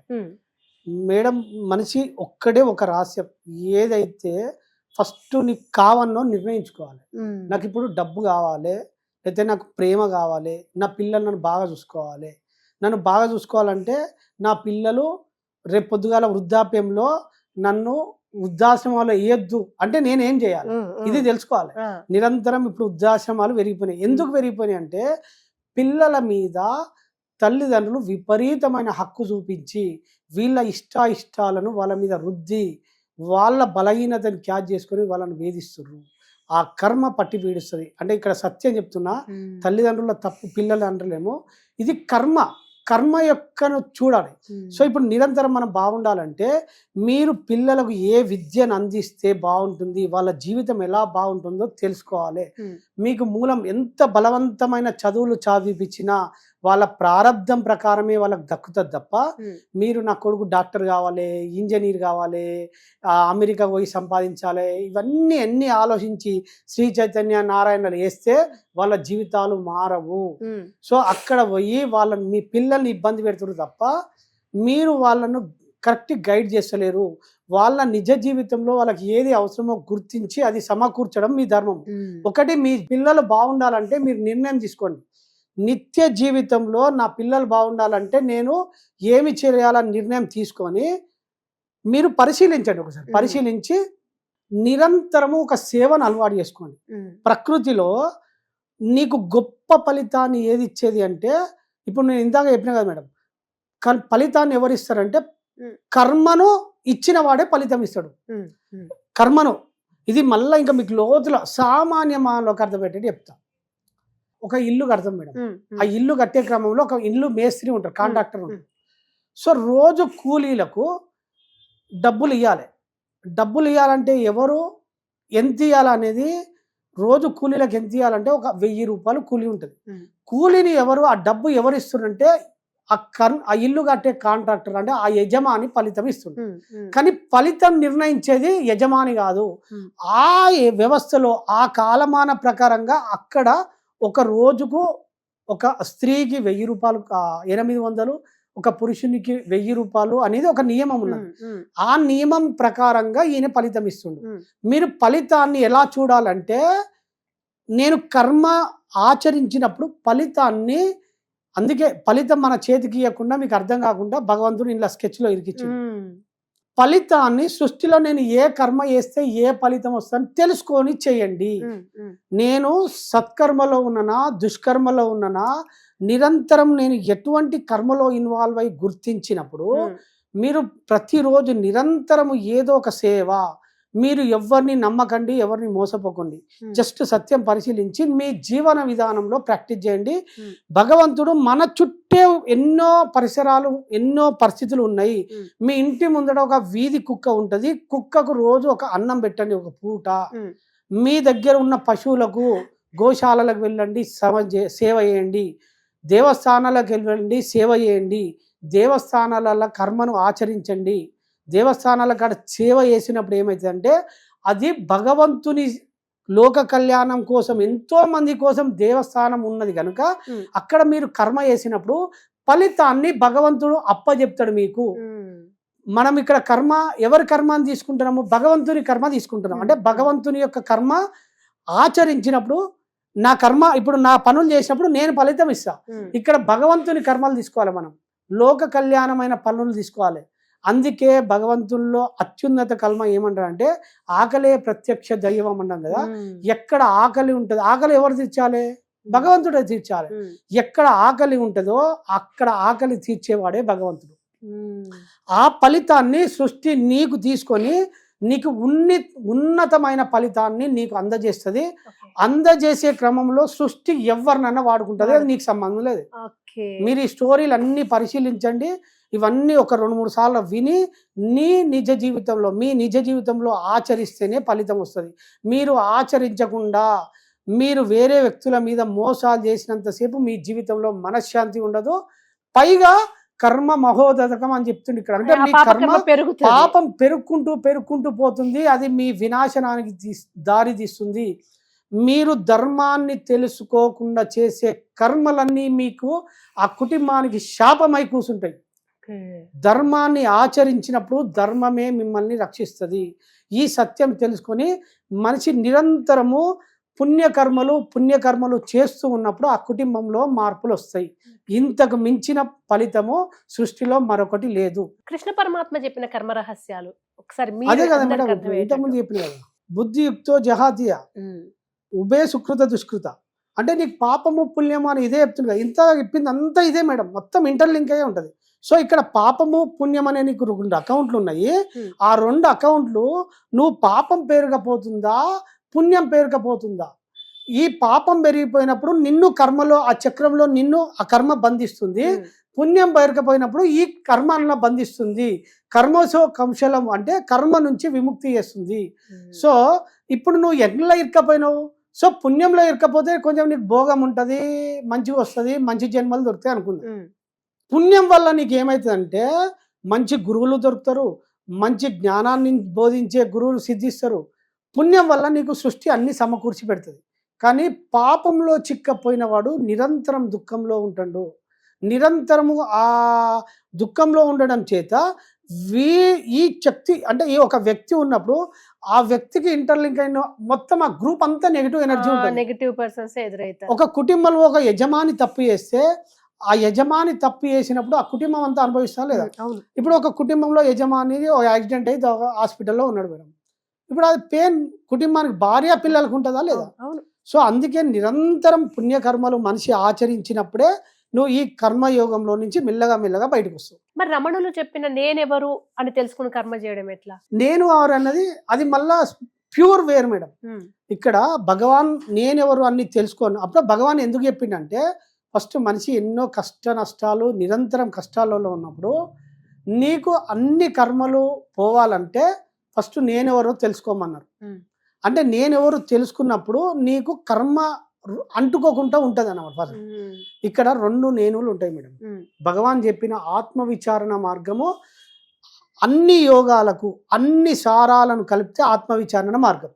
మేడం. మనిషి ఒక్కడే ఒక రహస్యం, ఏదైతే ఫస్ట్ నీకు కావన్నో నిర్ణయించుకోవాలి. నాకు ఇప్పుడు డబ్బు కావాలి, అయితే నాకు ప్రేమ కావాలి, నా పిల్లలు నన్ను బాగా చూసుకోవాలి. నన్ను బాగా చూసుకోవాలంటే నా పిల్లలు రేపు పొద్దుగాల వృద్ధాప్యంలో నన్ను వృద్ధాశ్రమాలు వేయొద్దు అంటే నేనేం చేయాలి, ఇది తెలుసుకోవాలి. నిరంతరం ఇప్పుడు వృద్ధాశ్రమాలు పెరిగిపోయినాయి. ఎందుకు పెరిగిపోయినాయి అంటే పిల్లల మీద తల్లిదండ్రులు విపరీతమైన హక్కు చూపించి వీళ్ళ ఇష్టాలను వాళ్ళ మీద రుద్ది వాళ్ళ బలహీనతను క్యాచ్ చేసుకొని వాళ్ళని వేధిస్తున్నారు. ఆ కర్మ పట్టి పీడిస్తుంది. అంటే ఇక్కడ సత్యం చెప్తున్నా, తల్లిదండ్రుల తప్పు పిల్లల అంటలేమో, ఇది కర్మ యొక్కను చూడాలి. సో ఇప్పుడు నిరంతరం మనం బాగుండాలంటే మీరు పిల్లలకు ఏ విద్యను అందిస్తే బాగుంటుంది, వాళ్ళ జీవితం ఎలా బాగుంటుందో తెలుసుకోవాలి. మీకు మూలం ఎంత బలవంతమైన చదువులు చదివిపించినా వాళ్ళ ప్రారంధం ప్రకారమే వాళ్ళకి దక్కుతుంది తప్ప మీరు నా కొడుకు డాక్టర్ కావాలి, ఇంజనీర్ కావాలి, అమెరికా పోయి సంపాదించాలి, ఇవన్నీ అన్ని ఆలోచించి శ్రీ చైతన్య నారాయణలు వేస్తే వాళ్ళ జీవితాలు మారవు. సో అక్కడ పోయి మీ పిల్లల్ని ఇబ్బంది పెడుతున్నారు తప్ప మీరు వాళ్ళను కరెక్ట్ గైడ్ చేస్తలేరు. వాళ్ళ నిజ జీవితంలో వాళ్ళకి ఏది అవసరమో గుర్తించి అది సమకూర్చడం మీ ధర్మం. ఒకటి, మీ పిల్లలు బాగుండాలంటే మీరు నిర్ణయం తీసుకోండి. నిత్య జీవితంలో నా పిల్లలు బాగుండాలంటే నేను ఏమి చేయాలని నిర్ణయం తీసుకొని మీరు పరిశీలించండి. ఒకసారి పరిశీలించి నిరంతరము ఒక సేవను అలవాటు చేసుకోండి. ప్రకృతిలో నీకు గొప్ప ఫలితాన్ని ఏది ఇచ్చేది అంటే, ఇప్పుడు నేను ఇందాక చెప్పిన కదా మేడం, ఫలితాన్ని ఎవరు ఇస్తారంటే కర్మను ఇచ్చిన వాడే ఫలితం ఇస్తాడు. కర్మను ఇది మళ్ళీ ఇంకా మీకు లోతులో సామాన్య మానవులకు అర్థపెట్టేది చెప్తా. ఒక ఇల్లు కడతాం మేడం, ఆ ఇల్లు కట్టే క్రమంలో ఒక ఇల్లు మేస్త్రి ఉంటారు, కాంట్రాక్టర్ ఉంటారు. సో రోజు కూలీలకు డబ్బులు ఇవ్వాలంటే ఎవరు ఎంత ఇవ్వాలనేది, రోజు కూలీలకు ఎంత ఇవ్వాలంటే ఒక ₹1000 కూలీ ఉంటుంది. కూలీని ఆ డబ్బు ఎవరు ఇస్తున్నారంటే ఆ ఇల్లు కట్టే కాంట్రాక్టర్, అంటే ఆ యజమాని ఫలితం ఇస్తుంది. కానీ ఫలితం నిర్ణయించేది యజమాని కాదు. ఆ వ్యవస్థలో ఆ కాలమాన ప్రకారంగా అక్కడ ఒక రోజుకు ఒక స్త్రీకి ₹1000, 800, ఒక పురుషునికి 1000 రూపాయలు అనేది ఒక నియమం ఉన్నది. ఆ నియమం ప్రకారంగా ఈయన ఫలితం ఇస్తుండు. మీరు ఫలితాన్ని ఎలా చూడాలంటే, నేను కర్మ ఆచరించినప్పుడు ఫలితాన్ని, అందుకే ఫలితం మన చేతికి ఇవ్వకుండా మీకు అర్థం కాకుండా భగవంతుడు ఇలా స్కెచ్లో ఇరికిచ్చిండు. ఫలితాన్ని సృష్టిలో నేను ఏ కర్మ చేస్తే ఏ ఫలితం వస్తుందని తెలుసుకొని చేయండి. నేను సత్కర్మలో ఉన్ననా దుష్కర్మలో ఉన్ననా నిరంతరం నేను ఎటువంటి కర్మలో ఇన్వాల్వ్ అయి గుర్తించినప్పుడు మీరు ప్రతిరోజు నిరంతరము ఏదో ఒక సేవ, మీరు ఎవరిని నమ్మకండి, ఎవరిని మోసపోకండి, జస్ట్ సత్యం పరిశీలించి మీ జీవన విధానంలో ప్రాక్టీస్ చేయండి. భగవంతుడు మన చుట్టే ఎన్నో పరిసరాలు, ఎన్నో పరిస్థితులు ఉన్నాయి. మీ ఇంటి ముందర ఒక వీధి కుక్క ఉంటుంది, కుక్కకు రోజు ఒక అన్నం పెట్టండి, ఒక పూట. మీ దగ్గర ఉన్న పశువులకు గోశాలలకు వెళ్ళండి, సేవ చేయండి. దేవస్థానాలకు వెళ్ళండి, సేవ చేయండి. దేవస్థానాల కర్మను ఆచరించండి. దేవస్థానాల కాడ సేవ చేసినప్పుడు ఏమవుతుందంటే, అది భగవంతుని లోక కళ్యాణం కోసం, ఎంతో మంది కోసం దేవస్థానం ఉన్నది కనుక అక్కడ మీరు కర్మ చేసినప్పుడు ఫలితాన్ని భగవంతుడు అప్పచెప్తాడు మీకు. మనం ఇక్కడ కర్మ, ఎవరి కర్మని తీసుకుంటున్నాము? భగవంతుని కర్మ తీసుకుంటున్నాం. అంటే భగవంతుని యొక్క కర్మ ఆచరించినప్పుడు, నా కర్మ ఇప్పుడు నా పనులు చేసినప్పుడు నేను ఫలితం ఇస్తా. ఇక్కడ భగవంతుని కర్మలు తీసుకోవాలి, మనం లోక కళ్యాణమైన పనులు తీసుకోవాలి. అందుకే భగవంతుల్లో అత్యున్నత కర్మ ఏమంటారంటే, ఆకలే ప్రత్యక్ష దైవం అన్నాం కదా. ఎక్కడ ఆకలి ఉంటుంది, ఆకలి ఎవరు తీర్చాలి? భగవంతుడే తీర్చాలి. ఎక్కడ ఆకలి ఉంటుందో అక్కడ ఆకలి తీర్చేవాడే భగవంతుడు. ఆ ఫలితాన్ని సృష్టి నీకు తీసుకొని నీకు ఉన్నతమైన ఫలితాన్ని నీకు అందజేస్తుంది. అందజేసే క్రమంలో సృష్టి ఎవరినన్నా వాడుకుంటుంది, అది నీకు సంబంధం లేదు. మీరు ఈ స్టోరీలు అన్ని పరిశీలించండి. ఇవన్నీ ఒక 2-3 సార్లు విని మీ నిజ జీవితంలో ఆచరిస్తేనే ఫలితం వస్తుంది. మీరు ఆచరించకుండా మీరు వేరే వ్యక్తుల మీద మోసాలు చేసినంతసేపు మీ జీవితంలో మనశ్శాంతి ఉండదు. పైగా కర్మ మహోదకం అని చెప్తుంది ఇక్కడ. అంటే మీ కర్మ పాపం పెరుక్కుంటూ పోతుంది. అది మీ వినాశనానికి దారి తీస్తుంది. మీరు ధర్మాన్ని తెలుసుకోకుండా చేసే కర్మలన్నీ మీకు ఆ కుటుంబానికి శాపమై కూర్చుంటాయి. ధర్మాన్ని ఆచరించినప్పుడు ధర్మమే మిమ్మల్ని రక్షిస్తుంది. ఈ సత్యం తెలుసుకొని మనిషి నిరంతరము పుణ్యకర్మలు చేస్తూ ఉన్నప్పుడు ఆ కుటుంబంలో మార్పులు వస్తాయి. ఇంతకు మించిన ఫలితము సృష్టిలో మరొకటి లేదు. కృష్ణ పరమాత్మ చెప్పిన కర్మ రహస్యాలు ఒకసారి అదే కదా మేడం, ఇంతకుముందు చెప్పిన కదా, బుద్ధియుక్తో జహాతియ ఉభయ సుకృత దుష్కృత. అంటే నీకు పాపము పుణ్యము అని ఇదే చెప్తుంది కదా. ఇంత చెప్పింది అంతా ఇదే మేడం, మొత్తం ఇంటర్లింక్ అయ్యే ఉంటుంది. సో ఇక్కడ పాపము పుణ్యం అనే నీకు 2 అకౌంట్లు ఉన్నాయి. ఆ 2 అకౌంట్లు నువ్వు పాపం పేరుకపోతుందా పుణ్యం పేరుకపోతుందా? ఈ పాపం పెరిగిపోయినప్పుడు నిన్ను కర్మలో, ఆ చక్రంలో నిన్ను ఆ కర్మ బంధిస్తుంది. పుణ్యం పేరుకపోయినప్పుడు ఈ కర్మ అన్న బంధిస్తుంది. కర్మసో కంశలం అంటే కర్మ నుంచి విముక్తి చేస్తుంది. సో ఇప్పుడు నువ్వు ఎట్లా ఇరుకపోయినావు? సో పుణ్యంలో ఇరుకపోతే కొంచెం నీకు భోగం ఉంటుంది, మంచిగా వస్తుంది, మంచి జన్మలు దొరుకుతాయి అనుకుంది. పుణ్యం వల్ల నీకు ఏమవుతుందంటే మంచి గురువులు దొరుకుతారు, మంచి జ్ఞానాన్ని బోధించే గురువులు సిద్ధిస్తారు. పుణ్యం వల్ల నీకు సృష్టి అన్ని సమకూర్చి పెడుతుంది. కానీ పాపంలో చిక్కపోయిన వాడు నిరంతరం దుఃఖంలో ఉంటాడు. నిరంతరము ఆ దుఃఖంలో ఉండడం చేత ఈ శక్తి, అంటే ఈ ఒక వ్యక్తి ఉన్నప్పుడు ఆ వ్యక్తికి ఇంటర్లింక్ అయిన మొత్తం ఆ గ్రూప్ అంతా నెగిటివ్ ఎనర్జీ ఉంటుంది. నెగిటివ్ పర్సన్స్ ఎదురైతారు. ఒక కుటుంబంలో ఒక యజమాని తప్పు చేస్తే ఆ యజమాని తప్పు చేసినప్పుడు ఆ కుటుంబం అంతా అనుభవిస్తా లేదా? ఇప్పుడు ఒక కుటుంబంలో యజమాని యాక్సిడెంట్ అయితే హాస్పిటల్లో ఉన్నాడు మేడం. ఇప్పుడు అది పెయిన్ కుటుంబానికి, భార్య పిల్లలకు ఉంటుందా లేదా? సో అందుకే నిరంతరం పుణ్యకర్మలు మనిషి ఆచరించినప్పుడే నువ్వు ఈ కర్మయోగంలో నుంచి మెల్లగా బయటకు వస్తావు. మరి రమణులు చెప్పిన నేనెవరు అని తెలుసుకుని కర్మ చేయడం ఎట్లా? నేను ఎవరు అన్నది అది మళ్ళా ప్యూర్ వేర్ మేడం. ఇక్కడ భగవాన్ నేనెవరు అని తెలుసుకోను. అప్పుడు భగవాన్ ఎందుకు చెప్పిండంటే, ఫస్ట్ మనిషి ఎన్నో కష్ట నష్టాలు, నిరంతరం కష్టాలలో ఉన్నప్పుడు నీకు అన్ని కర్మలు పోవాలంటే ఫస్ట్ నేనెవరో తెలుసుకోమన్నారు. అంటే నేనెవరు తెలుసుకున్నప్పుడు నీకు కర్మ అంటుకోకుండా ఉంటుంది అన్నమాట. ఇక్కడ 2 నేనులు ఉంటాయి మేడం. భగవాన్ చెప్పిన ఆత్మవిచారణ మార్గము అన్ని యోగాలకు, అన్ని సారాలను కలిపితే ఆత్మవిచారణ మార్గం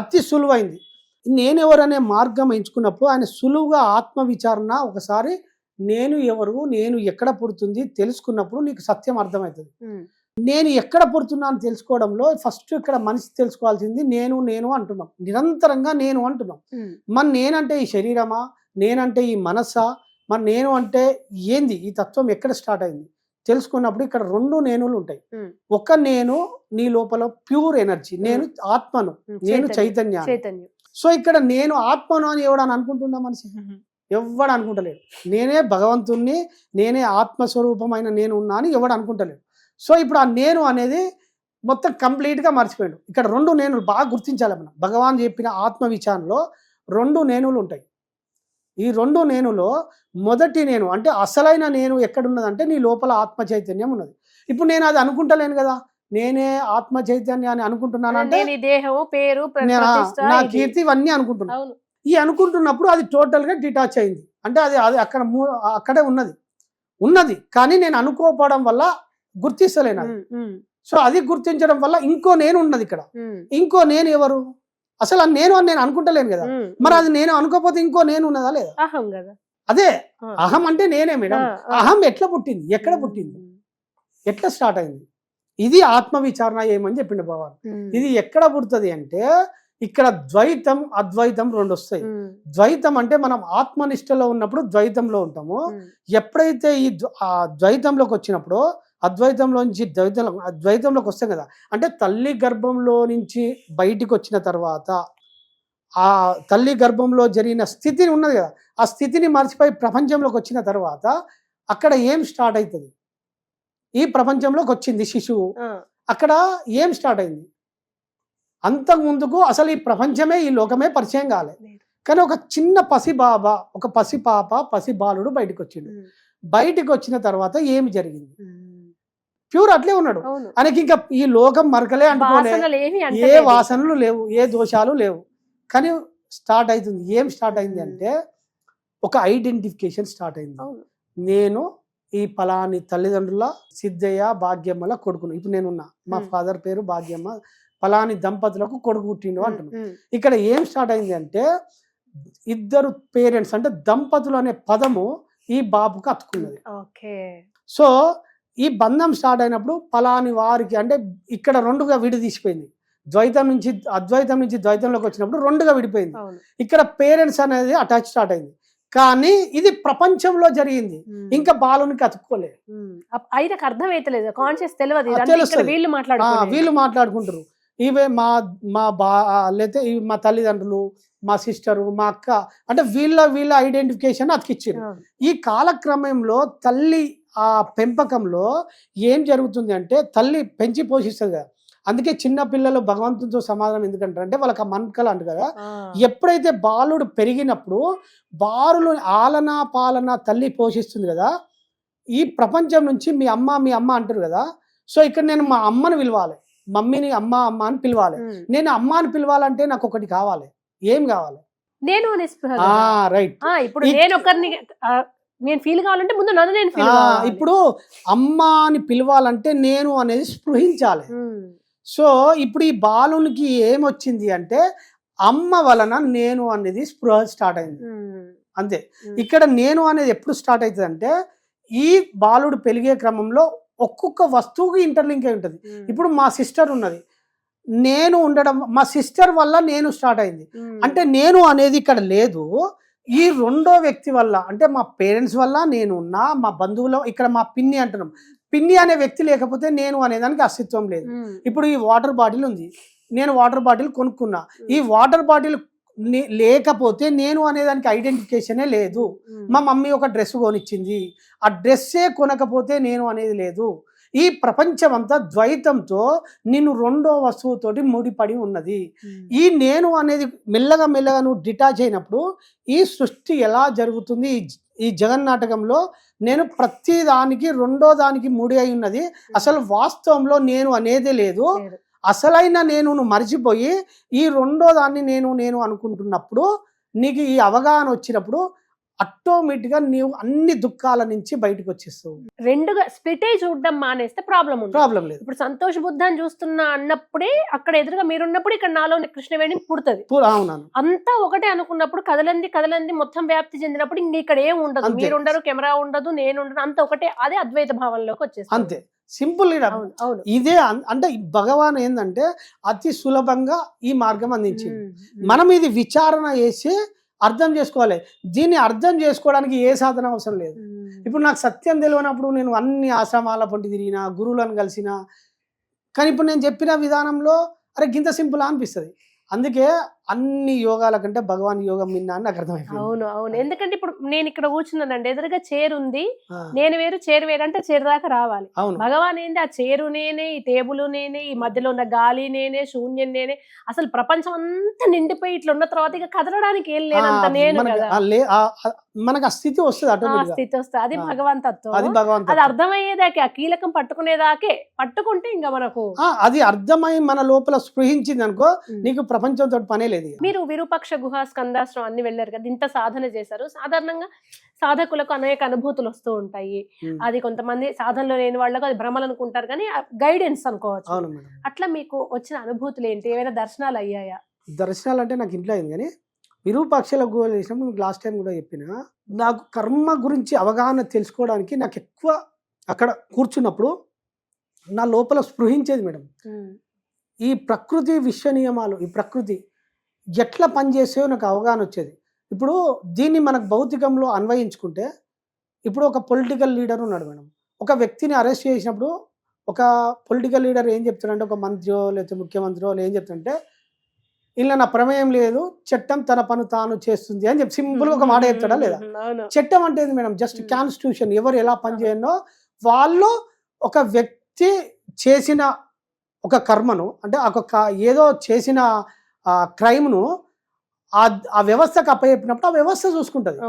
అతి సులువైంది. నేనెవరు అనే మార్గం ఎంచుకున్నప్పుడు ఆయన సులువుగా ఆత్మవిచారణ ఒకసారి నేను ఎవరు, నేను ఎక్కడ పుడుతుంది తెలుసుకున్నప్పుడు నీకు సత్యం అర్థమవుతుంది. నేను ఎక్కడ పుడుతున్నాను తెలుసుకోవడంలో ఫస్ట్ ఇక్కడ మనిషి తెలుసుకోవాల్సింది నేను నేను అంటున్నాం, నిరంతరంగా నేను అంటున్నాం. మరి నేనంటే ఈ శరీరమా, నేనంటే ఈ మనస్సా, మరి నేను అంటే ఏంది, ఈ తత్వం ఎక్కడ స్టార్ట్ అయింది తెలుసుకున్నప్పుడు ఇక్కడ రెండు నేనులు ఉంటాయి. ఒక నేను నీ లోపల ప్యూర్ ఎనర్జీ, నేను ఆత్మను, నేను చైతన్యం. సో ఇక్కడ నేను ఆత్మను అని ఎవడని అనుకుంటున్నా మనిషి? ఎవడు అనుకుంటలేడు. నేనే భగవంతుణ్ణి, నేనే ఆత్మస్వరూపమైన నేను ఉన్నా అని ఎవడు అనుకుంటలేడు. సో ఇప్పుడు ఆ నేను అనేది మొత్తం కంప్లీట్గా మర్చిపోయాడు. ఇక్కడ రెండు నేనులు బాగా గుర్తించాలి మనం. భగవాన్ చెప్పిన ఆత్మ విచారణలో రెండు నేనులు ఉంటాయి. ఈ రెండు నేనులో మొదటి నేను అంటే అసలైన నేను ఎక్కడున్నదంటే నీ లోపల ఆత్మ చైతన్యం ఉన్నది. ఇప్పుడు నేను అది అనుకుంటలేను కదా, నేనే ఆత్మ చైతన్యాన్ని అనుకుంటున్నాను అంటే దేహం పేరు నా కీర్తి ఇవన్నీ అనుకుంటున్నాను. ఈ అనుకుంటున్నప్పుడు అది టోటల్గా డిటాచ్ అయింది. అంటే అది అది అక్కడే ఉన్నది కానీ నేను అనుకోకపోవడం వల్ల గుర్తిస్తలేను. సో అది గుర్తించడం వల్ల ఇంకో నేను ఉన్నది ఇక్కడ. ఇంకో నేను ఎవరు? అసలు నేను అని నేను అనుకుంటలేను కదా. మరి అది నేను అనుకోకపోతే ఇంకో నేను ఉన్నదా లేదా? అహం కదా. అదే అహం అంటే నేనే మేడం. అహం ఎట్లా పుట్టింది, ఎక్కడ పుట్టింది, ఎట్లా స్టార్ట్ అయింది? ఇది ఆత్మ విచారణ ఏమని చెప్పిండు భగవాన్. ఇది ఎక్కడ పుడుతుంది అంటే ఇక్కడ ద్వైతం అద్వైతం రెండు వస్తాయి. ద్వైతం అంటే మనం ఆత్మనిష్టలో ఉన్నప్పుడు ద్వైతంలో ఉంటాము. ఎప్పుడైతే ఈ ద్వైతంలోకి వచ్చినప్పుడు అద్వైతంలో నుంచి ద్వైతంలోకి వస్తాం కదా, అంటే తల్లి గర్భంలో నుంచి బయటికి వచ్చిన తర్వాత ఆ తల్లి గర్భంలో జరిగిన స్థితి ఉన్నది కదా, ఆ స్థితిని మర్చిపోయి ప్రపంచంలోకి వచ్చిన తర్వాత అక్కడ ఏం స్టార్ట్ అవుతుంది? ఈ ప్రపంచంలోకి వచ్చింది శిశువు, అక్కడ ఏం స్టార్ట్ అయింది? అంతకు ముందుకు అసలు ఈ ప్రపంచమే ఈ లోకమే పరిచయం కాలేదు. కానీ ఒక చిన్న పసిబాబా, ఒక పసిపాప, పసిబాలుడు బయటకు వచ్చిండు. బయటికి వచ్చిన తర్వాత ఏమి జరిగింది? ప్యూర్ అట్లే ఉన్నాడు. ఆయనకి ఇంకా ఈ లోకం మరకలే అనుకోలే, ఏ వాసనలు లేవు, ఏ దోషాలు లేవు. కానీ స్టార్ట్ అవుతుంది. ఏం స్టార్ట్ అయింది అంటే ఒక ఐడెంటిఫికేషన్ స్టార్ట్ అయింది. నేను ఈ పలాని తల్లిదండ్రుల సిద్ధయ్య భాగ్యమ్మల కొడుకును. ఇప్పుడు నేనున్నా, మా ఫాదర్ పేరు భాగ్యమ్మ, పలాని దంపతులకు కొడుకు పుట్టిండు అంటున్నాను. ఇక్కడ ఏం స్టార్ట్ అయింది అంటే ఇద్దరు పేరెంట్స్ అంటే దంపతులు అనే పదము ఈ బాబుకు అతుకున్నది. సో ఈ బంధం స్టార్ట్ అయినప్పుడు పలాని వారికి అంటే ఇక్కడ రెండుగా విడిదీసిపోయింది. ద్వైతం నుంచి అద్వైతం నుంచి ద్వైతంలోకి వచ్చినప్పుడు రెండుగా విడిపోయింది. ఇక్కడ పేరెంట్స్ అనేది అటాచ్ స్టార్ట్ అయింది. కానీ ఇది ప్రపంచంలో జరిగింది, ఇంకా బాలునికి అతుక్కోలేదు. ఆయనకు అర్థమైతలేదు, కాన్షియస్ తెలియదు. వీళ్ళు మాట్లాడుకుంటారు. ఇవే లేకపోతే మా తల్లిదండ్రులు, మా సిస్టరు, మా అక్క అంటే వీళ్ళ ఐడెంటిఫికేషన్ అతికిచ్చారు. ఈ కాలక్రమంలో తల్లి ఆ పెంపకంలో ఏం జరుగుతుంది అంటే తల్లి పెంచి పోషిస్తుంది కదా. అందుకే చిన్న పిల్లలు భగవంతునితో సమాధానం ఎందుకంటారు అంటే వాళ్ళకి మనకలు అంట కదా. ఎప్పుడైతే బాలుడు పెరిగినప్పుడు బాలులు ఆలన పాలన తల్లి పోషిస్తుంది కదా. ఈ ప్రపంచం నుంచి మీ అమ్మ అంటారు కదా. సో ఇక్కడ నేను మా అమ్మని పిలవాలి, మమ్మీని అమ్మ అని పిలవాలి. నేను అమ్మ అని పిలవాలంటే నాకు ఒకటి కావాలి. ఏం కావాలి? నేను రైట్. ఇప్పుడు నేను ఫీల్ కావాలంటే ముందు నన్ను నేను ఫీల్. ఇప్పుడు అమ్మ అని పిలవాలంటే నేను అనేది స్పృహించాలి. సో ఇప్పుడు ఈ బాలునికి ఏమొచ్చింది అంటే అమ్మ వలన నేను అనేది స్పృహ స్టార్ట్ అయింది. అంతే. ఇక్కడ నేను అనేది ఎప్పుడు స్టార్ట్ అవుతుంది అంటే ఈ బాలుడు పెరిగే క్రమంలో ఒక్కొక్క వస్తువుకి ఇంటర్లింక్ అయి ఉంటుంది. ఇప్పుడు మా సిస్టర్ ఉన్నది, నేను ఉండడం మా సిస్టర్ వల్ల నేను స్టార్ట్ అయింది. అంటే నేను అనేది ఇక్కడ లేదు, ఈ రెండో వ్యక్తి వల్ల అంటే మా పేరెంట్స్ వల్ల నేను ఉన్నా, మా బంధువుల ఇక్కడ మా పిన్ని అంటున్నాం. పిన్ని అనే వ్యక్తి లేకపోతే నేను అనేదానికి అస్తిత్వం లేదు. ఇప్పుడు ఈ వాటర్ బాటిల్ ఉంది, నేను వాటర్ బాటిల్ కొనుక్కున్నా, ఈ వాటర్ బాటిల్ లేకపోతే నేను అనేదానికి ఐడెంటిఫికేషనే లేదు. మా మమ్మీ ఒక డ్రెస్ కొనిచ్చింది, ఆ డ్రెస్సే కొనకపోతే నేను అనేది లేదు. ఈ ప్రపంచం అంతా ద్వైతంతో నిన్ను రెండో వస్తువుతోటి ముడిపడి ఉన్నది. ఈ నేను అనేది మెల్లగా నువ్వు డిటాచ్ అయినప్పుడు ఈ సృష్టి ఎలా జరుగుతుంది? ఈ జగన్నాటకంలో నేను ప్రతి దానికి రెండో దానికి ముడి అయి ఉన్నది. అసలు వాస్తవంలో నేను అనేదే లేదు. అసలైన నేను మర్చిపోయి ఈ రెండో దాన్ని నేను అనుకుంటున్నప్పుడు నీకు ఈ అవగాహన వచ్చినప్పుడు ఆటోమేటిక్గా నీవు అన్ని దుఃఖాల నుంచి బయటకు వచ్చేస్తావు. రెండుగా స్ప్లిట్ అయి చూడడం మానేస్తే ప్రాబ్లం ఉంది. ప్రాబ్లం లేదు. ఇప్పుడు సంతోష్ బుద్ధాన్ని చూస్తున్నా అన్నప్పుడే అక్కడ ఎదురుగా మీరున్నప్పుడు ఇక్కడ నాలో కృష్ణవేణి పుడుతుంది. అవునాను. అంతా ఒకటే అనుకున్నప్పుడు కదలంది మొత్తం వ్యాప్తి చెందినప్పుడు ఇంక ఇక్కడ ఏం ఉండదు. అంతే. మీరుండరు, కెమెరా ఉండదు, నేను ఉండను, అంత ఒకటే. అదే అద్వైత భావంలోకి వచ్చేస్తుంది. అంతే సింపుల్. అవును, అవును. ఇదే అంటే భగవాన్ ఏంటంటే అతి సులభంగా ఈ మార్గం అందించింది. మనం ఇది విచారణ చేసి అర్థం చేసుకోవాలి. దీన్ని అర్థం చేసుకోవడానికి ఏ సాధన అవసరం లేదు. ఇప్పుడు నాకు సత్యం తెలియనప్పుడు నేను అన్ని ఆశ్రమాల పొంటి తిరిగిన, గురువులను కలిసిన, కానీ ఇప్పుడు నేను చెప్పిన విధానంలో అరే గింత సింపుల్ అనిపిస్తుంది. అందుకే అన్ని యోగాల కంటే భగవాన్ యోగం విన్నా అని నాకు అర్థమైపోయింది. అవును, అవును. ఎందుకంటే ఇప్పుడు నేను ఇక్కడ కూర్చున్నానండి, ఎదురుగా చైర్ ఉంది, నేను వేరు చైర్ వేరు అంటే చైర్ దాకా రావాలి. భగవాన్ ఏంది, ఆ చైరు నేనే, ఈ టేబుల్ నేనే, ఈ మధ్యలో ఉన్న గాలి నేనే, శూన్యం నేనే, అసలు ప్రపంచం అంతా నిండిపోయి ఇట్లా ఉన్న తర్వాత ఇక కదలడానికి ఏం లేనంత నేను కదా. మనకు ఆ స్థితి వస్తుంది, ఆ స్థితి వస్తుంది. అది భగవాన్ తత్వం. అది అర్థమయ్యేదాకే, ఆ కీలకం పట్టుకునేదాకే, పట్టుకుంటే ఇంకా మనకు అది అర్థమై మన లోపల స్పృహించింది అనుకో, నీకు ప్రపంచంతో పనే లేదు. మీరు విరూపాక్ష గుహ, స్కందాశ్రమం అన్ని వెళ్ళారు కదా, ఇంత సాధన చేశారు. సాధారణంగా సాధకులకు అనేక అనుభూతులు వస్తూ ఉంటాయి. అది కొంతమంది సాధనలో లేని వాళ్ళకు అది భ్రమలు అనుకుంటారు, కానీ గైడెన్స్ అనుకోవచ్చు. అట్లా మీకు వచ్చిన అనుభూతులు ఏంటి? ఏమైనా దర్శనాలు అయ్యాయా? దర్శనాలు అంటే నాకు ఇంట్లో అయింది, కానీ విరూపాక్షల గుహ చేసినప్పుడు లాస్ట్ టైం కూడా చెప్పిన, నాకు కర్మ గురించి అవగాహన తెలుసుకోవడానికి నాకు ఎక్కువ అక్కడ కూర్చున్నప్పుడు నా లోపల స్పృహించేది మేడం, ఈ ప్రకృతి విశ్వ నియమాలు, ఈ ప్రకృతి ఎట్లా పనిచేసేవో నాకు అవగాహన వచ్చేది. ఇప్పుడు దీన్ని మనకు భౌతికంలో అన్వయించుకుంటే, ఇప్పుడు ఒక పొలిటికల్ లీడర్ ఉన్నాడు మేడం, ఒక వ్యక్తిని అరెస్ట్ చేసినప్పుడు ఒక పొలిటికల్ లీడర్ ఏం చెప్తాడంటే, ఒక మంత్రియో లేకపోతే ముఖ్యమంత్రియో ఏం చెప్తాడంటే, ఇలా నా ప్రమేయం లేదు, చట్టం తన పని తాను చేస్తుంది అని చెప్పి సింపుల్గా ఒక మాట చెప్తాడా లేదా? చట్టం అంటే ఏంది మేడం? Just constitution. ఎవరు ఎలా పనిచేయనో వాళ్ళు ఒక వ్యక్తి చేసిన ఒక కర్మను, అంటే ఒక ఏదో చేసిన క్రైమ్ను ఆ వ్యవస్థకు అప్పచెప్పినప్పుడు ఆ వ్యవస్థ చూసుకుంటుంది.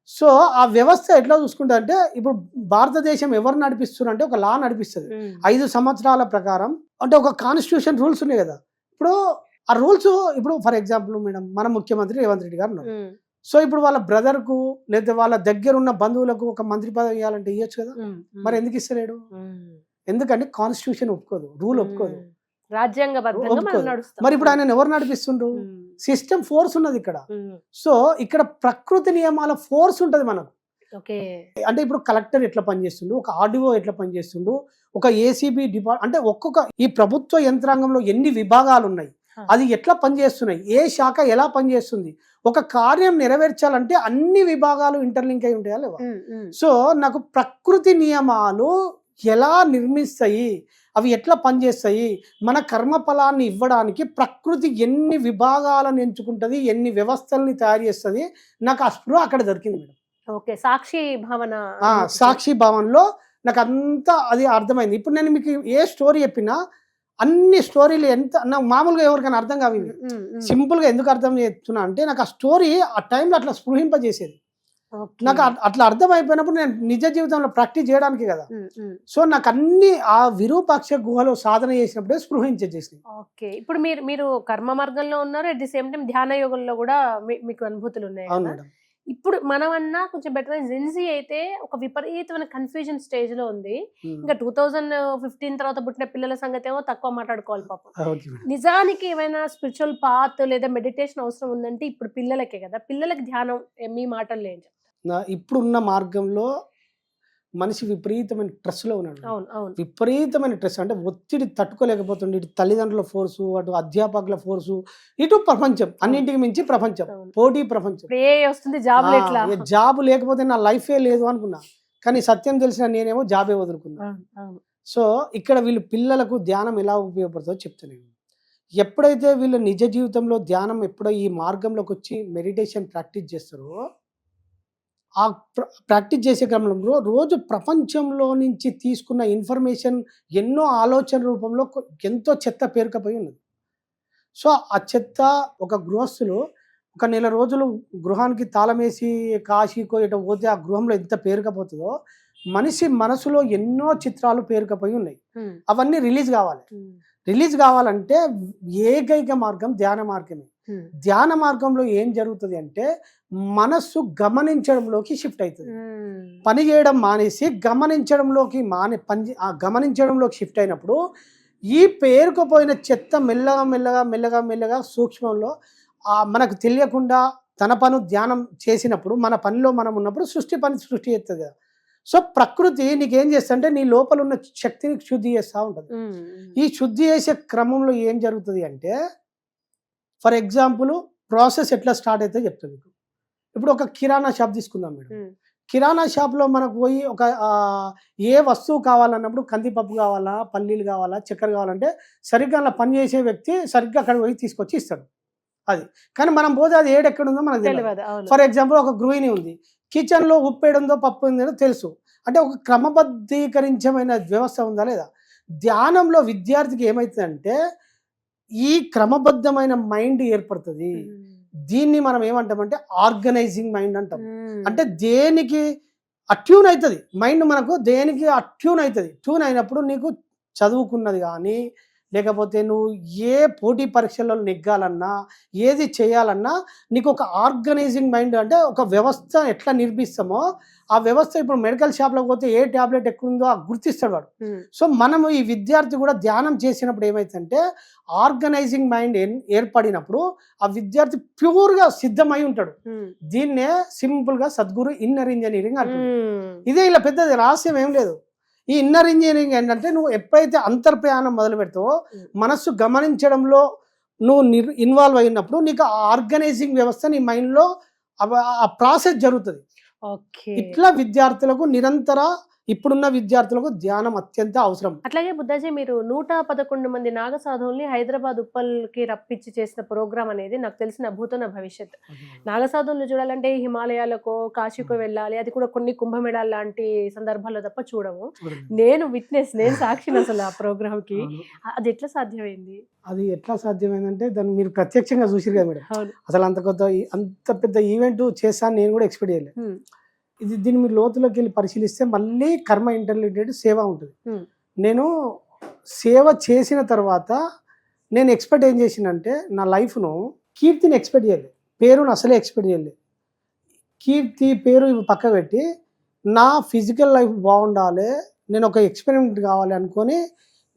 సో ఆ వ్యవస్థ ఎట్లా చూసుకుంటుంది అంటే, ఇప్పుడు భారతదేశం ఎవరు నడిపిస్తున్నారు అంటే ఒక లా నడిపిస్తుంది 5 సంవత్సరాల ప్రకారం. అంటే ఒక కాన్స్టిట్యూషన్ రూల్స్ ఉన్నాయి కదా. ఇప్పుడు ఆ రూల్స్, ఇప్పుడు ఫర్ ఎగ్జాంపుల్ మేడం, మన ముఖ్యమంత్రి రేవంత్ రెడ్డి గారు ఉన్నారు. సో ఇప్పుడు వాళ్ళ బ్రదర్కు లేదా వాళ్ళ దగ్గర ఉన్న బంధువులకు ఒక మంత్రి పదవి ఇవ్వాలంటే ఇవ్వచ్చు కదా. మరి ఎందుకు ఇస్తలేడు? ఎందుకంటే కాన్స్టిట్యూషన్ ఒప్పుకోదు, రూల్ ఒప్పుకోదు, రాజ్యాంగబద్ధంగా. మరి ఇప్పుడు ఆయన ఎవరు నడిపిస్తుండ్రు? సిస్టమ్ ఫోర్స్ ఉన్నది ఇక్కడ. సో ఇక్కడ ప్రకృతి నియమాల ఫోర్స్ ఉంటది మనకు. అంటే ఇప్పుడు కలెక్టర్ ఎట్లా పనిచేస్తుండు, ఒక ఆర్డీఓ ఎట్లా పనిచేస్తుండు, ఒక ఏసీబీ డిపార్ట్, అంటే ఒక్కొక్క ఈ ప్రభుత్వ యంత్రాంగంలో ఎన్ని విభాగాలు ఉన్నాయి, అది ఎట్లా పనిచేస్తున్నాయి, ఏ శాఖ ఎలా పనిచేస్తుంది, ఒక కార్యం నెరవేర్చాలంటే అన్ని విభాగాలు ఇంటర్లింక్ అయి ఉంటాయా లేవా? సో నాకు ప్రకృతి నియమాలు ఎలా నిర్మిస్తాయి, అవి ఎట్లా పనిచేస్తాయి, మన కర్మ ఫలాన్ని ఇవ్వడానికి ప్రకృతి ఎన్ని విభాగాలను ఎంచుకుంటుంది, ఎన్ని వ్యవస్థల్ని తయారు చేస్తుంది, నాకు ఆ స్పృహ అక్కడ దొరికింది మేడం. సాక్షి భావన, సాక్షి భావనలో నాకు అంతా అది అర్థమైంది. ఇప్పుడు నేను మీకు ఏ స్టోరీ చెప్పినా అన్ని స్టోరీలు ఎంత నాకు మామూలుగా ఎవరికైనా అర్థం కావి, సింపుల్గా ఎందుకు అర్థం చేస్తున్నా అంటే, నాకు ఆ స్టోరీ ఆ టైంలో అట్లా స్పృహింపజేసేది. నాకు అట్లా అర్థం అయిపోయినప్పుడు నేను నిజ జీవితంలో ప్రాక్టీస్ చేయడానికి కదా. సో నాకు అన్ని ఆ విరూపాక్ష గుహలో సాధన చేసినప్పుడే స్పృహించేసేసింది. ఓకే, ఇప్పుడు మీరు కర్మ మార్గంలో ఉన్నారు, అట్ ది సేమ్ టైం ధ్యాన యోగంలో కూడా మీకు అనుభూతులు ఉన్నాయి. అవును మేడం. ఇప్పుడు మనమన్నా కొంచెం బెటర్. జెన్జీ అయితే ఒక విపరీతమైన కన్ఫ్యూజన్ స్టేజ్ లో ఉంది. ఇంకా 2015 తర్వాత పుట్టిన పిల్లల సంగతి ఏమో తక్కువ మాట్లాడుకోవాలి పాపం. నిజానికి ఏమైనా స్పిరిచువల్ పాత్ లేదా మెడిటేషన్ అవసరం ఉందంటే ఇప్పుడు పిల్లలకే కదా. పిల్లలకి ధ్యానం మీ మాటల్లో ఏం చెప్తారు? ఇప్పుడున్న మార్గంలో మనిషి విపరీతమైన స్ట్రెస్ లో ఉన్నాడు. విపరీతమైన స్ట్రెస్, అంటే ఒత్తిడి తట్టుకోలేకపోతుండే. ఇటు తల్లిదండ్రుల ఫోర్సు, అటు అధ్యాపకుల ఫోర్సు, ఇటు ప్రపంచం, అన్నింటికి మించి ప్రపంచం, పోటీ ప్రపంచం. జాబ్ లేకపోతే నా లైఫే లేదు అనుకున్నా, కానీ సత్యం తెలిసిన నేనేమో జాబే వదులుకున్నా. సో ఇక్కడ వీళ్ళు పిల్లలకు ధ్యానం ఎలా ఉపయోగపడుతుందో చెప్తాను. ఎప్పుడైతే వీళ్ళు నిజ జీవితంలో ధ్యానం ఎప్పుడో ఈ మార్గంలోకి వచ్చి మెడిటేషన్ ప్రాక్టీస్ చేస్తారో, ఆ ప్రాక్టీస్ చేసే క్రమంలో రోజు ప్రపంచంలో నుంచి తీసుకున్న ఇన్ఫర్మేషన్ ఎన్నో ఆలోచన రూపంలో ఎంతో చెత్త పేరుకపోయి ఉన్నది. సో ఆ చెత్త ఒక గృహస్థులు ఒక నెల రోజులు గృహానికి తాళమేసి కాశీకో ఇటు పోతే ఆ గృహంలో ఎంత పేరుకపోతుందో, మనిషి మనసులో ఎన్నో చిత్రాలు పేరుకపోయి ఉన్నాయి. అవన్నీ రిలీజ్ కావాలి. రిలీజ్ కావాలంటే ఏకైక మార్గం ధ్యాన మార్గమే. ధ్యాన మార్గంలో ఏం జరుగుతుంది అంటే మనస్సు గమనించడంలోకి షిఫ్ట్ అవుతుంది. పని చేయడం మానేసి గమనించడంలోకి షిఫ్ట్ అయినప్పుడు ఈ పేరుకుపోయిన చెత్త మెల్లగా మెల్లగా మెల్లగా మెల్లగా సూక్ష్మంలో మనకు తెలియకుండా తన పను ధ్యానం చేసినప్పుడు మన పనిలో మనం ఉన్నప్పుడు సృష్టి చేస్తుంది కదా. సో ప్రకృతి నీకేం చేస్తుంటే నీ లోపల ఉన్న శక్తిని శుద్ధి చేస్తూ ఉంటుంది. ఈ శుద్ధి చేసే క్రమంలో ఏం జరుగుతుంది అంటే ఫర్ ఎగ్జాంపుల్ ప్రాసెస్ ఎట్లా స్టార్ట్ అయితే చెప్తాను మీకు. ఇప్పుడు ఒక కిరాణా షాప్ తీసుకుందాం మేడం. కిరాణా షాప్లో మనకు పోయి ఒక ఏ వస్తువు కావాలన్నప్పుడు కందిపప్పు కావాలా, పల్లీలు కావాలా, చక్కెర కావాలంటే సరిగ్గా అలా పనిచేసే వ్యక్తి సరిగ్గా అక్కడ పోయి తీసుకొచ్చి ఇస్తాడు. అది కానీ మనం పోతే అది ఏడెక్కడ ఉందో మనకు తెలియదు. ఫర్ ఎగ్జాంపుల్ ఒక గృహిణి ఉంది, కిచెన్లో ఉప్పు ఏడుందో పప్పు ఉందో తెలుసు. అంటే ఒక క్రమబద్ధీకరించమైన వ్యవస్థ ఉందా లేదా. ధ్యానంలో విద్యార్థికి ఏమవుతుందంటే ఈ క్రమబద్ధమైన మైండ్ ఏర్పడుతుంది. దీన్ని మనం ఏమంటామంటే ఆర్గనైజింగ్ మైండ్ అంటాం. అంటే దేనికి అట్యూన్ అవుతుంది మైండ్, మనకు దేనికి అట్యూన్ అవుతుంది. ట్యూన్ అయినప్పుడు నీకు చదువుకున్నది కానీ లేకపోతే నువ్వు ఏ పోటీ పరీక్షల్లో నెగ్గాలన్నా ఏది చేయాలన్నా నీకు ఒక ఆర్గనైజింగ్ మైండ్, అంటే ఒక వ్యవస్థ ఎట్లా నిర్మిస్తామో ఆ వ్యవస్థ. ఇప్పుడు మెడికల్ షాప్లో పోతే ఏ ట్యాబ్లెట్ ఎక్కువ ఉందో గుర్తిస్తాడు వాడు. సో మనము ఈ విద్యార్థి కూడా ధ్యానం చేసినప్పుడు ఏమైతుందంటే ఆర్గనైజింగ్ మైండ్ ఏర్పడినప్పుడు ఆ విద్యార్థి ప్యూర్గా సిద్ధమై ఉంటాడు. దీన్నే సింపుల్గా సద్గురు ఇన్నర్ ఇంజనీరింగ్ అంటారు. ఇదే ఇలా పెద్దది రహస్యం ఏం లేదు. ఈ ఇన్నర్ ఇంజనీరింగ్ ఏంటంటే నువ్వు ఎప్పుడైతే అంతర్ప్రయాణం మొదలు పెడతావో మనస్సు గమనించడంలో నువ్వు ఇన్వాల్వ్ అయినప్పుడు నీకు ఆ ఆర్గనైజింగ్ వ్యవస్థ నీ మైండ్లో ఆ ప్రాసెస్ జరుగుతుంది. ఇట్లా విద్యార్థులకు నిరంతర ఇప్పుడున్న విద్యార్థులకు ధ్యానం అత్యంత అవసరం. అట్లాగే బుద్ధాజీ, మీరు 111 మంది నాగ సాధువుల్ని హైదరాబాద్ ఉప్పల్కి రప్పించి చేసిన ప్రోగ్రామ్ అనేది నాకు తెలిసిన భూతన భవిష్యత్. నాగ సాధువులను చూడాలంటే హిమాలయాలకు, కాశీకు వెళ్ళాలి. అది కూడా కొన్ని కుంభమేళాల లాంటి సందర్భాల్లో తప్ప చూడము. నేను సాక్షిని అసలు ఆ ప్రోగ్రామ్ కి. అది ఎట్లా సాధ్యమైంది? అది ఎట్లా సాధ్యమైందంటే దాన్ని మీరు ప్రత్యక్షంగా చూసిరు కదా మేడం. అసలు అంత పెద్ద ఈవెంట్ చేస్తాను నేను కూడా ఎక్స్పెక్ట్ చేయలేదు. దీన్ని మీరు లోతులోకి వెళ్ళి పరిశీలిస్తే మళ్ళీ కర్మ ఇంటర్లిటెడ్ సేవ ఉంటుంది. నేను సేవ చేసిన తర్వాత నేను ఎక్స్పెక్ట్ ఏం చేసినంటే నా లైఫ్ను కీర్తిని ఎక్స్పెక్ట్ చేయలేదు, పేరును అసలే ఎక్స్పెక్ట్ చేయలేదు. కీర్తి పేరు ఇవి పక్క పెట్టి నా ఫిజికల్ లైఫ్ బాగుండాలి, నేను ఒక ఎక్స్పెరిమెంట్ కావాలి అనుకొని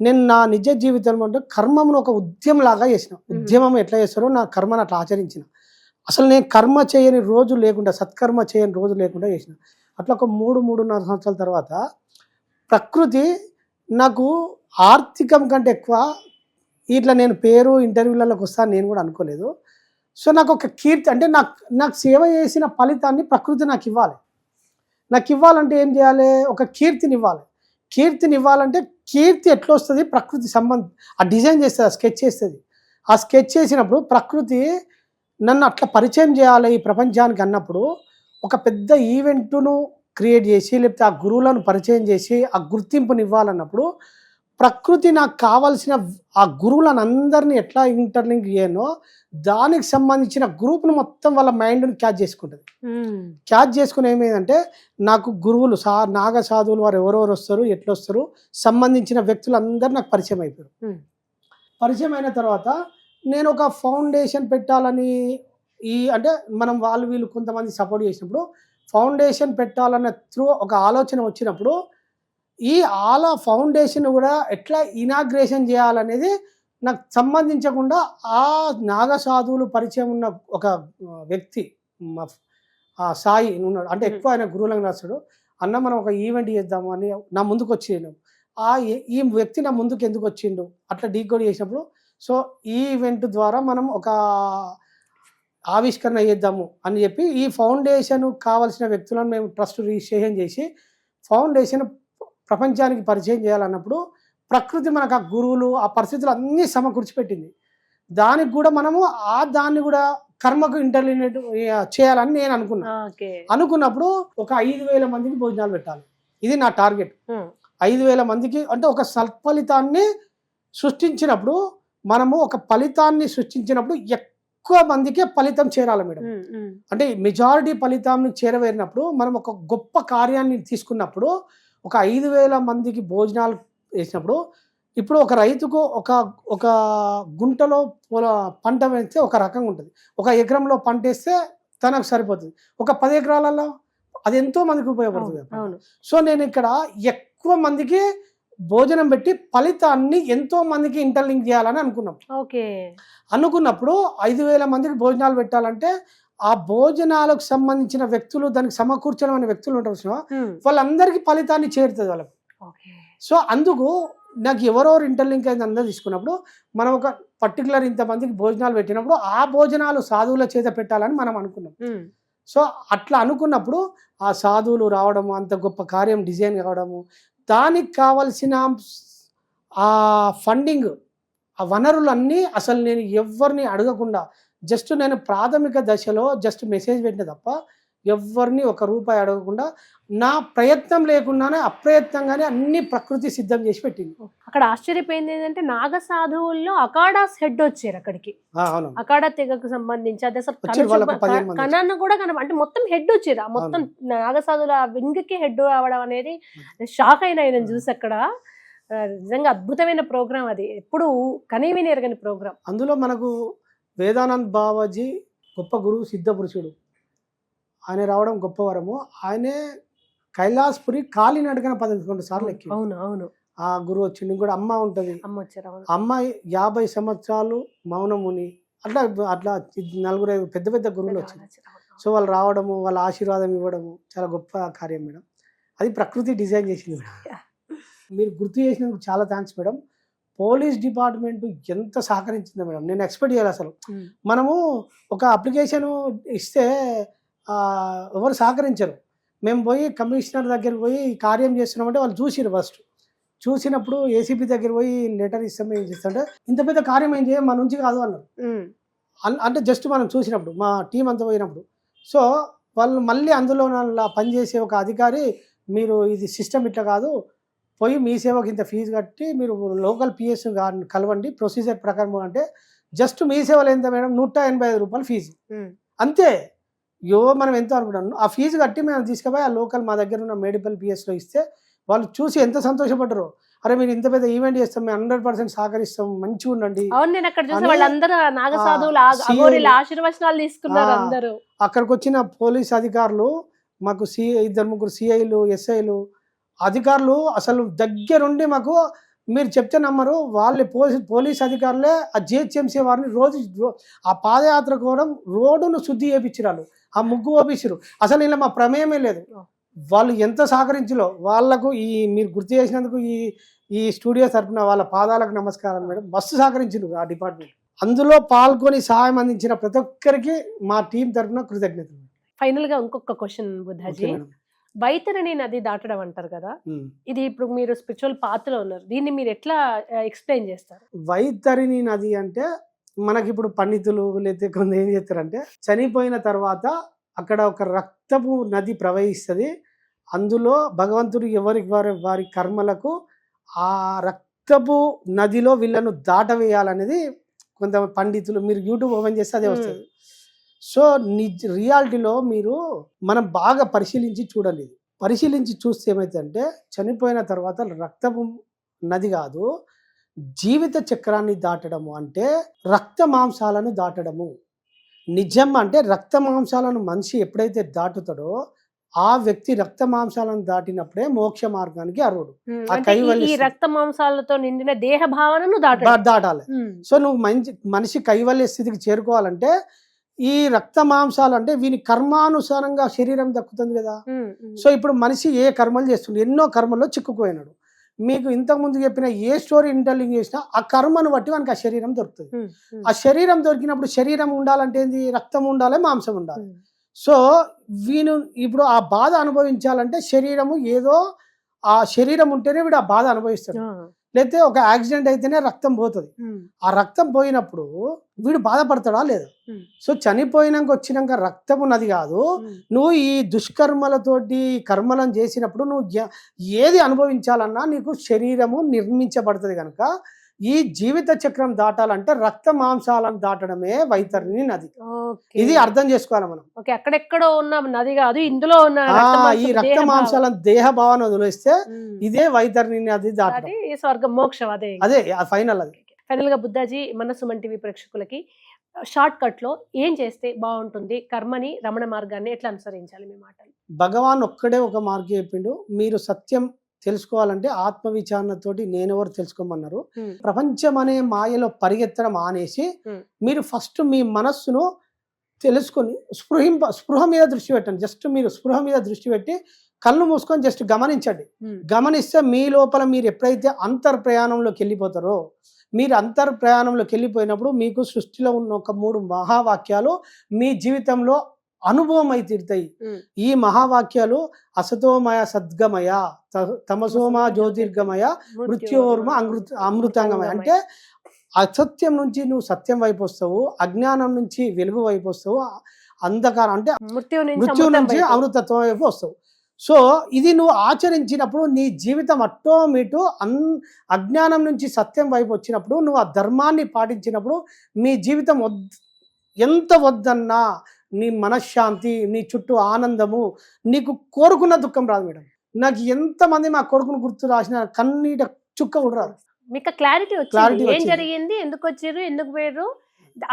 నేను నా నిజ జీవితంలో అంటే కర్మను ఒక ఉద్యమంలాగా చేసిన. ఉద్యమం ఎట్లా చేస్తారో నా కర్మను అట్లా ఆచరించిన. అసలు నేను కర్మ చేయని రోజు లేకుండా, సత్కర్మ చేయని రోజు లేకుండా చేసిన. అట్లా ఒక 3-3.5 సంవత్సరాల తర్వాత ప్రకృతి నాకు ఆర్థికం కంటే ఎక్కువ ఇట్లా నేను పేరు ఇంటర్వ్యూలలోకి వస్తాను నేను కూడా అనుకోలేదు. సో నాకు ఒక కీర్తి, అంటే నాకు సేవ చేసిన ఫలితాన్ని ప్రకృతి నాకు ఇవ్వాలి. నాకు ఇవ్వాలంటే ఏం చేయాలి? ఒక కీర్తిని ఇవ్వాలి. కీర్తిని ఇవ్వాలంటే కీర్తి ఎట్లా వస్తుంది? ప్రకృతి ఆ డిజైన్ చేస్తుంది, ఆ స్కెచ్ చేస్తుంది. ఆ స్కెచ్ చేసినప్పుడు ప్రకృతి నన్ను అట్లా పరిచయం చేయాలి ఈ ప్రపంచానికి అన్నప్పుడు ఒక పెద్ద ఈవెంట్ను క్రియేట్ చేసి లేకపోతే ఆ గురువులను పరిచయం చేసి ఆ గుర్తింపుని ఇవ్వాలన్నప్పుడు ప్రకృతి నాకు కావాల్సిన ఆ గురువులను అందరినీ ఎట్లా ఇంటర్లింక్ చేయనో దానికి సంబంధించిన గ్రూప్ను మొత్తం వాళ్ళ మైండ్ని క్యాచ్ చేసుకుంటుంది. క్యాచ్ చేసుకుని ఏమైందంటే నాకు గురువులు నాగ సాధువులు వారు ఎవరెవరు వస్తారు, ఎట్లా వస్తారు, సంబంధించిన వ్యక్తులందరూ నాకు పరిచయం అయిపోయారు. పరిచయం అయిన తర్వాత నేను ఒక ఫౌండేషన్ పెట్టాలని అంటే మనం వీళ్ళు కొంతమంది సపోర్ట్ చేసినప్పుడు ఫౌండేషన్ పెట్టాలన్న ఒక ఆలోచన వచ్చినప్పుడు ఈ ఫౌండేషన్ కూడా ఎట్లా ఇనాగ్రేషన్ చేయాలనేది నాకు సంబంధించకుండా ఆ నాగ సాధువులు పరిచయం ఉన్న ఒక వ్యక్తి సాయి ఉన్నాడు. అంటే ఎక్కువ ఆయన గురువులను రాస్తాడు. అన్న మనం ఒక ఈవెంట్ చేద్దాము అని నా ముందుకు వచ్చిండు. ఈ వ్యక్తి నా ముందుకు ఎందుకు వచ్చిండు అట్లా డీకోడ్ చేసినప్పుడు సో ఈ ఈవెంట్ ద్వారా మనం ఒక ఆవిష్కరణ చేద్దాము అని చెప్పి ఈ ఫౌండేషన్ కావాల్సిన వ్యక్తులను మేము ట్రస్ట్ రిజిస్ట్రేషన్ చేసి ఫౌండేషన్ ప్రపంచానికి పరిచయం చేయాలన్నప్పుడు ప్రకృతి మనకు ఆ గురువులు ఆ పరిస్థితులు అన్నీ సమకూర్చిపెట్టింది. దానికి కూడా మనము దాన్ని కూడా కర్మకు ఇంటర్లినేట్ చేయాలని నేను అనుకున్నప్పుడు ఒక 5,000 మందికి భోజనాలు పెట్టాలి. ఇది నా టార్గెట్. 5,000 మందికి అంటే ఒక సత్ఫలితాన్ని సృష్టించినప్పుడు మనము ఒక ఫలితాన్ని సృష్టించినప్పుడు ఎక్కువ మందికే ఫలితం చేరాలి మేడం. అంటే మెజారిటీ ఫలితాన్ని చేరవేరినప్పుడు మనం ఒక గొప్ప కార్యాన్ని తీసుకున్నప్పుడు ఒక 5,000 మందికి భోజనాలు వేసినప్పుడు ఇప్పుడు ఒక రైతుకు ఒక ఒక గుంటలో పంట వేస్తే ఒక రకంగా ఉంటుంది. ఒక ఎకరంలో పంట వేస్తే తనకు సరిపోతుంది. ఒక 10 ఎకరాలలో అది ఎంతో మందికి ఉపయోగపడుతుంది. అవును. సో నేను ఇక్కడ ఎక్కువ మందికి భోజనం పెట్టి ఫలితాన్ని ఎంతో మందికి ఇంటర్లింక్ చేయాలని అనుకున్నాం. ఓకే. అనుకున్నప్పుడు 5,000 మందికి భోజనాలు పెట్టాలంటే ఆ భోజనాలకు సంబంధించిన వ్యక్తులు, దానికి సమకూర్చడం అనే వ్యక్తులు ఉంటారు చూసినావా, వాళ్ళందరికీ ఫలితాన్ని చేరుతుంది వాళ్ళకు. ఓకే. సో అందుకు నాకు ఎవరెవరు ఇంటర్లింక్ అయింది అందరూ తీసుకున్నప్పుడు మనం ఒక పర్టికులర్ ఇంతమందికి భోజనాలు పెట్టినప్పుడు ఆ భోజనాలు సాధువుల చేత పెట్టాలని మనం అనుకున్నాం. సో అట్లా అనుకున్నప్పుడు ఆ సాధువులు రావడము, అంత గొప్ప కార్యం డిజైన్ కావడము, దానికి కావలసిన ఆ ఫండింగ్, ఆ వనరులన్నీ అసలు నేను ఎవరిని అడగకుండా జస్ట్ నేను ప్రాథమిక దశలో జస్ట్ మెసేజ్ పెట్టిన తప్ప ఎవరిని ఒక రూపాయి అడగకుండా నా ప్రయత్నం లేకుండానే అప్రయత్నంగానే అన్ని ప్రకృతి సిద్ధం చేసి పెట్టింది. అక్కడ ఆశ్చర్యపోయింది ఏంటంటే నాగ సాధువుల్లో అకాడాస్ హెడ్ వచ్చారు అక్కడికి. అకాడా తెగకు సంబంధించి అది అసలు కణాన్ని కూడా అంటే మొత్తం హెడ్ వచ్చారు. మొత్తం నాగ సాధువుల వింగ్కి హెడ్ రావడం అనేది షాక్ అయినా ఆయన చూసి అక్కడ. నిజంగా అద్భుతమైన ప్రోగ్రామ్ అది, ఎప్పుడు కనీవిని ఎరగని ప్రోగ్రామ్. అందులో మనకు వేదానంద్ బాబాజీ గొప్ప గురువు, సిద్ధ పురుషుడు, ఆయన రావడం గొప్ప వరము. ఆయనే కైలాసపురి కాలినడకన 11 సార్లు ఎక్కి. అవును అవును. ఆ గురువు వచ్చింది. కూడా అమ్మ ఉంటుంది, అమ్మాయి 50 సంవత్సరాలు మౌనముని, అట్లా అట్లా 4-5 పెద్ద పెద్ద గురువులు వచ్చింది. సో వాళ్ళు రావడము, వాళ్ళ ఆశీర్వాదం ఇవ్వడము చాలా గొప్ప కార్యం మేడం. అది ప్రకృతి డిజైన్ చేసింది మేడం. మీరు గుర్తు చేసినందుకు చాలా థ్యాంక్స్ మేడం. పోలీస్ డిపార్ట్మెంట్ ఎంత సహకరించిందో మేడం, నేను ఎక్స్పెక్ట్ చేయాలి. అసలు మనము ఒక అప్లికేషన్ ఇస్తే ఎవరు సహకరించరు. మేము పోయి కమిషనర్ దగ్గరికి పోయి ఈ కార్యం చేస్తున్నామంటే వాళ్ళు చూసిరు. ఫస్ట్ చూసినప్పుడు ఏసీపీ దగ్గర పోయి లెటర్ ఇస్తాం, ఏం చేస్తుంటే ఇంత పెద్ద కార్యం ఏం చేయం, మన నుంచి కాదు అన్నారు. అంటే జస్ట్ మనం చూసినప్పుడు మా టీం అంతా పోయినప్పుడు. సో వాళ్ళు మళ్ళీ అందులో పనిచేసే ఒక అధికారి, మీరు ఇది సిస్టమ్ ఇట్లా కాదు, పోయి మీ సేవకి ఇంత ఫీజు కట్టి మీరు లోకల్ పిఎస్ కలవండి ప్రొసీజర్ ప్రకారం. అంటే జస్ట్ మీ సేవలు ఎంత మేడం, 185 రూపాయలు ఫీజు అంతే. మనం ఎంతో అనుకుంటాను, ఆ ఫీజు కట్టి మేము తీసుకుపోయి ఆ లోకల్ మా దగ్గర ఉన్న మేడిపల్ పిఎస్లో ఇస్తే వాళ్ళు చూసి ఎంత సంతోషపడ్డారు. అరే మీరు ఇంత పెద్ద ఈవెంట్ చేస్తాం, మేము 100% సహకరిస్తాం, మంచిగా ఉండండి. అక్కడికి వచ్చిన పోలీస్ అధికారులు, మాకు 2-3 సిఐలు, ఎస్ఐలు అధికారులు అసలు దగ్గరుండి మాకు, మీరు చెప్తే నమ్మరు, వాళ్ళే పోలీస్ అధికారులే ఆ జిహెచ్ఎంసీ వారిని రోజు ఆ పాదయాత్ర కూడా రోడ్డును శుద్ధి చేయించారు, ఆ ముగ్గు ఓపించారు. అసలు ఇలా మా ప్రమేయమే లేదు. వాళ్ళు ఎంత సహకరించలో వాళ్ళకు మీరు గుర్తు చేసినందుకు ఈ స్టూడియో తరఫున వాళ్ళ పాదాలకు నమస్కారం మేడం. మస్తు సహకరించారు ఆ డిపార్ట్మెంట్. అందులో పాల్గొని సహాయం అందించిన ప్రతి ఒక్కరికి మా టీం తరఫున కృతజ్ఞతలు. ఫైనల్ గా ఇంకొక క్వశ్చన్ బుద్ధాజీ, వైతరణి నది దాటడం అంటారు కదా, ఇది ఇప్పుడు మీరు స్పిరిచువల్ పాత్రలో ఉన్నారు, దీన్ని మీరు ఎట్లా ఎక్స్ప్లెయిన్ చేస్తారు? వైతరణి నది అంటే మనకి ఇప్పుడు పండితులు లేకపోతే కొంత ఏం చేస్తారంటే, చనిపోయిన తర్వాత అక్కడ ఒక రక్తపు నది ప్రవహిస్తుంది. అందులో భగవంతుడు వారి కర్మలకు ఆ రక్తపు నదిలో వీళ్ళను దాటవేయాలనేది కొంత పండితులు, మీరు యూట్యూబ్ ఓపెన్ చేస్తే అదే వస్తుంది. సో రియాలిటీలో మనం బాగా పరిశీలించి చూడాలి. పరిశీలించి చూస్తే ఏమైతుందంటే, చనిపోయిన తర్వాత రక్తపు నది కాదు, జీవిత చక్రాన్ని దాటడము అంటే రక్త మాంసాలను దాటడము. నిజం అంటే రక్త మాంసాలను మనిషి ఎప్పుడైతే దాటుతాడో ఆ వ్యక్తి రక్త మాంసాలను దాటినప్పుడే మోక్ష మార్గానికి అర్హుడు. ఈ రక్త మాంసాలతో నిండిన దేహ భావనను దాటాలి. సో నువ్వు మనిషి కైవల్య స్థితికి చేరుకోవాలంటే ఈ రక్త మాంసాలు అంటే వీని కర్మానుసారంగా శరీరం దక్కుతుంది కదా. సో ఇప్పుడు మనిషి ఏ కర్మలు చేస్తుండే, ఎన్నో కర్మల్లో చిక్కుపోయినాడు. మీకు ఇంతకుముందు చెప్పిన ఏ స్టోరీ ఇంటర్లింక్ చేసినా ఆ కర్మను బట్టి మనకి ఆ శరీరం దొరుకుతుంది. ఆ శరీరం దొరికినప్పుడు శరీరం ఉండాలంటే ఏంది, రక్తం ఉండాలి, మాంసం ఉండాలి. సో వీను ఇప్పుడు ఆ బాధ అనుభవించాలంటే శరీరము ఏదో, ఆ శరీరం ఉంటేనే వీడు ఆ బాధ అనుభవిస్తాడు. లేకపోతే ఒక యాక్సిడెంట్ అయితేనే రక్తం పోతుంది. ఆ రక్తం పోయినప్పుడు వీడు బాధపడతాడా లేదా? సో చనిపోయినాక వచ్చినాక రక్తం ఉన్నది కాదు, నువ్వు ఈ దుష్కర్మలతోటి కర్మలను చేసినప్పుడు నువ్వు ఏది అనుభవించాలన్నా నీకు శరీరము నిర్మించబడుతుంది కనుక ఈ జీవిత చక్రం దాటాలంటే రక్త మాంసాలను దాటడమే వైతరిణి నది. ఇది అర్థం చేసుకోవాలి మనం. ఓకే, అక్కడెక్కడో ఉన్న నది కాదు, ఇందులో ఉన్న ఈ రక్త మాంసాలను దేహ భావన వదిలేస్తే ఇదే వైతరిణి నది దాటడం, స్వర్గం మోక్షం. అదే ఫైనల్. అది ఫైనల్ గా బుద్ధాజీ మన సుమన్ టీవీ ప్రేక్షకులకి షార్ట్ కట్ లో ఏం చేస్తే బాగుంటుంది, కర్మని రమణ మార్గాన్ని ఎట్లా అనుసరించాలి మీ మాటలు? భగవాన్ ఒక్కడే ఒక మార్గం చెప్పిండు. మీరు సత్యం తెలుసుకోవాలంటే ఆత్మ విచారణతోటి నేనెవరు తెలుసుకోమన్నారు. ప్రపంచం అనే మాయలో పరిగెత్తడం ఆనేసి మీరు ఫస్ట్ మీ మనస్సును తెలుసుకొని స్పృహ మీద దృష్టి పెట్టండి. జస్ట్ మీరు స్పృహ మీద దృష్టి పెట్టి కళ్ళు మూసుకొని జస్ట్ గమనించండి. గమనిస్తే మీ లోపల మీరు ఎప్పుడైతే అంతర్ప్రయాణంలోకి వెళ్ళిపోతారో, మీరు అంతర్ప్రయాణంలోకి వెళ్ళిపోయినప్పుడు మీకు సృష్టిలో ఉన్న ఒక 3 మహావాక్యాలు మీ జీవితంలో అనుభవం అయి తీరుతాయి. ఈ మహావాక్యాలు అసతోమయ సద్గమయ, తమసోమ జ్యోతిర్గమయ, మృత్యోర్మ అమృతాంగమయ. అంటే అసత్యం నుంచి నువ్వు సత్యం వైపు వస్తావు, అజ్ఞానం నుంచి వెలుగు వైపు వస్తావు, అంధకారం అంటే మృత్యు నుంచి అమృతత్వం వైపు వస్తావు. సో ఇది నువ్వు ఆచరించినప్పుడు నీ జీవితం అటోమేటు అజ్ఞానం నుంచి సత్యం వైపు వచ్చినప్పుడు, నువ్వు ఆ ధర్మాన్ని పాటించినప్పుడు మీ జీవితం ఎంత వద్దన్నా నీ మనశ్శాంతి, నీ చుట్టూ ఆనందము, నీకు కోరుకున్న దుఃఖం రాదు మేడం. నాకు ఎంతమంది మా కొడుకును గుర్తు రాసిన కన్నీట చుక్క కూడా రాదు. మీకు క్లారిటీ వచ్చింది, ఏం జరిగింది, ఎందుకు వచ్చారు, ఎందుకు పోయారు,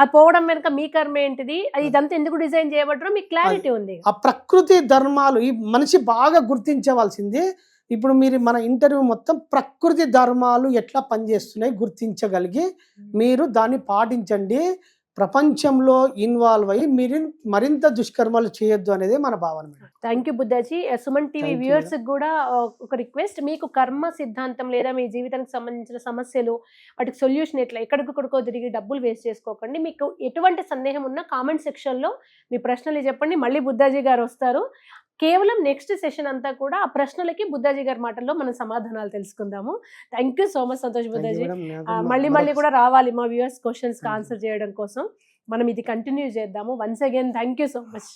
ఆ పోవడం వెనక మీ కర్మ ఏంటిది, ఇదంతా ఎందుకు డిజైన్ చేయబడ్డారో మీకు క్లారిటీ ఉంది. ఆ ప్రకృతి ధర్మాలు ఈ మనిషి బాగా గుర్తించవలసింది. ఇప్పుడు మీరు మన ఇంటర్వ్యూ మొత్తం ప్రకృతి ధర్మాలు ఎట్లా పనిచేస్తున్నాయి గుర్తించగలిగి మీరు దాన్ని పాటించండి. ప్రపంచంలో ఇన్వాల్వ్ అయ్యి మీరు మరింత దుష్కర్మలు చేయొద్దు అనేది మన భావన. Thank you Buddhaji. Suman TV viewers కూడా ఒక రిక్వెస్ట్, మీకు కర్మ సిద్ధాంతం లేదా మీ జీవితానికి సంబంధించిన సమస్యలు, వాటికి సొల్యూషన్ ఎట్లా ఎక్కడికొక్కడికో తిరిగి డబ్బులు వేస్ట్ చేసుకోకండి. మీకు ఎటువంటి సందేహం ఉన్నా కామెంట్ సెక్షన్లో మీ ప్రశ్నలు చెప్పండి. మళ్ళీ బుద్ధాజీ గారు వస్తారు. కేవలం నెక్స్ట్ సెషన్ అంతా కూడా ఆ ప్రశ్నలకి బుద్ధాజీ గారి మాటల్లో మనం సమాధానాలు తెలుసుకుందాము. Thank you so much Santosh Buddhaji. మళ్ళీ కూడా రావాలి మా వ్యూవర్స్ క్వశ్చన్స్ ఆన్సర్ చేయడం కోసం. మనం ఇది కంటిన్యూ చేద్దాము. Once again thank you so much.